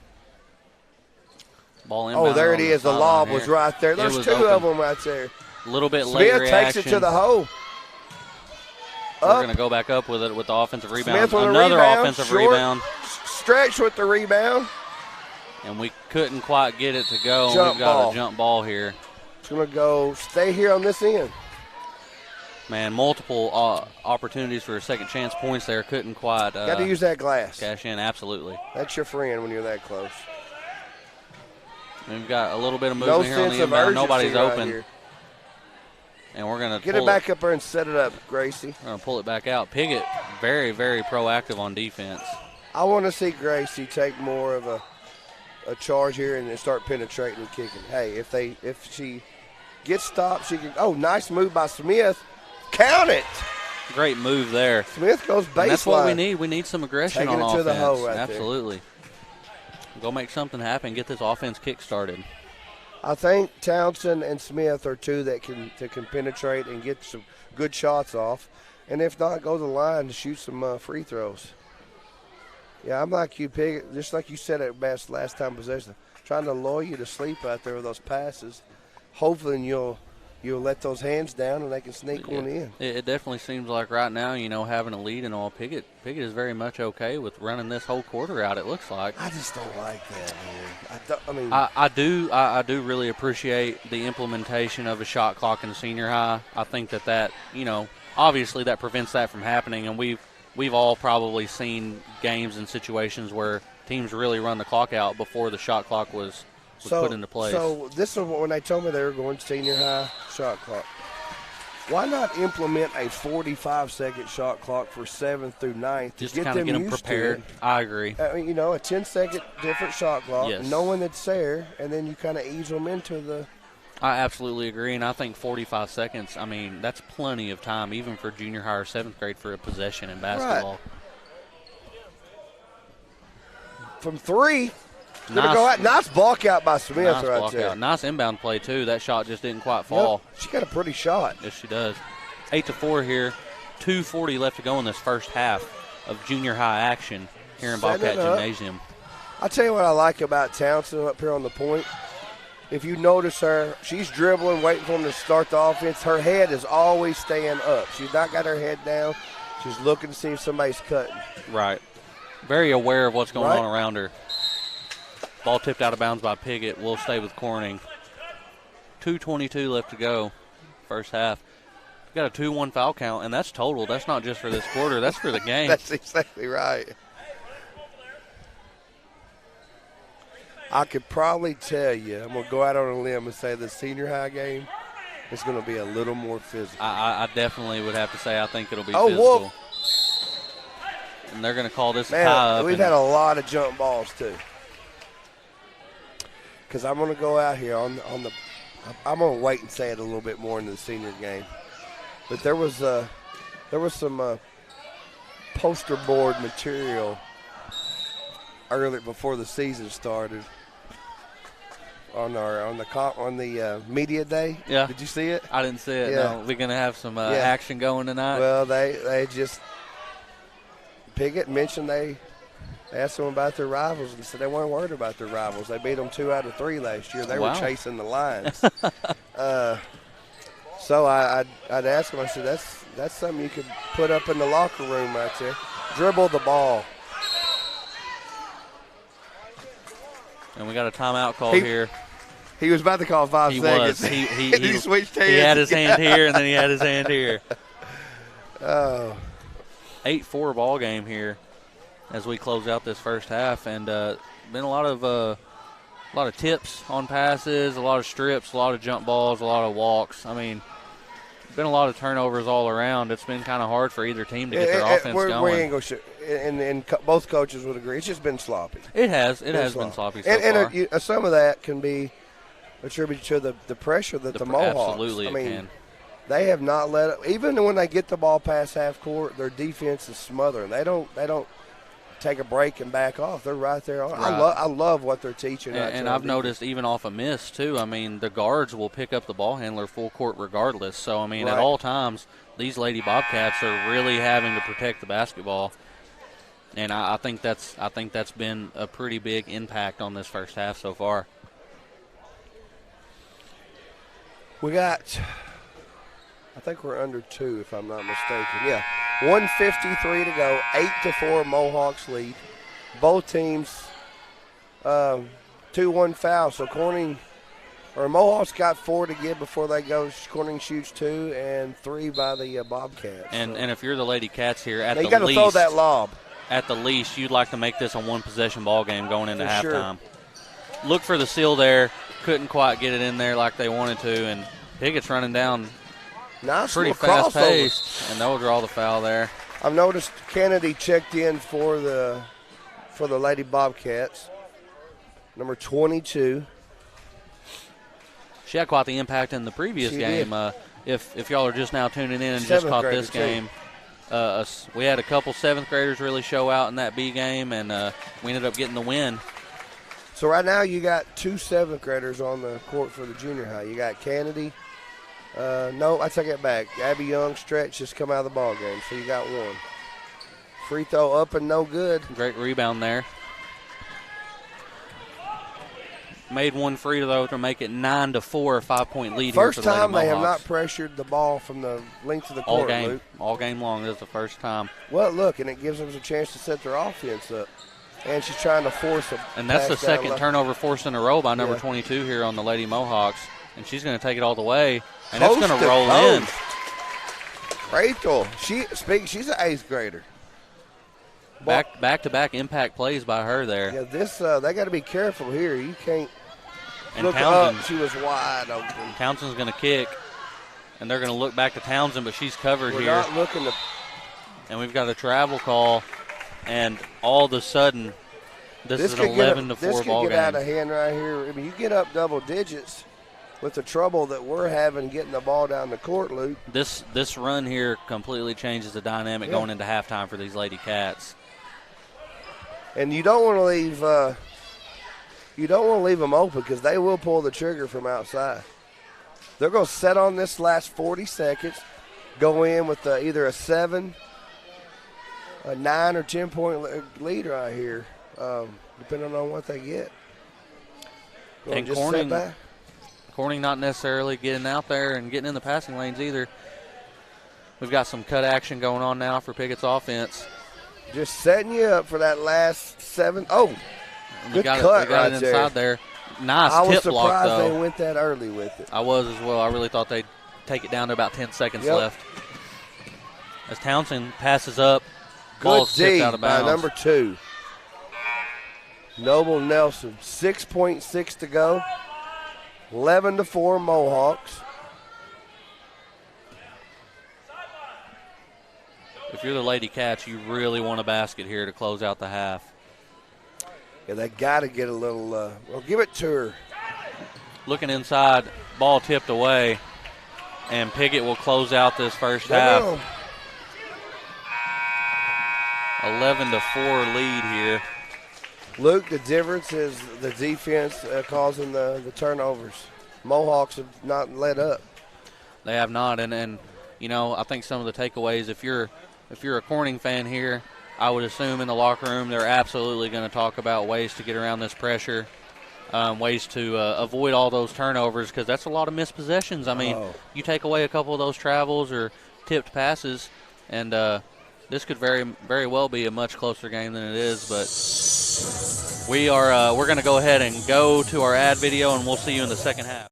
Ball inbound. Oh, there it is. The lob was right there. There's 2 open. of them right there. A little bit late Smith reaction. takes it to the hole. We're going to go back up with it with the offensive rebound. Smith with Another rebound, offensive short. rebound. Stretch with the rebound. And we couldn't quite get it to go. Jump We've got ball. a jump ball here. It's going to go stay here on this end. Man, multiple opportunities for second chance points there. Couldn't quite Got to use that glass. cash in. Absolutely. That's your friend when you're that close. We've got a little bit of No movement here on sense the of inbound. urgency Nobody's right open. here. And we're going to Get it back up there and set it up, Gracie. We're going to pull it back out. Piggott, very, very proactive on defense. I want to see Gracie take more of a charge here and then start penetrating and kicking. Hey, if she gets stopped, she can. Oh, nice move by Smith. Count it. Great move there. Smith goes baseline. And that's what we need. We need some aggression Taking on it to offense. the hole right Absolutely. Go make something happen. Get this offense kick-started. I think Townsend and Smith are 2 that can penetrate and get some good shots off. And if not, go to the line to shoot some free throws. Yeah, I'm like you, Piggott, just like you said at best last time possession, trying to lull you to sleep out there with those passes. Hopefully you'll let those hands down and they can sneak one in. It definitely seems like right now, having a lead and all, Piggott is very much okay with running this whole quarter out, it looks like. I just don't like that, man. I do really appreciate the implementation of a shot clock in the senior high. I think that obviously that prevents that from happening, and we've all probably seen games and situations where teams really run the clock out before the shot clock was put into place. So this is when they told me they were going senior high shot clock. Why not implement a 45-second shot clock for 7th through 9th just to kind of get them prepared? I agree. A 10-second different shot clock, Yes. knowing that's there, and then you kind of ease them into the. I absolutely agree, and I think 45 seconds, that's plenty of time, even for junior high or 7th grade for a possession in basketball. Right. From 3. Nice, go out. Nice block out by Smith nice right block there. Out. Nice inbound play, too. That shot just didn't quite fall. Yep. She got a pretty shot. Yes, she does. 8-4 here. 2:40 left to go in this first half of junior high action here in Bobcat Gymnasium. I'll tell you what I like about Townsend up here on the point. If you notice her, she's dribbling, waiting for him to start the offense. Her head is always staying up. She's not got her head down. She's looking to see if somebody's cutting. Right. Very aware of what's going on around her. Ball tipped out of bounds by Piggott. We'll stay with Corning. 2:22 left to go, first half. We've got a 2-1 foul count, and that's total. That's not just for this quarter. That's for the game. That's exactly right. I could probably tell you, I'm going to go out on a limb and say the senior high game is going to be a little more physical. I definitely would have to say I think it'll be physical. Wolf. And they're going to call this a tie-up. We've had a lot of jump balls, too. Because I'm going to go out here on the I'm going to wait and say it a little bit more into the senior game. But there was some poster board material earlier before the season started on the media day. Yeah. Did you see it? I didn't see it. Yeah. No, we're going to have some action going tonight. Well, they just Piggott mentioned they asked them about their rivals and said they weren't worried about their rivals. They beat them 2 out of 3 last year. They were chasing the Lions. So I'd ask them, I said, that's something you could put up in the locker room right there. Dribble the ball. And we got a timeout call here. He was about to call 5 seconds. He switched hands. He had his hand here, and then he had his hand here. Oh. 8-4 ball game here as we close out this first half, and been a lot of tips on passes, a lot of strips, a lot of jump balls, a lot of walks. I mean, been a lot of turnovers all around. It's been kind of hard for either team to get their offense going. We ain't and both coaches would agree. It's just been sloppy. It has been sloppy so far. And some of that can be attributed to the pressure that the Mohawks. Absolutely, I mean, can. They have not let it. Even when they get the ball past half court, their defense is smothering. They don't take a break and back off. They're right there. Right. I love what they're teaching. And I've noticed even off a miss, too, I mean, the guards will pick up the ball handler full court regardless. So, I mean, at all times, these Lady Bobcats are really having to protect the basketball. And I think that's been a pretty big impact on this first half so far. We got, I think we're under 2 if I'm not mistaken. Yeah. 1:53 to go, 8-4 Mohawks lead. Both teams 2-1 foul. So Mohawks got 4 to give before they go. Corning shoots 2 and 3 by the Bobcats. And if you're the Lady Cats here, you got to throw that lob. At the least, you'd like to make this a one-possession ball game going into halftime. Sure. Look for the seal there. Couldn't quite get it in there like they wanted to, and Piggott's running down. Nice pretty fast-paced, and they'll draw the foul there. I've noticed Kennedy checked in for the Lady Bobcats, number 22. She had quite the impact in the previous game. If y'all are just now tuning in and just caught this game, we had a couple 7th graders really show out in that B game, and we ended up getting the win. So right now you got 2 7th graders on the court for the junior high. You got Kennedy. No, I take it back. Abby Young stretch just come out of the ball game, so you got 1. Free throw up and no good. Great rebound there. Made one free throw to make it 9-4, a 5-point lead. First here for the time Lady they have Mohawks. not pressured the ball from the length of the court, Luke. All game long. This is the first time. Well, look, and it gives them a chance to set their offense up. And she's trying to force them. And that's the second turnover forced in a row by number 22 here on the Lady Mohawks. And she's going to take it all the way. And it's going to roll in. Rachel, she's an 8th grader. Back-to-back impact plays by her there. Yeah, this they got to be careful here. You can't look Townsend, up. She was wide open. Townsend's going to kick, and they're going to look back to Townsend, but she's covered here. We're not looking to. And we've got a travel call, and all of a sudden, this is an 11-4 ball game. This could get out of hand right here. I mean, you get up double digits with the trouble that we're having getting the ball down the court, Luke. This run here completely changes the dynamic going into halftime for these Lady Cats. And you don't want to leave them open because they will pull the trigger from outside. They're going to set on this last 40 seconds, go in with either a 7, a 9, or 10-point lead right here, depending on what they get. And Corning not necessarily getting out there and getting in the passing lanes either. We've got some cut action going on now for Piggott's offense. Just setting you up for that last 7. Oh, good cut right there. It inside there. Nice tip block, though. I was surprised they went that early with it. I was as well. I really thought they'd take it down to about 10 seconds left. As Townsend passes up, ball tipped out of bounds. By number 2. Noble Nelson, 6.6 to go. 11-4 Mohawks. If you're the Lady Cats, you really want a basket here to close out the half. Yeah, they got to get a little, give it to her. Looking inside, ball tipped away, and Piggott will close out this first half. 11-4 lead here. Luke, the difference is the defense causing the turnovers. Mohawks have not let up. They have not, and you know, I think some of the takeaways, if you're a Corning fan here, I would assume in the locker room they're absolutely going to talk about ways to get around this pressure, ways to avoid all those turnovers, because that's a lot of missed possessions. I mean, you take away a couple of those travels or tipped passes, and this could very, very well be a much closer game than it is. But we're going to go ahead and go to our ad video, and we'll see you in the second half.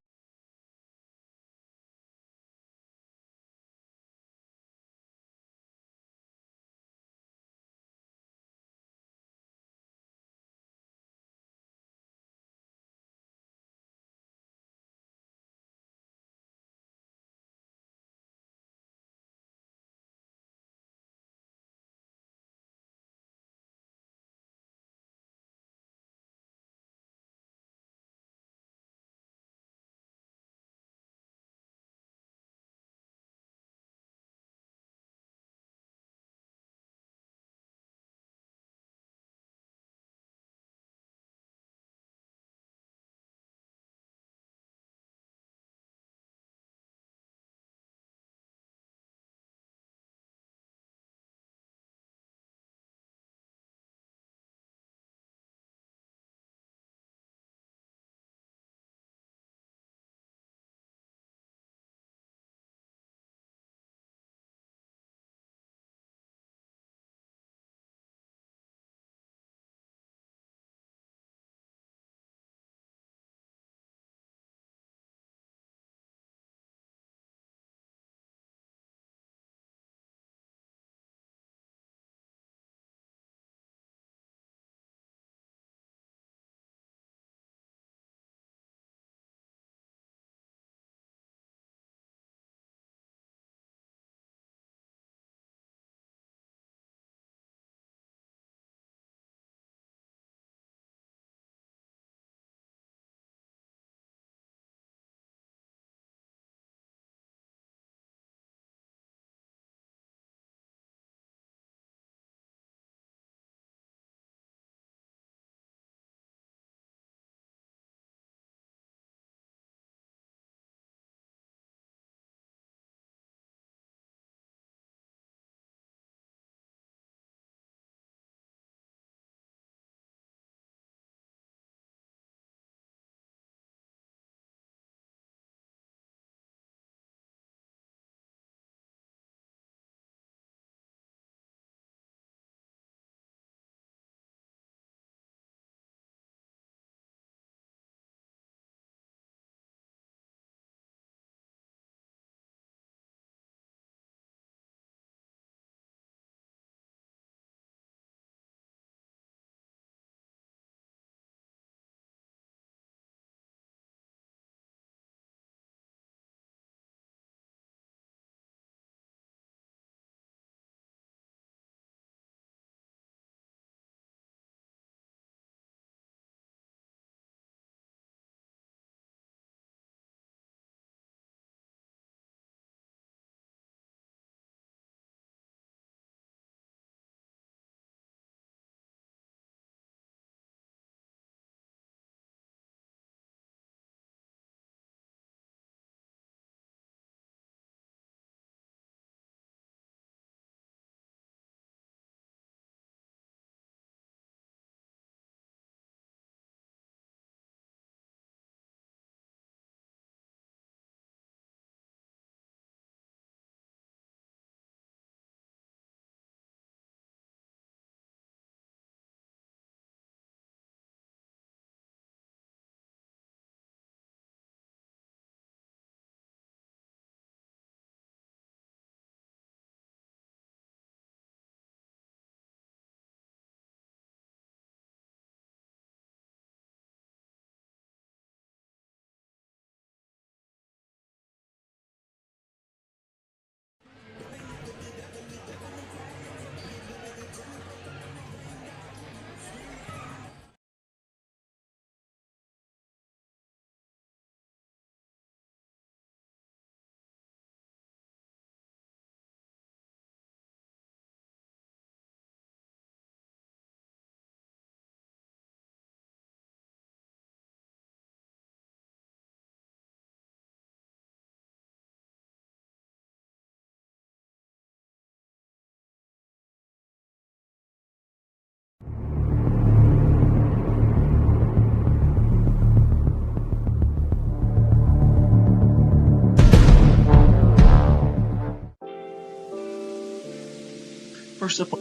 First up, on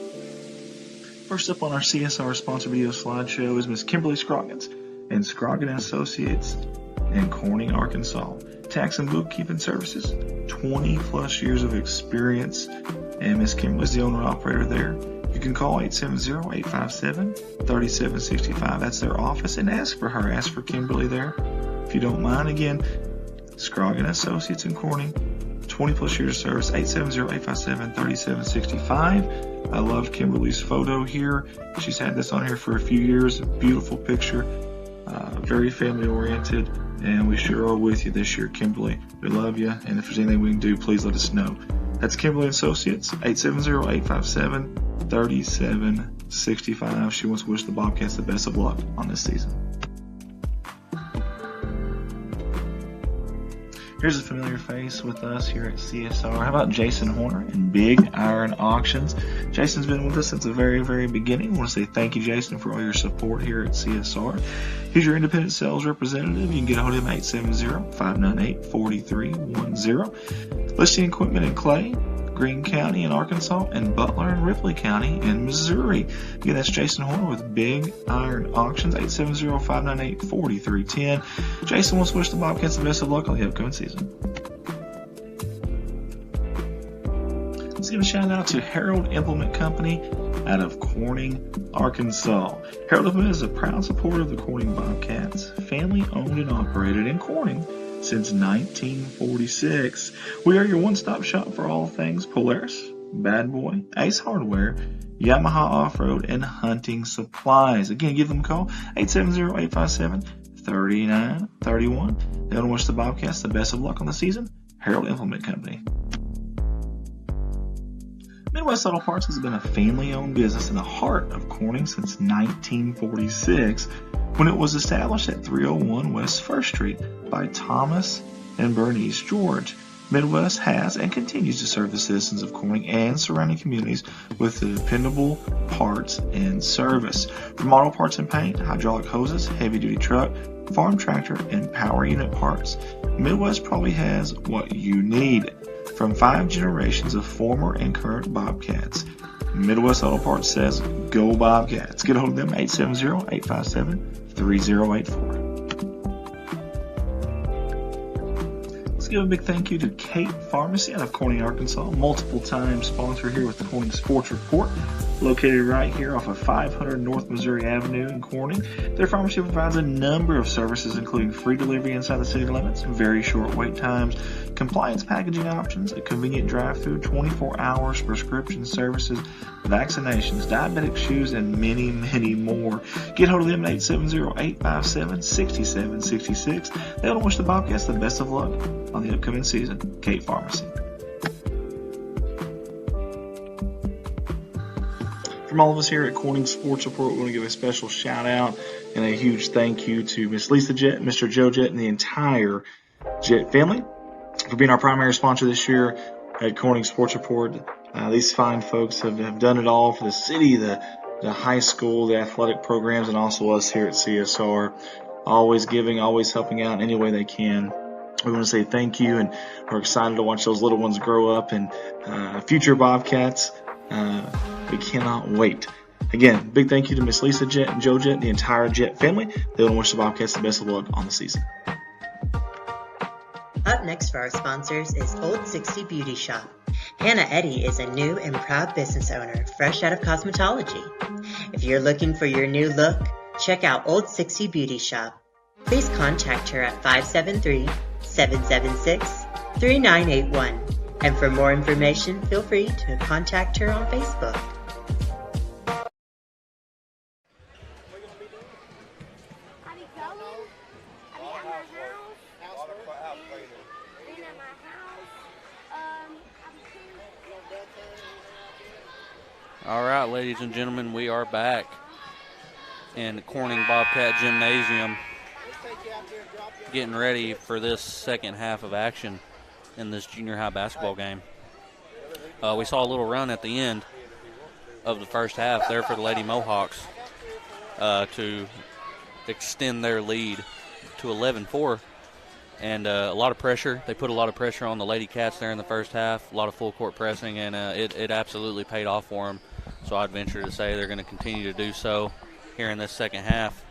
our CSR sponsor video slideshow is Miss Kimberly Scroggins and Scroggin Associates in Corning, Arkansas. Tax and bookkeeping services, 20 plus years of experience, and Miss Kimberly's the owner operator there. You can call 870-857-3765. That's their office, and ask for her. Ask for Kimberly there, if you don't mind. Again, Scroggin Associates in Corning, 20 plus years of service, 870-857-3765. I love Kimberly's photo here. She's had this on here for a few years. Beautiful picture, very family oriented, and we sure are with you this year, Kimberly. We love you, and if there's anything we can do, please let us know. That's Kimberly Associates, 870-857-3765. She wants to wish the Bobcats the best of luck on this season. Here's a familiar face with us here at CSR. How about Jason Horner and Big Iron Auctions? Jason's been with us since the very, very beginning. I want to say thank you, Jason, for all your support here at CSR. He's your independent sales representative. You can get a hold of him at 870-598-4310. Listing equipment in Clay, Greene County in Arkansas, and Butler and Ripley County in Missouri. Again, that's Jason Horner with Big Iron Auctions, 870-598-4310. Jason wants to wish the Bobcats the best of luck on the upcoming season. Let's give a shout out to Harold Implement Company out of Corning, Arkansas. Harold Implement is a proud supporter of the Corning Bobcats, family owned and operated in Corning since 1946. We are your one-stop shop for all things Polaris, Bad Boy, Ace Hardware, Yamaha Off-Road, and hunting supplies. Again, give them a call, 870-857-3931. They want to wish the Bobcats the best of luck on the season. Harold Implement Company. Midwest Auto Parts has been a family-owned business in the heart of Corning since 1946, when it was established at 301 West 1st Street by Thomas and Bernice George. Midwest has and continues to serve the citizens of Corning and surrounding communities with dependable parts and service. From auto parts and paint, hydraulic hoses, heavy-duty truck, farm tractor, and power unit parts, Midwest probably has what you need. From 5 generations of former and current Bobcats, Midwest Auto Parts says, go Bobcats. Get a hold of them, 870-857-3084. Let's give a big thank you to Kate Pharmacy out of Corning, Arkansas, multiple time sponsor here with the Corning Sports Report, located right here off of 500 North Missouri Avenue in Corning. Their pharmacy provides a number of services, including free delivery inside the city limits, very short wait times, compliance packaging options, a convenient drive-through, 24 hours, prescription services, vaccinations, diabetic shoes, and many, many more. Get hold of them at 870-857-6766. They want to wish the Bobcats the best of luck on the upcoming season. Kate Pharmacy. From all of us here at Corning Sports Report, we want to give a special shout out and a huge thank you to Miss Lisa Jett, Mr. Joe Jett, and the entire Jett family for being our primary sponsor this year at Corning Sports Report. These fine folks have done it all for the city, the high school, the athletic programs, and also us here at CSR. Always giving, always helping out any way they can. We want to say thank you, and we're excited to watch those little ones grow up and future Bobcats. We cannot wait. Again, big thank you to Miss Lisa Jett and Joe Jett and the entire Jett family. They want to wish the Bobcats the best of luck on the season. Up next for our sponsors is Old 60 Beauty Shop. Hannah Eddy is a new and proud business owner, fresh out of cosmetology. If you're looking for your new look, check out Old 60 Beauty Shop. Please contact her at 573-776-3981. And for more information, feel free to contact her on Facebook. All right, ladies and gentlemen, we are back in Corning Bobcat Gymnasium, getting ready for this second half of action in this junior high basketball game. We saw a little run at the end of the first half there for the Lady Mohawks to extend their lead to 11-4 and a lot of pressure. They put a lot of pressure on the Lady Cats there in the first half, a lot of full court pressing, and it absolutely paid off for them. So I'd venture to say they're going to continue to do so here in this second half.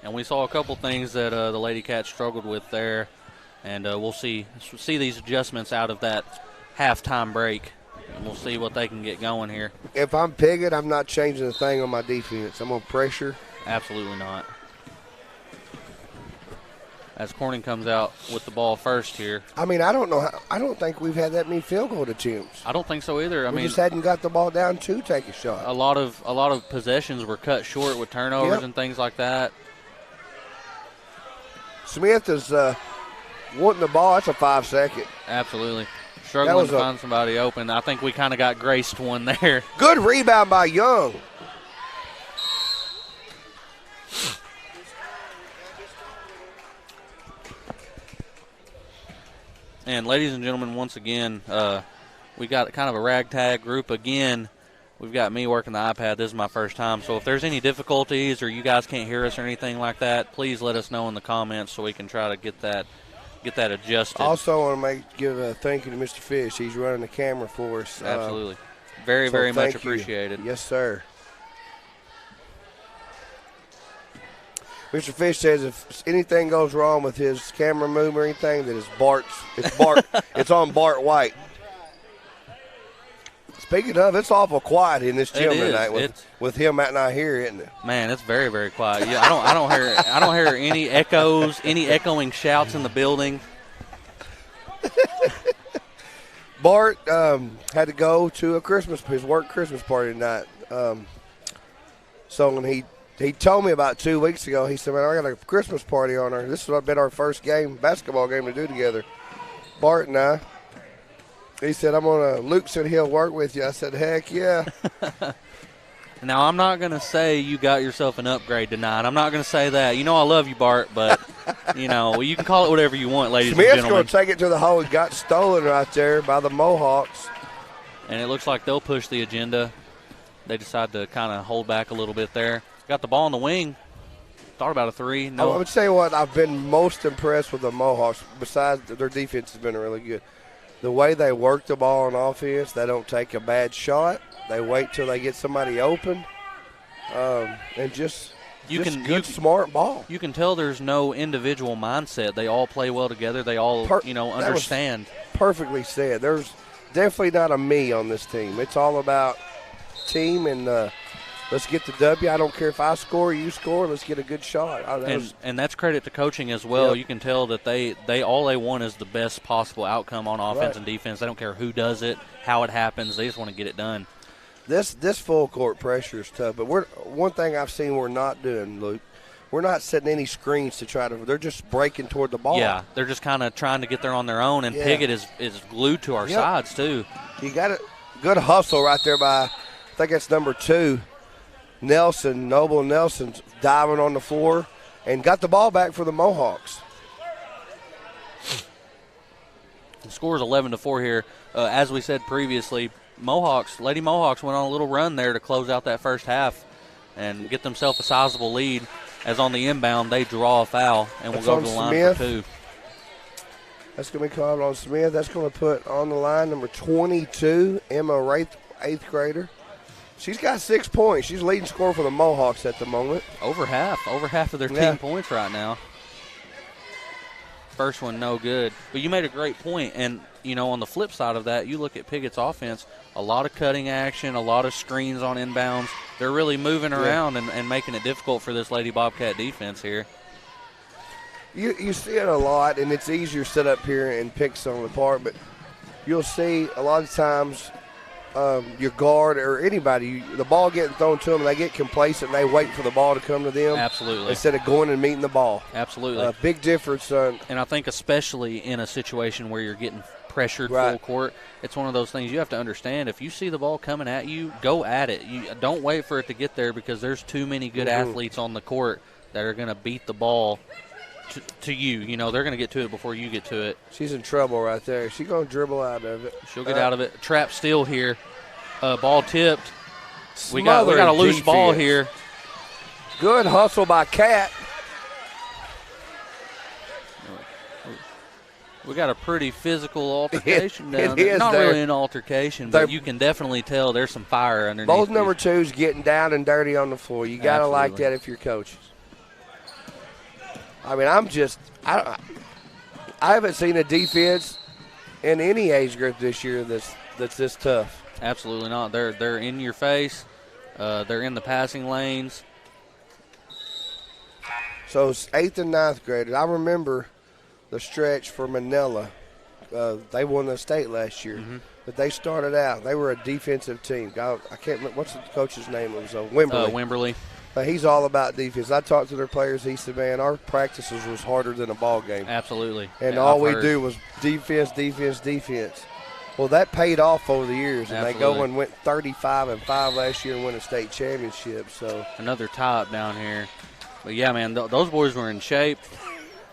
And we saw a couple things that the Lady Cats struggled with there, and we'll see these adjustments out of that halftime break, and we'll see what they can get going here. If I'm Piggott, I'm not changing a thing on my defense. I'm going to pressure. Absolutely not. As Corning comes out with the ball first here. I mean, I don't think we've had that many field goal attempts. I don't think so either. We just hadn't got the ball down to take a shot. A lot of possessions were cut short with turnovers and things like that. Smith is wanting the ball. That's a 5-second. Absolutely. Struggling to find somebody open. I think we kind of got graced one there. Good rebound by Young. And ladies and gentlemen, once again, we got kind of a ragtag group again. We've got me working the iPad. This is my first time. So if there's any difficulties or you guys can't hear us or anything like that, please let us know in the comments so we can try to get that adjusted. Also want to give a thank you to Mr. Fish. He's running the camera for us. Absolutely. Very much appreciated. Yes, sir. Mr. Fish says if anything goes wrong with his camera move or anything, that it's on Bart White. Speaking of, it's awful quiet in this gym tonight with him not here, isn't it? Man, it's very quiet. Yeah, I don't hear any echoes, any echoing shouts in the building. Bart had to go to his work Christmas party tonight. So when he told me about 2 weeks ago, he said, "Man, I got a Christmas party on her. This has been our first basketball game to do together, Bart and I." He said, Luke said he'll work with you. I said, heck yeah. Now, I'm not going to say you got yourself an upgrade tonight. I'm not going to say that. You know I love you, Bart, but, you can call it whatever you want, ladies and gentlemen. Smith's going to take it to the hole. It got stolen right there by the Mohawks. And it looks like they'll push the agenda. They decide to kind of hold back a little bit there. Got the ball in the wing. Thought about a three. No. I would say what I've been most impressed with the Mohawks, besides their defense has been really good. The way they work the ball on offense, they don't take a bad shot. They wait till they get somebody open, and just smart ball. You can tell there's no individual mindset. They all play well together. They all, understand. Perfectly said. There's definitely not a me on this team. It's all about team and let's get the W. I don't care if I score or you score. Let's get a good shot. And that's credit to coaching as well. Yep. You can tell that they all they want is the best possible outcome on offense and defense. They don't care who does it, how it happens. They just want to get it done. This full court pressure is tough. But one thing I've seen we're not doing, Luke, we're not setting any screens to try to. They're just breaking toward the ball. Yeah, they're just kind of trying to get there on their own. And Piggott is glued to our sides too. You got a good hustle right there by, I think that's number 2. Noble Nelson's diving on the floor and got the ball back for the Mohawks. The score is 11-4 here. As we said previously, Lady Mohawks went on a little run there to close out that first half and get themselves a sizable lead. As on the inbound, they draw a foul and will go to the line for 2. That's going to be called on Smith. That's going to put on the line number 22, Emma Wraith, 8th grader. She's got 6 points. She's leading scorer for the Mohawks at the moment. Over half of their 10 points right now. First one, no good. But you made a great point. And, on the flip side of that, you look at Piggott's offense, a lot of cutting action, a lot of screens on inbounds. They're really moving around and making it difficult for this Lady Bobcat defense here. You see it a lot, and it's easier to sit up here and pick some of the apart. But you'll see a lot of times – your guard or anybody, the ball getting thrown to them, they get complacent and they wait for the ball to come to them. Absolutely. Instead of going and meeting the ball. Absolutely. Big difference. And I think especially in a situation where you're getting pressured full court, it's one of those things you have to understand. If you see the ball coming at you, go at it. You don't wait for it to get there because there's too many good athletes on the court that are going to beat the ball to you. They're going to get to it before you get to it. She's in trouble right there. She's going to dribble out of it. She'll get out of it. Trap steal here. Ball tipped. We got a loose ball here. Good hustle by Cat. We got a pretty physical altercation down it there. is Not there. really an altercation, but you can definitely tell there's some fire underneath. Both number twos getting down and dirty on the floor. You got to like that if you're coaches. I mean, I haven't seen a defense in any age group this year that's this tough. Absolutely not. They're in your face. They're in the passing lanes. So it's 8th and 9th graders. I remember the stretch for Manila. They won the state last year. Mm-hmm. But they started out. They were a defensive team. I can't remember. What's the coach's name? It was Wimberly. Wimberly. He's all about defense. I talked to their players. He said, man, our practices was harder than a ball game. Absolutely. And all we do was defense, defense, defense. Well, that paid off over the years. And Absolutely. they go and went 35-5 last year and won a state championship. So another top down here. But, yeah, man, those boys were in shape.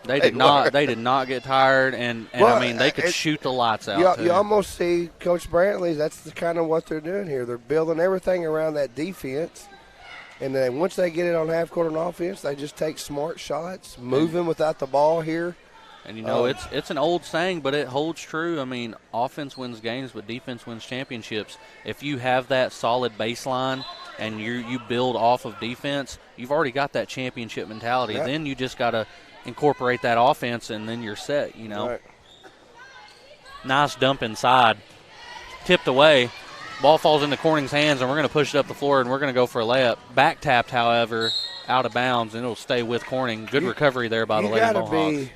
They did not get tired, and well, I mean, they could shoot the lights out. You almost see Coach Brantley, that's kind of what they're doing here. They're building everything around that defense. And then once they get it on half court on offense, they just take smart shots, moving without the ball here. And, it's an old saying, but it holds true. I mean, offense wins games, but defense wins championships. If you have that solid baseline and you build off of defense, you've already got that championship mentality. Right. Then you just got to incorporate that offense, and then you're set, Right. Nice dump inside. Tipped away. Ball falls into Corning's hands, and we're going to push it up the floor, and we're going to go for a layup. Back tapped, however, out of bounds, and it'll stay with Corning. Good recovery there by the Lady Mohawks.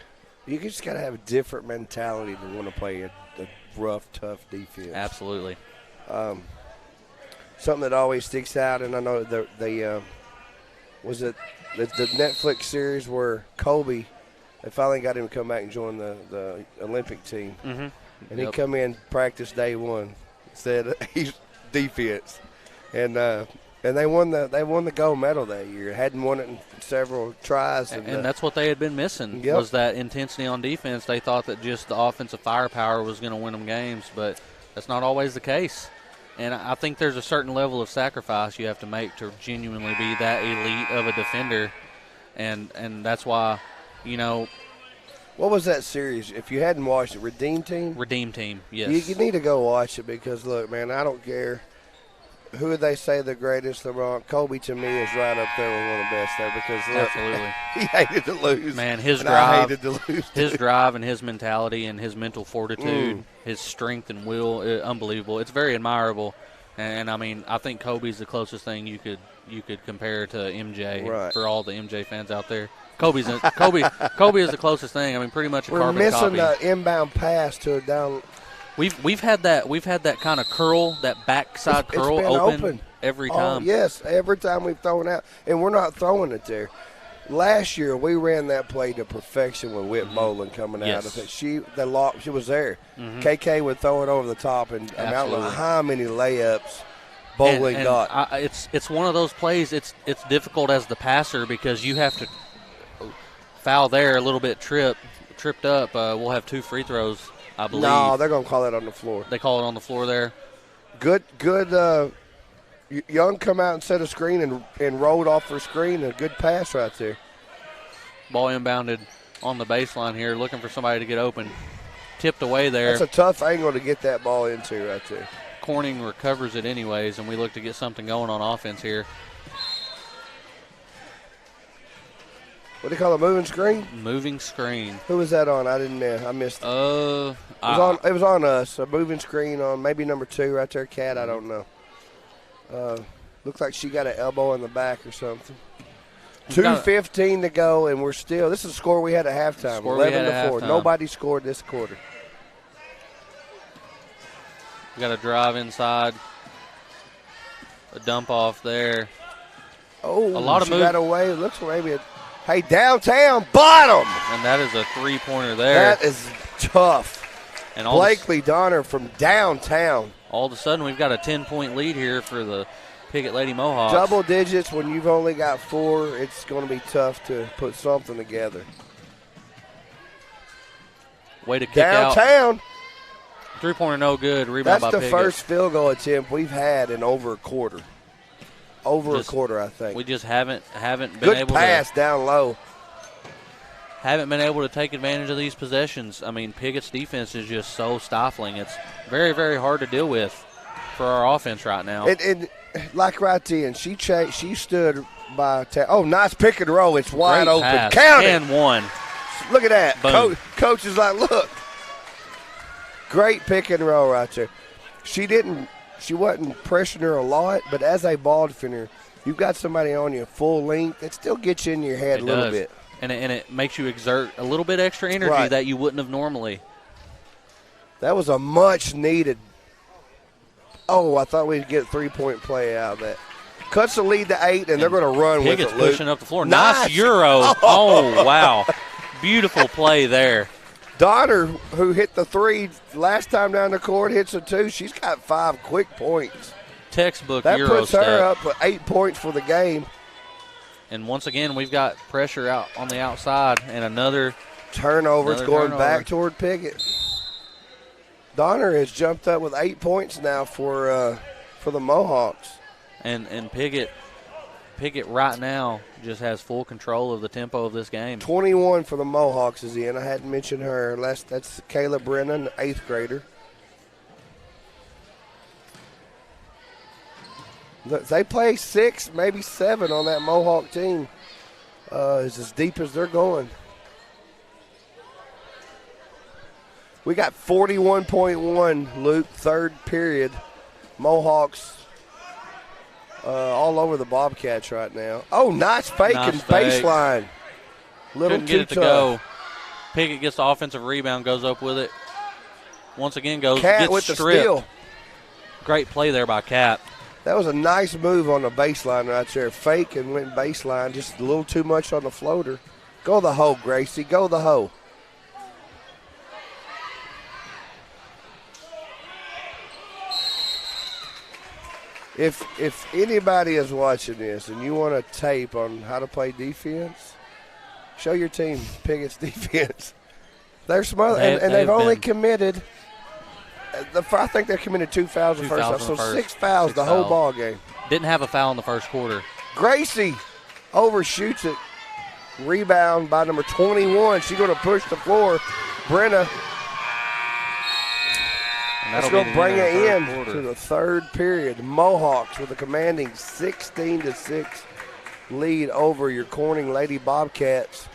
You just got to have a different mentality to want to play a rough, tough defense. Absolutely. Something that always sticks out, and I know was it the Netflix series where Kobe, they finally got him to come back and join the Olympic team. Mm-hmm. And he come in practice day one, said he's defense, and they won the gold medal that year. Hadn't won it in several tries, and that's what they had been missing was that intensity on defense. They thought that just the offensive firepower was going to win them games, but that's not always the case. And I think there's a certain level of sacrifice you have to make to genuinely be that elite of a defender, and that's why, What was that series? If you hadn't watched it, Redeem Team? Redeem Team, yes. You need to go watch it because, look, man, I don't care who would they say the greatest LeBron. Kobe, to me, is right up there with one of the best there because, look, absolutely, he hated to lose. Man, his drive, I hated to lose his drive and his mentality and his mental fortitude, his strength and will, unbelievable. It's very admirable. And I mean, I think Kobe's the closest thing you could compare to MJ for all the MJ fans out there. Kobe is the closest thing. I mean, pretty much a carbon copy. We're missing the inbound pass to a down. We've had that kind of curl, that backside curl open every time. Oh, yes, every time we've thrown out, and we're not throwing it there. Last year we ran that play to perfection with Whit Molan coming out of it. She was there. Mm-hmm. KK would throw it over the top, and I don't know how many layups Bowling got. It's one of those plays. It's difficult as the passer because you have to foul there a little bit tripped up. We'll have 2 free throws, I believe. No, they're going to call that on the floor. They call it on the floor there. Good. Young come out and set a screen and rolled off her screen. A good pass right there. Ball inbounded on the baseline here, looking for somebody to get open. Tipped away there. That's a tough angle to get that ball into right there. Corning recovers it anyways, and we look to get something going on offense here. What do you call it, moving screen? Moving screen. Who was that on? I missed it. It was on us. A moving screen on maybe number 2 right there, Cat. I don't know. Looks like she got an elbow in the back or something. 2:15 to go, and we're still. This is the score we had at halftime. 11-4. Nobody scored this quarter. We got a drive inside. A dump off there. Oh, a lot of she got away. It looks maybe hey, downtown, bottom. And that is a 3-pointer there. That is tough. And Blakely Donner from downtown. All of a sudden, we've got a 10-point lead here for the Piggott Lady Mohawks. Double digits when you've only got 4, it's going to be tough to put something together. Way to kick downtown. Three-pointer no good. Rebound by That's the Piggott. first field goal attempt we've had in over a quarter. A quarter, I think. We just haven't been Good able pass down low. haven't been able to take advantage of these possessions. I mean, Piggott's defense is just so stifling. It's very, very hard to deal with for our offense right now. And like right then, she stood by. Nice pick and roll. It's wide Great open. pass. Count it. And one. Look at that. Boom. Coach is like, look. Great pick and roll right there. She wasn't pressuring her a lot, but as a ball defender, you've got somebody on you full length. It still gets you in your head a little bit. And it makes you exert a little bit extra energy that you wouldn't have normally. That was a much needed. Oh, I thought we'd get a 3-point play out of that. Cuts the lead to 8, and they're going to run with it. Piggott's pushing up the floor. Nice Euro. Oh, wow. Beautiful play there. Donner, who hit the 3 last time down the court, hits a 2. She's got 5 quick points. Textbook that Euro puts her step. up for 8 points for the game. And once again, we've got pressure out on the outside, and another turnover. It's going turnover. back toward Piggott. Donner has jumped up with 8 points now for the Mohawks. And Piggott right now just has full control of the tempo of this game. 21 for the Mohawks is in. I hadn't mentioned her. That's Kayla Brennan, 8th grader. They play 6, maybe 7 on that Mohawk team. It's as deep as they're going. We got 41.1, Luke, third period. Mohawks all over the Bobcats right now. Oh, nice fake and baseline. Little Couldn't too get it to tough. go. Piggott gets the offensive rebound, goes up with it. Once again gets with stripped. the steal. Great play there by Cat. That was a nice move on the baseline right there. Fake and went baseline, just a little too much on the floater. Go the hole, Gracie. Go the hole. If anybody is watching this and you want a tape on how to play defense, show your team Piggott's defense. They're smart, and they've only committed. I think they committed 2 fouls the first half, so 6 fouls the whole ball game. Didn't have a foul in the first quarter. Gracie overshoots it. Rebound by number 21. She's going to push the floor. Brenna. That's going to bring it in to the third period. Mohawks with a commanding 16-6 lead over your Corning Lady Bobcats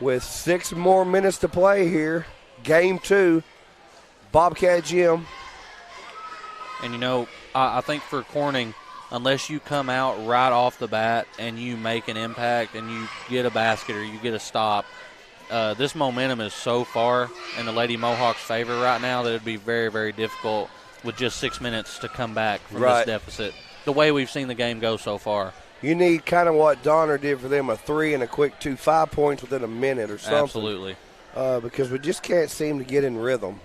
with 6 more minutes to play here. Game 2. Bobcat Gym. And, I think for Corning, unless you come out right off the bat and you make an impact and you get a basket or you get a stop, this momentum is so far in the Lady Mohawks' favor right now that it would be very, very difficult with just 6 minutes to come back from this deficit, the way we've seen the game go so far. You need kind of what Donner did for them, a 3 and a quick 2, 5 points within a minute or something. Absolutely. Because we just can't seem to get in rhythm.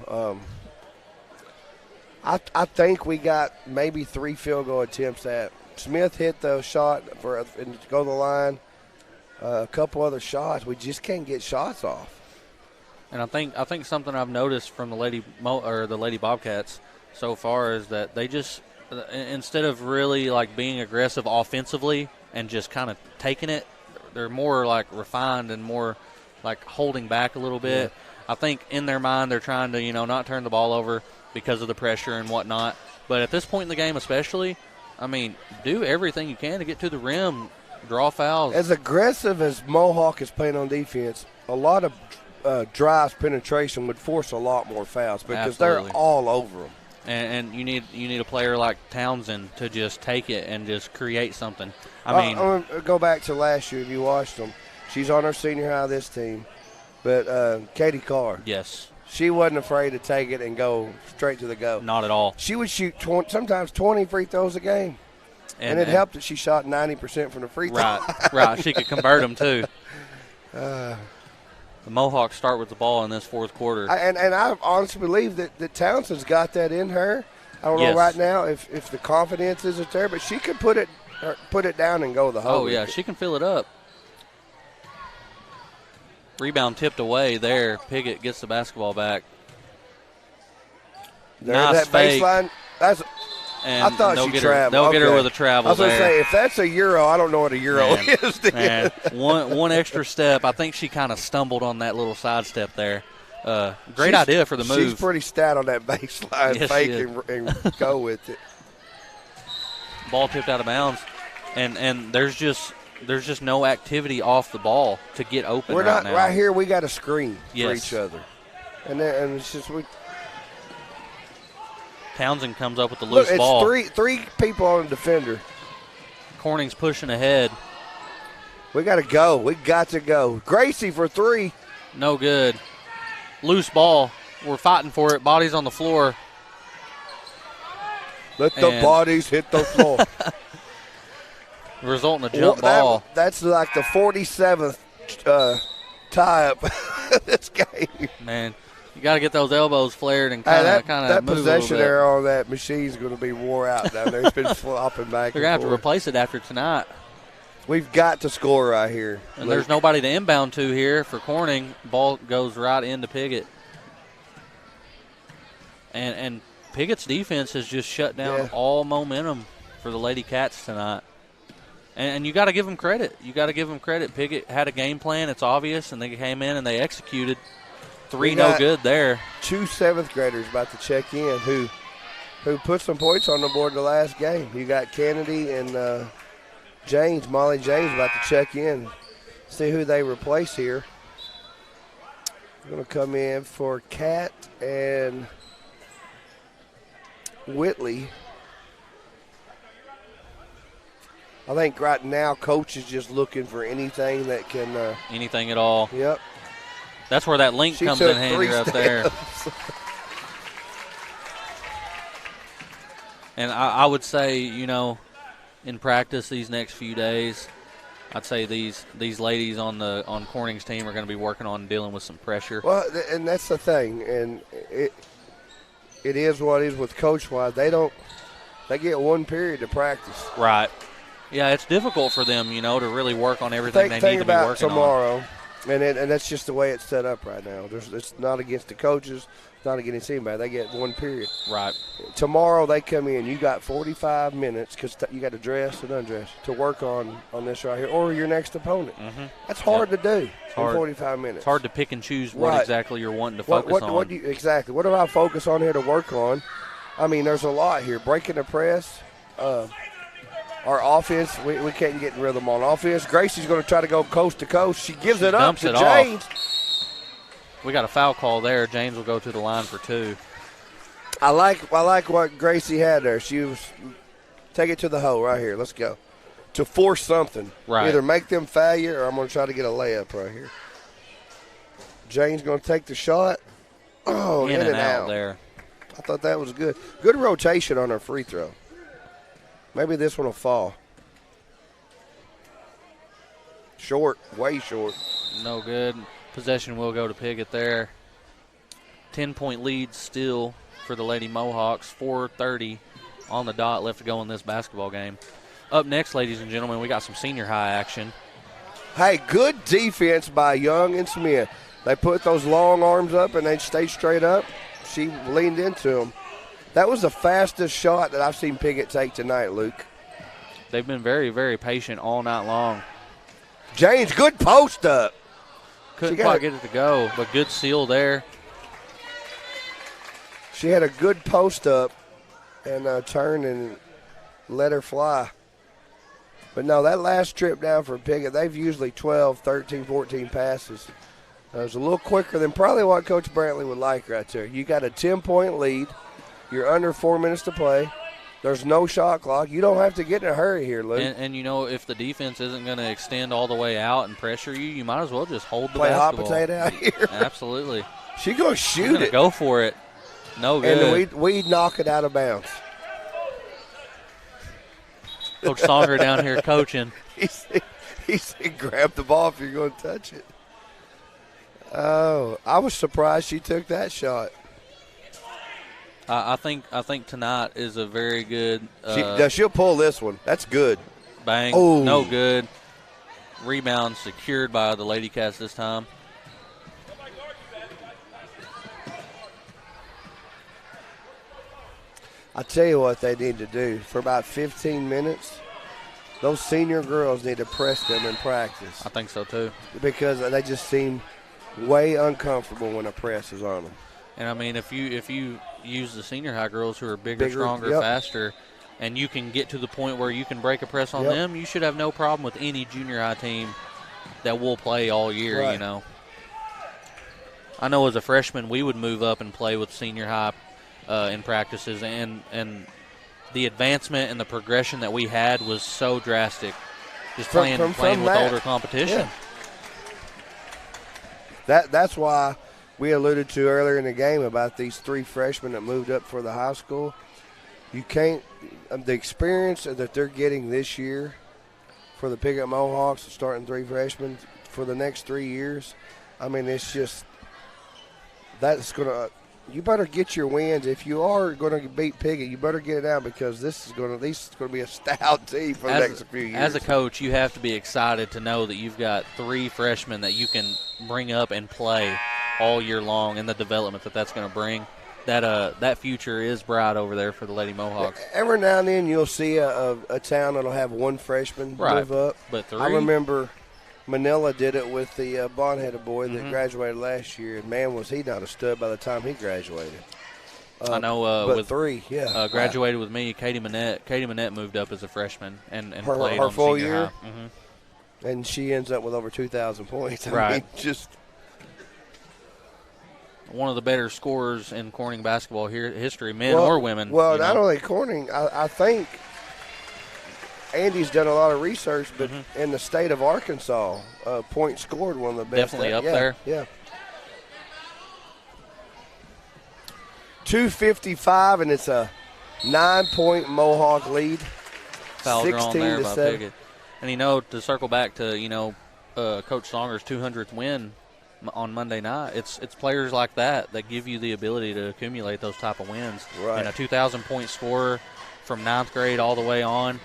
I think we got maybe 3 field goal attempts at. Smith hit the shot and to go to the line. A couple other shots. We just can't get shots off. And I think something I've noticed from the Lady Bobcats so far is that they just, instead of really like being aggressive offensively and just kind of taking it, they're more like refined and more like holding back a little bit. Yeah. I think in their mind they're trying to not turn the ball over because of the pressure and whatnot. But at this point in the game especially, I mean, do everything you can to get to the rim, draw fouls. As aggressive as Mohawk is playing on defense, a lot of drives penetration would force a lot more fouls because they're all over them. And you need a player like Townsend to just take it and just create something. I'm going to go back to last year if you watched them. She's on her senior high this team. But Katie Carr. Yes. She wasn't afraid to take it and go straight to the go. Not at all. She would shoot sometimes 20 free throws a game. And it helped that she shot 90% from the free throw. Right. She could convert them, too. The Mohawks start with the ball in this fourth quarter. And I honestly believe that Townsend's got that in her. I don't know right now if the confidence isn't there, but she could put it down and go the hole. Oh, yeah, she can fill it up. Rebound tipped away there. Piggott gets the basketball back. Nice that fake. baseline. And I thought they'll she get traveled. They'll get her Okay. with a travel I was going to there. say, if that's a Euro, I don't know what a Euro Man, is. then. Man, one extra step. I think she kind of stumbled on that little side step there. Great idea for the move. She's pretty stout on that baseline, Yes, fake she is. and go with it. Ball tipped out of bounds, and there's just no activity off the ball to get open. We're right not now. right here. We got a screen for Yes. each other, and it's just we. Townsend comes up with the Look, loose ball. it's three people on the defender. Corning's pushing ahead. We got to go. We got to go. Gracie for 3. No good. Loose ball. We're fighting for it. Bodies on the floor. Let the bodies hit the floor. Result in a jump ball. That's like the 47th tie-up this game. Man, you got to get those elbows flared and Hey, kind of that move possession a little bit. there on that machine's going to be wore out down there. It's been flopping back. They're going to have to forth. replace it after tonight. We've got to score right here. And there's nobody to inbound to here for Corning. Ball goes right into Piggott. And Piggott's defense has just shut down all momentum for the Lady Cats tonight. And you got to give them credit. You got to give them credit. Piggott had a game plan. It's obvious, and they came in and they executed. 3 no good there. 2 7th graders about to check in who put some points on the board the last game. You got Kennedy and James, Molly James, about to check in. See who they replace here. Going to come in for Kat and Whitley. I think right now Coach is just looking for anything that can. Anything at all. Yep. That's where that link comes in handy right there. And I would say, in practice these next few days, I'd say these ladies on Corning's team are going to be working on dealing with some pressure. Well, and that's the thing, and it is what it is with coach-wise. They get 1 period to practice. Right. Yeah, it's difficult for them, to really work on everything they need to be working tomorrow, on. And that's just the way it's set up right now. It's not against the coaches, it's not against anybody. They get 1 period. Right. Tomorrow they come in. You got 45 minutes because you got to dress and undress to work on this right here, or your next opponent. Mm-hmm. That's hard to do in 45 minutes. It's hard to pick and choose what exactly you're wanting to focus on. What exactly? What do I focus on here to work on? I mean, there's a lot here. Breaking the press. Our offense, we can't get in rhythm on offense. Gracie's going to try to go coast to coast. She gives it up to James. We got a foul call there. James will go to the line for 2. I like what Gracie had there. She was take it to the hole right here. Let's go. To force something. Right. Either make them foul you or I'm going to try to get a layup right here. James going to take the shot. Oh, in and out there. I thought that was good. Good rotation on her free throw. Maybe this one will fall. Short, way short. No good. Possession will go to Piggott there. 10-point lead still for the Lady Mohawks. 4:30 on the dot left to go in this basketball game. Up next, ladies and gentlemen, we got some senior high action. Hey, good defense by Young and Smith. They put those long arms up and they stayed straight up. She leaned into them. That was the fastest shot that I've seen Piggott take tonight, Luke. They've been very, very patient all night long. James, good post up. Couldn't quite get it to go, but good seal there. She had a good post up and turned and let her fly. But no, that last trip down for Piggott, they've usually 12, 13, 14 passes. It was a little quicker than probably what Coach Brantley would like right there. You got a 10-point lead. You're under 4 minutes to play. There's no shot clock. You don't have to get in a hurry here, Luke. And if the defense isn't going to extend all the way out and pressure you, you might as well just hold the basketball. Play hot potato out here. Absolutely. She going to shoot it. Go for it. No good. And we knock it out of bounds. Coach Songer down here coaching. He said, grab the ball if you're going to touch it. Oh, I was surprised she took that shot. I think tonight is a very good. She'll pull this one. That's good. Bang. Oh. No good. Rebound secured by the Lady Cats this time. I tell you what they need to do. For about 15 minutes, those senior girls need to press them in practice. I think so too. Because they just seem way uncomfortable when a press is on them. And I mean, if you use the senior high girls who are bigger, stronger, yep. faster, and you can get to the point where you can break a press on yep. them, you should have no problem with any junior high team that will play all year. Right. You know, I know as a freshman we would move up and play with senior high in practices, and the advancement and the progression that we had was so drastic. Just playing with older competition. Yeah. That's why we alluded to earlier in the game about these 3 freshmen that moved up for the high school. You can't the experience that they're getting this year for the Piggott Mohawks, starting 3 freshmen for the next 3 years. I mean, it's just that's gonna. You better get your wins. If you are going to beat Piggott, you better get it out because this is going to be a stout team for the next few years. As a coach, you have to be excited to know that you've got 3 freshmen that you can bring up and play all year long, and the development that's going to bring. That future is bright over there for the Lady Mohawks. Every now and then you'll see a town that'll have 1 freshman move up. But 3? I remember Manila did it with the bond-headed boy that graduated last year, and man, was he not a stud by the time he graduated. I know but with 3, graduated with me, Katie Manette. Katie Manette moved up as a freshman and played her on full senior year. high. Mm-hmm. And she ends up with over 2,000 points. I mean, just one of the better scorers in Corning basketball history, men or women. Well, not only Corning, I think Andy's done a lot of research, but in the state of Arkansas, points scored, one of the best. Definitely up there. Yeah. 2:55, and it's a 9-point Mohawk lead. Foul drawn there by 16-7. Piggott. And, to circle back to, Coach Songer's 200th win on Monday night, it's players like that give you the ability to accumulate those type of wins. Right. And a 2,000-point scorer from 9th grade all the way on,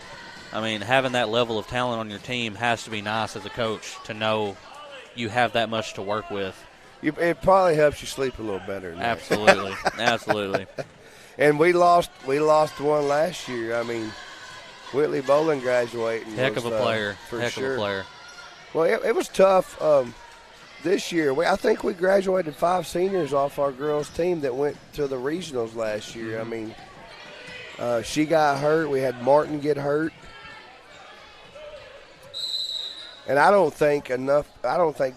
I mean, having that level of talent on your team has to be nice as a coach to know you have that much to work with. It probably helps you sleep a little better. Absolutely. Absolutely. And we lost one last year. I mean, Whitley Bolin graduating. Heck of a player. For sure. Of a player. Well, it was tough this year. I think we graduated 5 seniors off our girls' team that went to the regionals last year. I mean, she got hurt. We had Martin get hurt. And I don't think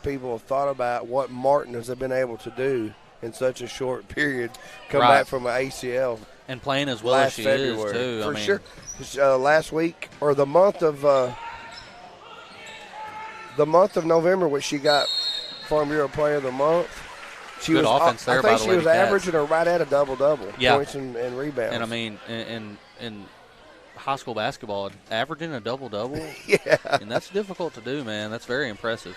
people have thought about what Martin has been able to do in such a short period, come back from an ACL. And playing as well as she February. is, too. For sure. Last week, or the month of November, which she got Farm Bureau Player of the Month. She Good was, offense there I by think the she Lady was Cats. averaging her right at a double-double, Yeah. points and rebounds. And, I mean, in high school basketball, averaging a double-double, yeah. And that's difficult to do, man. That's very impressive.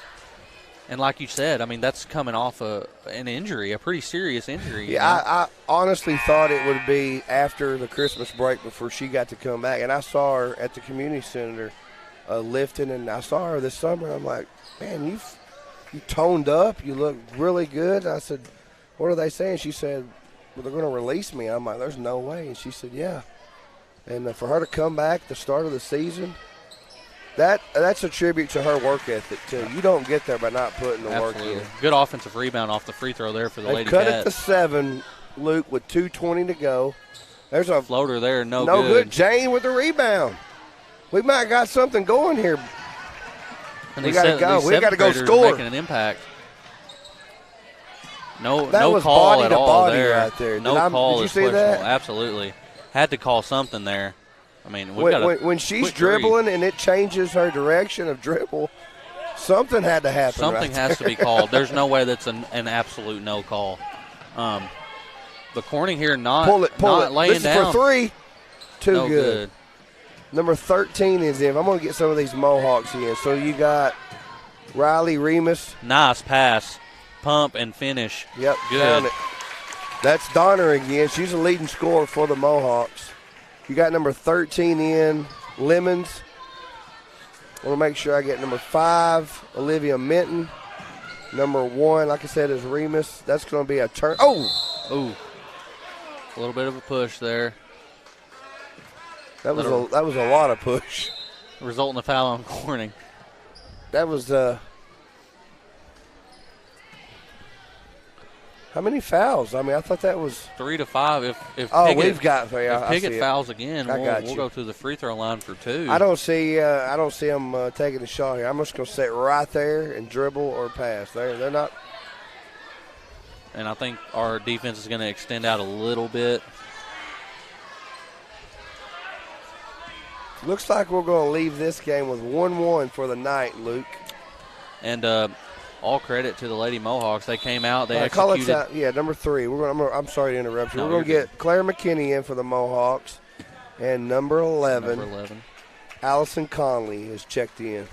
And like you said, I mean, that's coming off an injury, a pretty serious injury. Yeah, I honestly thought it would be after the Christmas break before she got to come back. And I saw her at the community center lifting, and I saw her this summer. I'm like, man, you toned up. You look really good. I said, what are they saying? She said, well, they're going to release me. I'm like, there's no way. And she said, yeah. And for her to come back the start of the season, that's a tribute to her work ethic, too. You don't get there by not putting the work in. Good offensive rebound off the free throw there for the Lady Cut Cats. it to 7, Luke, with 2:20 to go. There's a floater there, no good. Jane with the rebound. We might have got something going here. And we got to go. We got to go score. Making an impact. No was call body at to all body there. right there. No call. Did you is see questionable. that? Absolutely. Had to call something there. I mean, when she's dribbling and it changes her direction of dribble, something had to happen. Something has to be called. There's no way that's an absolute no call. But Corning here not laying this down. Is for 3. Too no good. Number 13 is in. I'm going to get some of these Mohawks in. So you got Riley Remus. Nice pass. Pump and finish. Yep. Good. Found it. That's Donner again. She's a leading scorer for the Mohawks. You got number 13 in, Lemons. I want to make sure I get number 5, Olivia Minton. Number 1, like I said, is Remus. That's going to be a turn. Oh! Ooh. A little bit of a push there. That was a lot of push. Result in a foul on Corning. That was how many fouls? I mean, I thought that was 3 to 5. If we've got. Yeah, if Piggott fouls again, we'll go to the free throw line for 2. I don't see them taking the shot here. I'm just going to sit right there and dribble or pass. They're not. And I think our defense is going to extend out a little bit. Looks like we're going to leave this game with 1-1 for the night, Luke. And all credit to the Lady Mohawks. They came out. They call executed. it out. Yeah, number 3. I'm sorry to interrupt you. No, we're going to get Claire McKinney in for the Mohawks. And number 11, Allison Conley is checked in.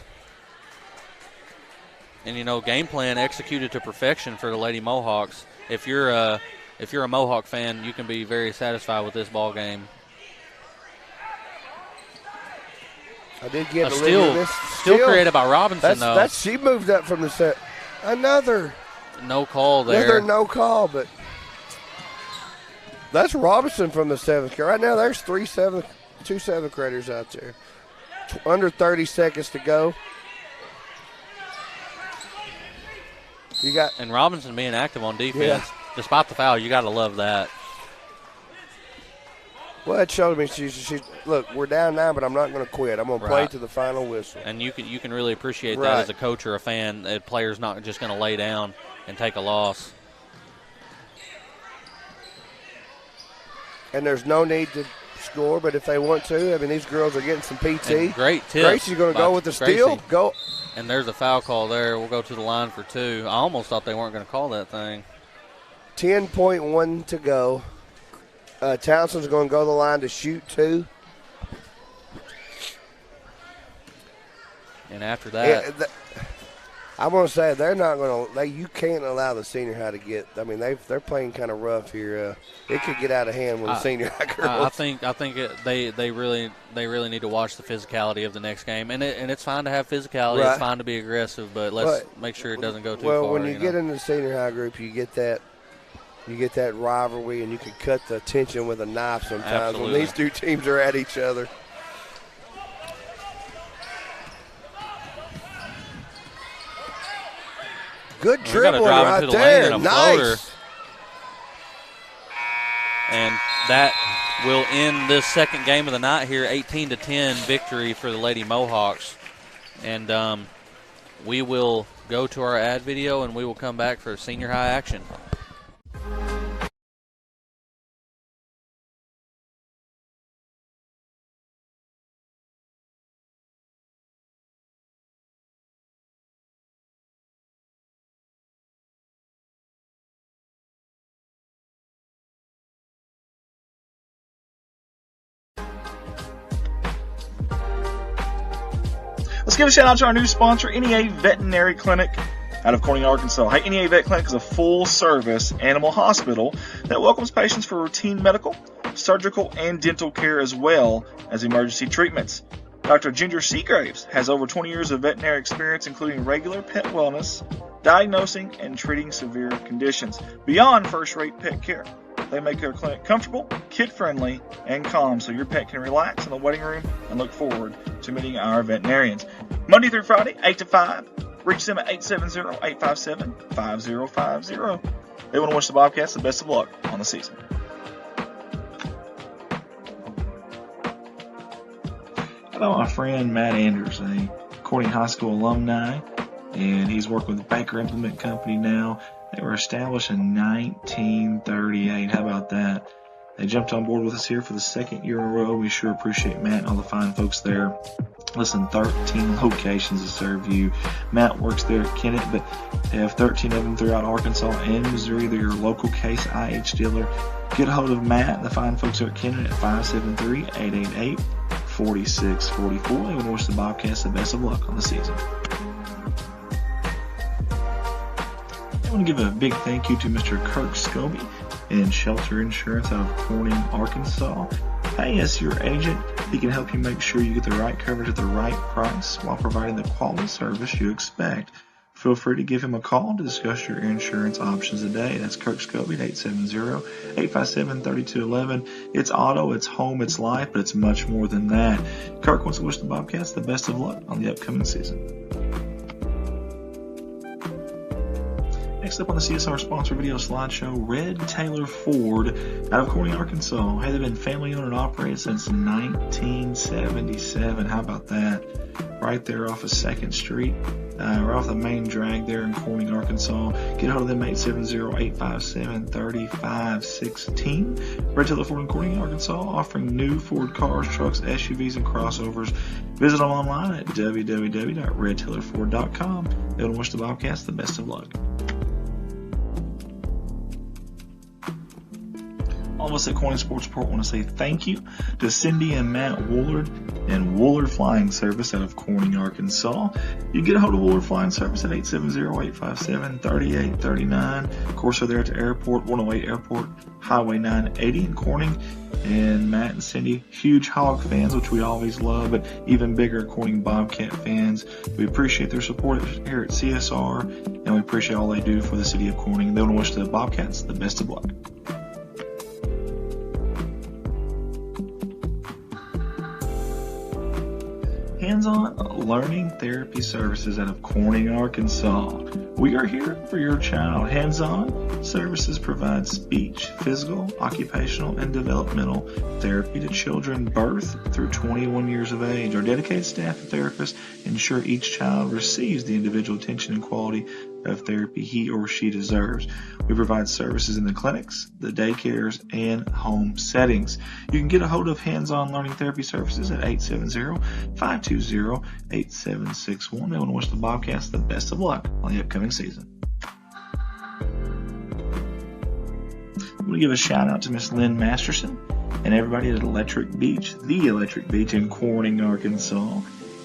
And, game plan executed to perfection for the Lady Mohawks. If you're a Mohawk fan, you can be very satisfied with this ball game. I did get a steal created by Robinson, though. She moved up from the set. Another no call there. Another no call, but that's Robinson from the 7th grade. Right now, there's 2 7th graders out there. Under 30 seconds to go. And Robinson being active on defense, despite the foul. You got to love that. Well, it showed me she look, we're down now, but I'm not going to quit. I'm going to play to the final whistle. And you can really appreciate that as a coach or a fan. A player's not just going to lay down and take a loss. And there's no need to score, but if they want to, I mean, these girls are getting some PT. And great tip. Gracie's going to go with the steal. Go. And there's a foul call there. We'll go to the line for 2. I almost thought they weren't going to call that thing. 10.1 to go. Townsend's going to go to the line to shoot 2. And after that, I want to say they're not going to. You can't allow the senior high to get. I mean, they're playing kind of rough here. It could get out of hand with the senior high girls. I think they really need to watch the physicality of the next game, and it's fine to have physicality. Right. It's fine to be aggressive, but let's make sure it doesn't go too far. Well, when you get into the senior high group, you get that rivalry, and you can cut the tension with a knife sometimes. Absolutely. When these 2 teams are at each other. Good dribbling right there. Nice. And that will end this second game of the night here, 18-10 victory for the Lady Mohawks. And we will go to our ad video, and we will come back for senior high action. Let's give a shout out to our new sponsor, NEA Veterinary Clinic out of Corning, Arkansas. Hey, NEA Vet Clinic is a full-service animal hospital that welcomes patients for routine medical, surgical, and dental care as well as emergency treatments. Dr. Ginger Seagraves has over 20 years of veterinary experience, including regular pet wellness, diagnosing, and treating severe conditions beyond first-rate pet care. They make their clinic comfortable, kid-friendly, and calm so your pet can relax in the waiting room and look forward to meeting our veterinarians. Monday through Friday, 8 to 5. Reach them at 870-857-5050. They want to wish the Bobcats the best of luck on the season. Hello, my friend Matt Anders, a Corning High School alumni, and he's working with the Baker Implement Company now. They were established in 1938. How about that? They jumped on board with us here for the 2nd year in a row. We sure appreciate Matt and all the fine folks there. Listen, 13 locations to serve you. Matt works there at Kennett, but they have 13 of them throughout Arkansas and Missouri. They're your local Case IH dealer. Get a hold of Matt and the fine folks there at Kennett at 573-888-4644. They want to wish the Bobcats the best of luck on the season. I want to give a big thank you to Mr. Kirk Scobie and Shelter Insurance out of Corning, Arkansas. Hey, as your agent, he can help you make sure you get the right coverage at the right price while providing the quality service you expect Feel free to give him a call to discuss your insurance options today. That's Kirk Scobie at 870-857-3211. It's auto, it's home, it's life, but it's much more than that. Kirk wants to wish the Bobcats the best of luck on the upcoming season. Next up on the CSR sponsor video slideshow, Red Taylor Ford out of Corning, Arkansas. Hey, they've been family owned and operated since 1977. How about that? Right there off of 2nd Street, right off the main drag there in Corning, Arkansas. Get a hold of them, 870-857-3516. Red Taylor Ford in Corning, Arkansas, offering new Ford cars, trucks, SUVs, and crossovers. Visit them online at www.redtaylorford.com. They want to wish the Bobcats the best of luck. All of us at Corning Sports Report want to say thank you to Cindy and Matt Woolard and Woolard Flying Service out of Corning, Arkansas. You can get a hold of Woolard Flying Service at 870-857-3839. Of course, they're there at the airport, 108 Airport, Highway 980 in Corning. And Matt and Cindy, huge Hog fans, which we always love, but even bigger Corning Bobcat fans. We appreciate their support here at CSR, and we appreciate all they do for the city of Corning. They want to wish the Bobcats the best of luck. Hands-on Learning Therapy Services out of Corning, Arkansas. We are here for your child. Hands-on Services provide speech, physical, occupational, and developmental therapy to children birth through 21 years of age. Our dedicated staff of therapists ensure each child receives the individual attention and quality of therapy he or she deserves. We provide services in the clinics, the daycares, and home settings. You can get a hold of Hands-On Learning Therapy Services at 870-520-8761. They want to wish the Bobcats the best of luck on the upcoming season. I'm going to give a shout out to Miss Lynn Masterson and everybody at Electric Beach, the Electric Beach in Corning, Arkansas.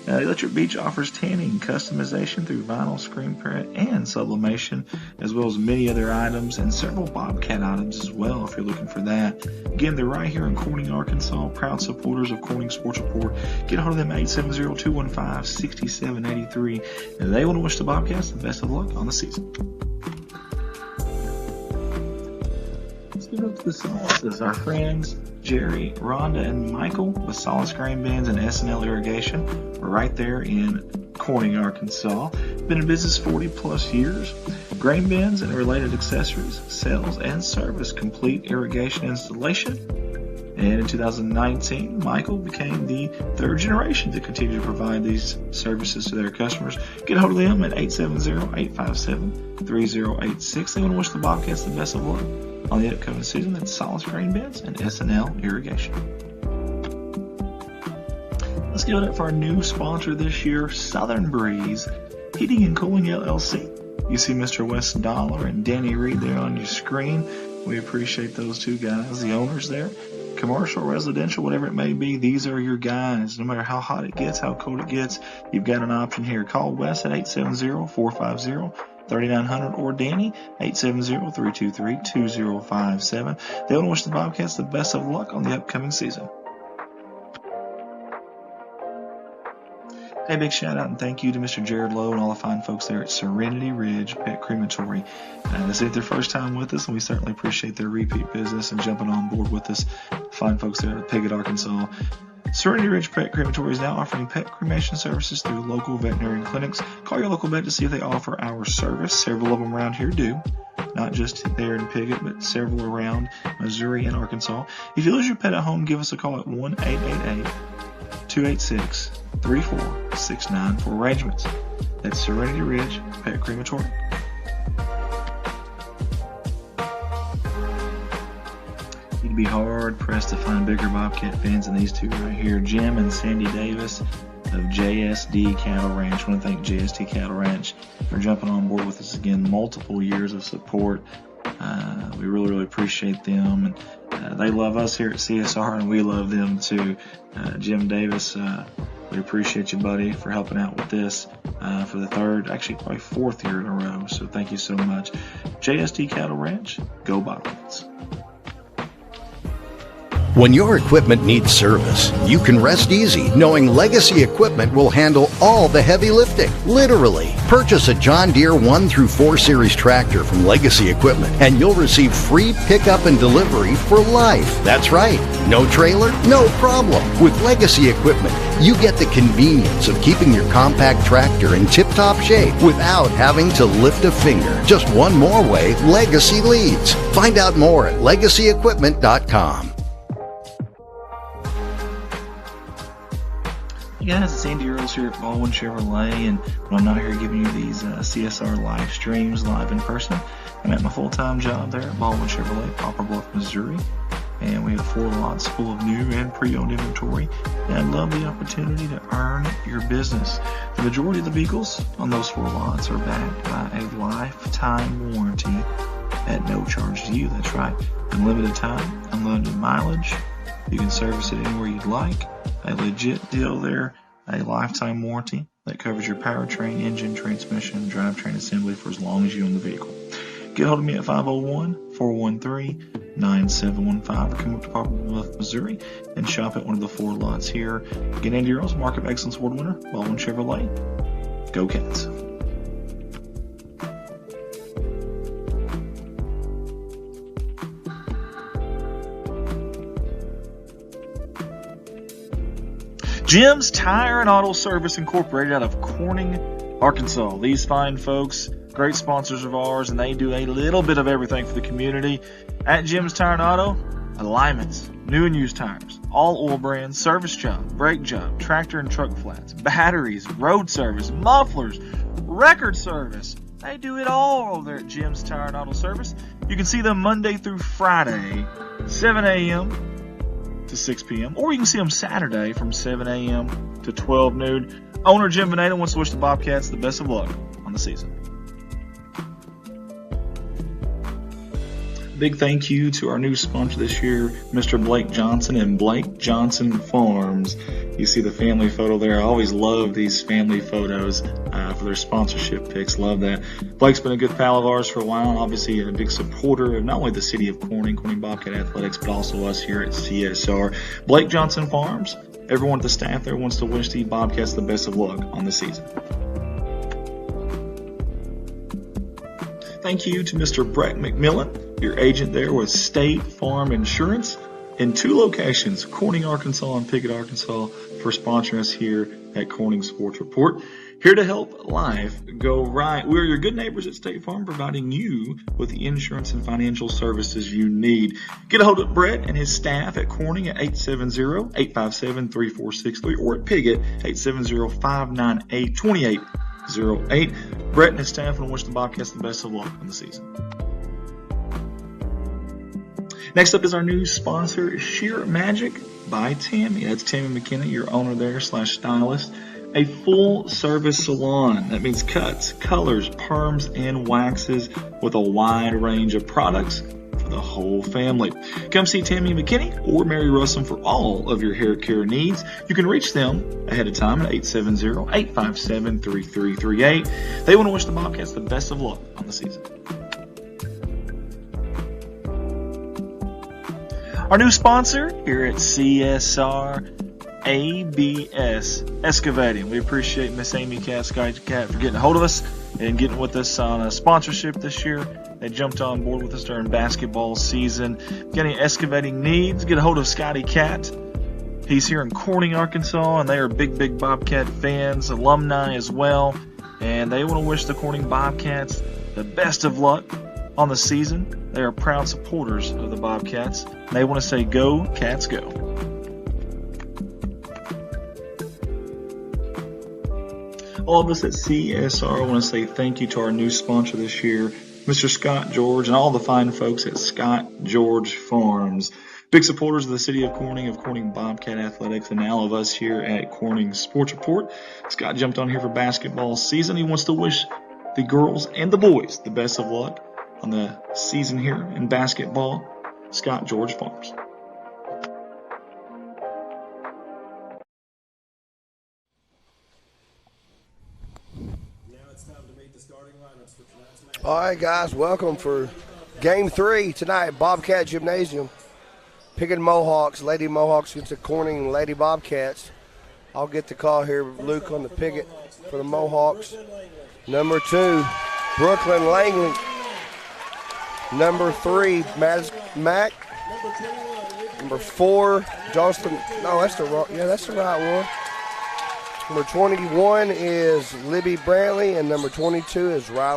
Electric Beach offers tanning, customization through vinyl screen print and sublimation, as well as many other items and several Bobcat items as well if you're looking for that. Again, they're right here in Corning, Arkansas, proud supporters of Corning Sports Report. Get a hold of them at 870-215-6783, and they want to wish the Bobcats the best of luck on the season. Let's get up to the Solaces. Our friends Jerry, Rhonda, and Michael with Solace Grain Bins and S&L Irrigation are right there in Corning, Arkansas. Been in business 40 plus years. Grain bins and related accessories, sales, and service complete irrigation installation. And in 2019, Michael became the third generation to continue to provide these services to their customers. Get a hold of them at 870-857-3086. They want to wish the Bobcats the best of luck on the upcoming season. That's Solace Grain Bins and S&L Irrigation. Let's give it up for our new sponsor this year, Southern Breeze Heating and Cooling LLC. You see Mr. Wes Dollar and Danny Reed there on your screen. We appreciate those two guys, the owners there. Commercial, residential, whatever it may be, these are your guys. No matter how hot it gets, how cold it gets, you've got an option here. Call Wes at 870-450-3900 or Danny, 870-323-2057. They want to wish the Bobcats the best of luck on the upcoming season. Hey, big shout out and thank you to Mr. Jared Lowe and all the fine folks there at Serenity Ridge Pet Crematory. This ain't their first time with us, and we certainly appreciate their repeat business and jumping on board with us. Fine folks there at Piggott, Arkansas. Serenity Ridge Pet Crematory is now offering pet cremation services through local veterinary clinics. Call your local vet to see if they offer our service. Several of them around here do. Not just there in Piggott, but several around Missouri and Arkansas. If you lose your pet at home, give us a call at 1-888-286-3469 for arrangements. That's Serenity Ridge Pet Crematory. You'd be hard pressed to find bigger Bobcat fans than these two right here, Jim and Sandy Davis of JSD Cattle Ranch. I want to thank JSD Cattle Ranch for jumping on board with us again. Multiple years of support. We really appreciate them, and they love us here at CSR, and we love them too. Jim Davis, we appreciate you, buddy, for helping out with this for the third, actually probably fourth year in a row. So thank you so much. JSD Cattle Ranch, go Bobcats. When your equipment needs service, you can rest easy knowing Legacy Equipment will handle all the heavy lifting. Literally. Purchase a John Deere 1 through 4 Series tractor from Legacy Equipment and you'll receive free pickup and delivery for life. That's right. No trailer? No problem. With Legacy Equipment, you get the convenience of keeping your compact tractor in tip-top shape without having to lift a finger. Just one more way Legacy leads. Find out more at legacyequipment.com. Hey guys, it's Andy Earls here at Baldwin Chevrolet, and when I'm not here giving you these CSR live streams live in person, I'm at my full-time job there at Baldwin Chevrolet, Poplar Bluff, Missouri, and we have 4 lots full of new and pre-owned inventory, and I'd love the opportunity to earn your business. The majority of the vehicles on those 4 lots are backed by a lifetime warranty at no charge to you. That's right, unlimited time, unlimited mileage. You can service it anywhere you'd like. A legit deal there, a lifetime warranty that covers your powertrain, engine, transmission, drivetrain assembly for as long as you own the vehicle. Get hold of me at 501-413-9715 or come up to Poplar Bluff, Missouri and shop at one of the 4 lots here. Again, Andy Earls, Market of Excellence Award winner, Baldwin Chevrolet. Go Cats. Jim's Tire and Auto Service Incorporated out of Corning, Arkansas. These fine folks, great sponsors of ours, and they do a little bit of everything for the community. At Jim's Tire and Auto, alignments, new and used tires, all oil brands, service job, brake job, tractor and truck flats, batteries, road service, mufflers, record service. They do it all over there at Jim's Tire and Auto Service. You can see them Monday through Friday, 7 a.m. to 6 p.m. or you can see them Saturday from 7 a.m. to 12 noon. Owner Jim Veneta wants to wish the Bobcats the best of luck on the season. Big thank you to our new sponsor this year, Mr. Blake Johnson and Blake Johnson Farms. You see the family photo there. I always love these family photos for their sponsorship picks. Love that. Blake's been a good pal of ours for a while, and obviously a big supporter of not only the city of Corning Bobcat Athletics, but also us here at CSR. Blake Johnson Farms, everyone at the staff there wants to wish the Bobcats the best of luck on the season. Thank you to Mr. Brett McMillan, your agent there with State Farm Insurance in 2 locations, Corning, Arkansas and Piggott, Arkansas, for sponsoring us here at Corning Sports Report. Here to help life go right. We're your good neighbors at State Farm, providing you with the insurance and financial services you need. Get a hold of Brett and his staff at Corning at 870-857-3463 or at Piggott, 870-598-2808. Brett and his staff want to wish the Bobcats the best of luck on the season. Next up is our new sponsor, Sheer Magic by Tammy. That's Tammy McKenna, your owner there / stylist. A full-service salon. That means cuts, colors, perms, and waxes with a wide range of products for the whole family. Come see Tammy McKinney or Mary Russell for all of your hair care needs. You can reach them ahead of time at 870-857-3338. They want to wish the Bobcats the best of luck on the season. Our new sponsor here at CSR, ABS Excavating. We appreciate Miss Amy Cat for getting a hold of us and getting with us on a sponsorship this year. They jumped on board with us during basketball season. Got any excavating needs? Get a hold of Scotty Cat. He's here in Corning, Arkansas, and they are big Bobcat fans, alumni as well. And they want to wish the Corning Bobcats the best of luck on the season. They are proud supporters of the Bobcats. They want to say, go, Cats, go. All of us at CSR want to say thank you to our new sponsor this year, Mr. Scott George, and all the fine folks at Scott George Farms. Big supporters of the city of Corning Bobcat Athletics, and all of us here at Corning Sports Report. Scott jumped on here for basketball season. He wants to wish the girls and the boys the best of luck on the season here in basketball. Scott George Farms. All right, guys, welcome for Game 3 tonight at Bobcat Gymnasium. Piggott Mohawks, Lady Mohawks against the Corning Lady Bobcats. I'll get the call here, Luke, on the Piggott for the Mohawks. Number 2, Brooklyn Langley. Number 3, Mac. Number 4, Jocelyn. No, that's the right one. Number 21 is Libby Brantley, and number 22 is Riley.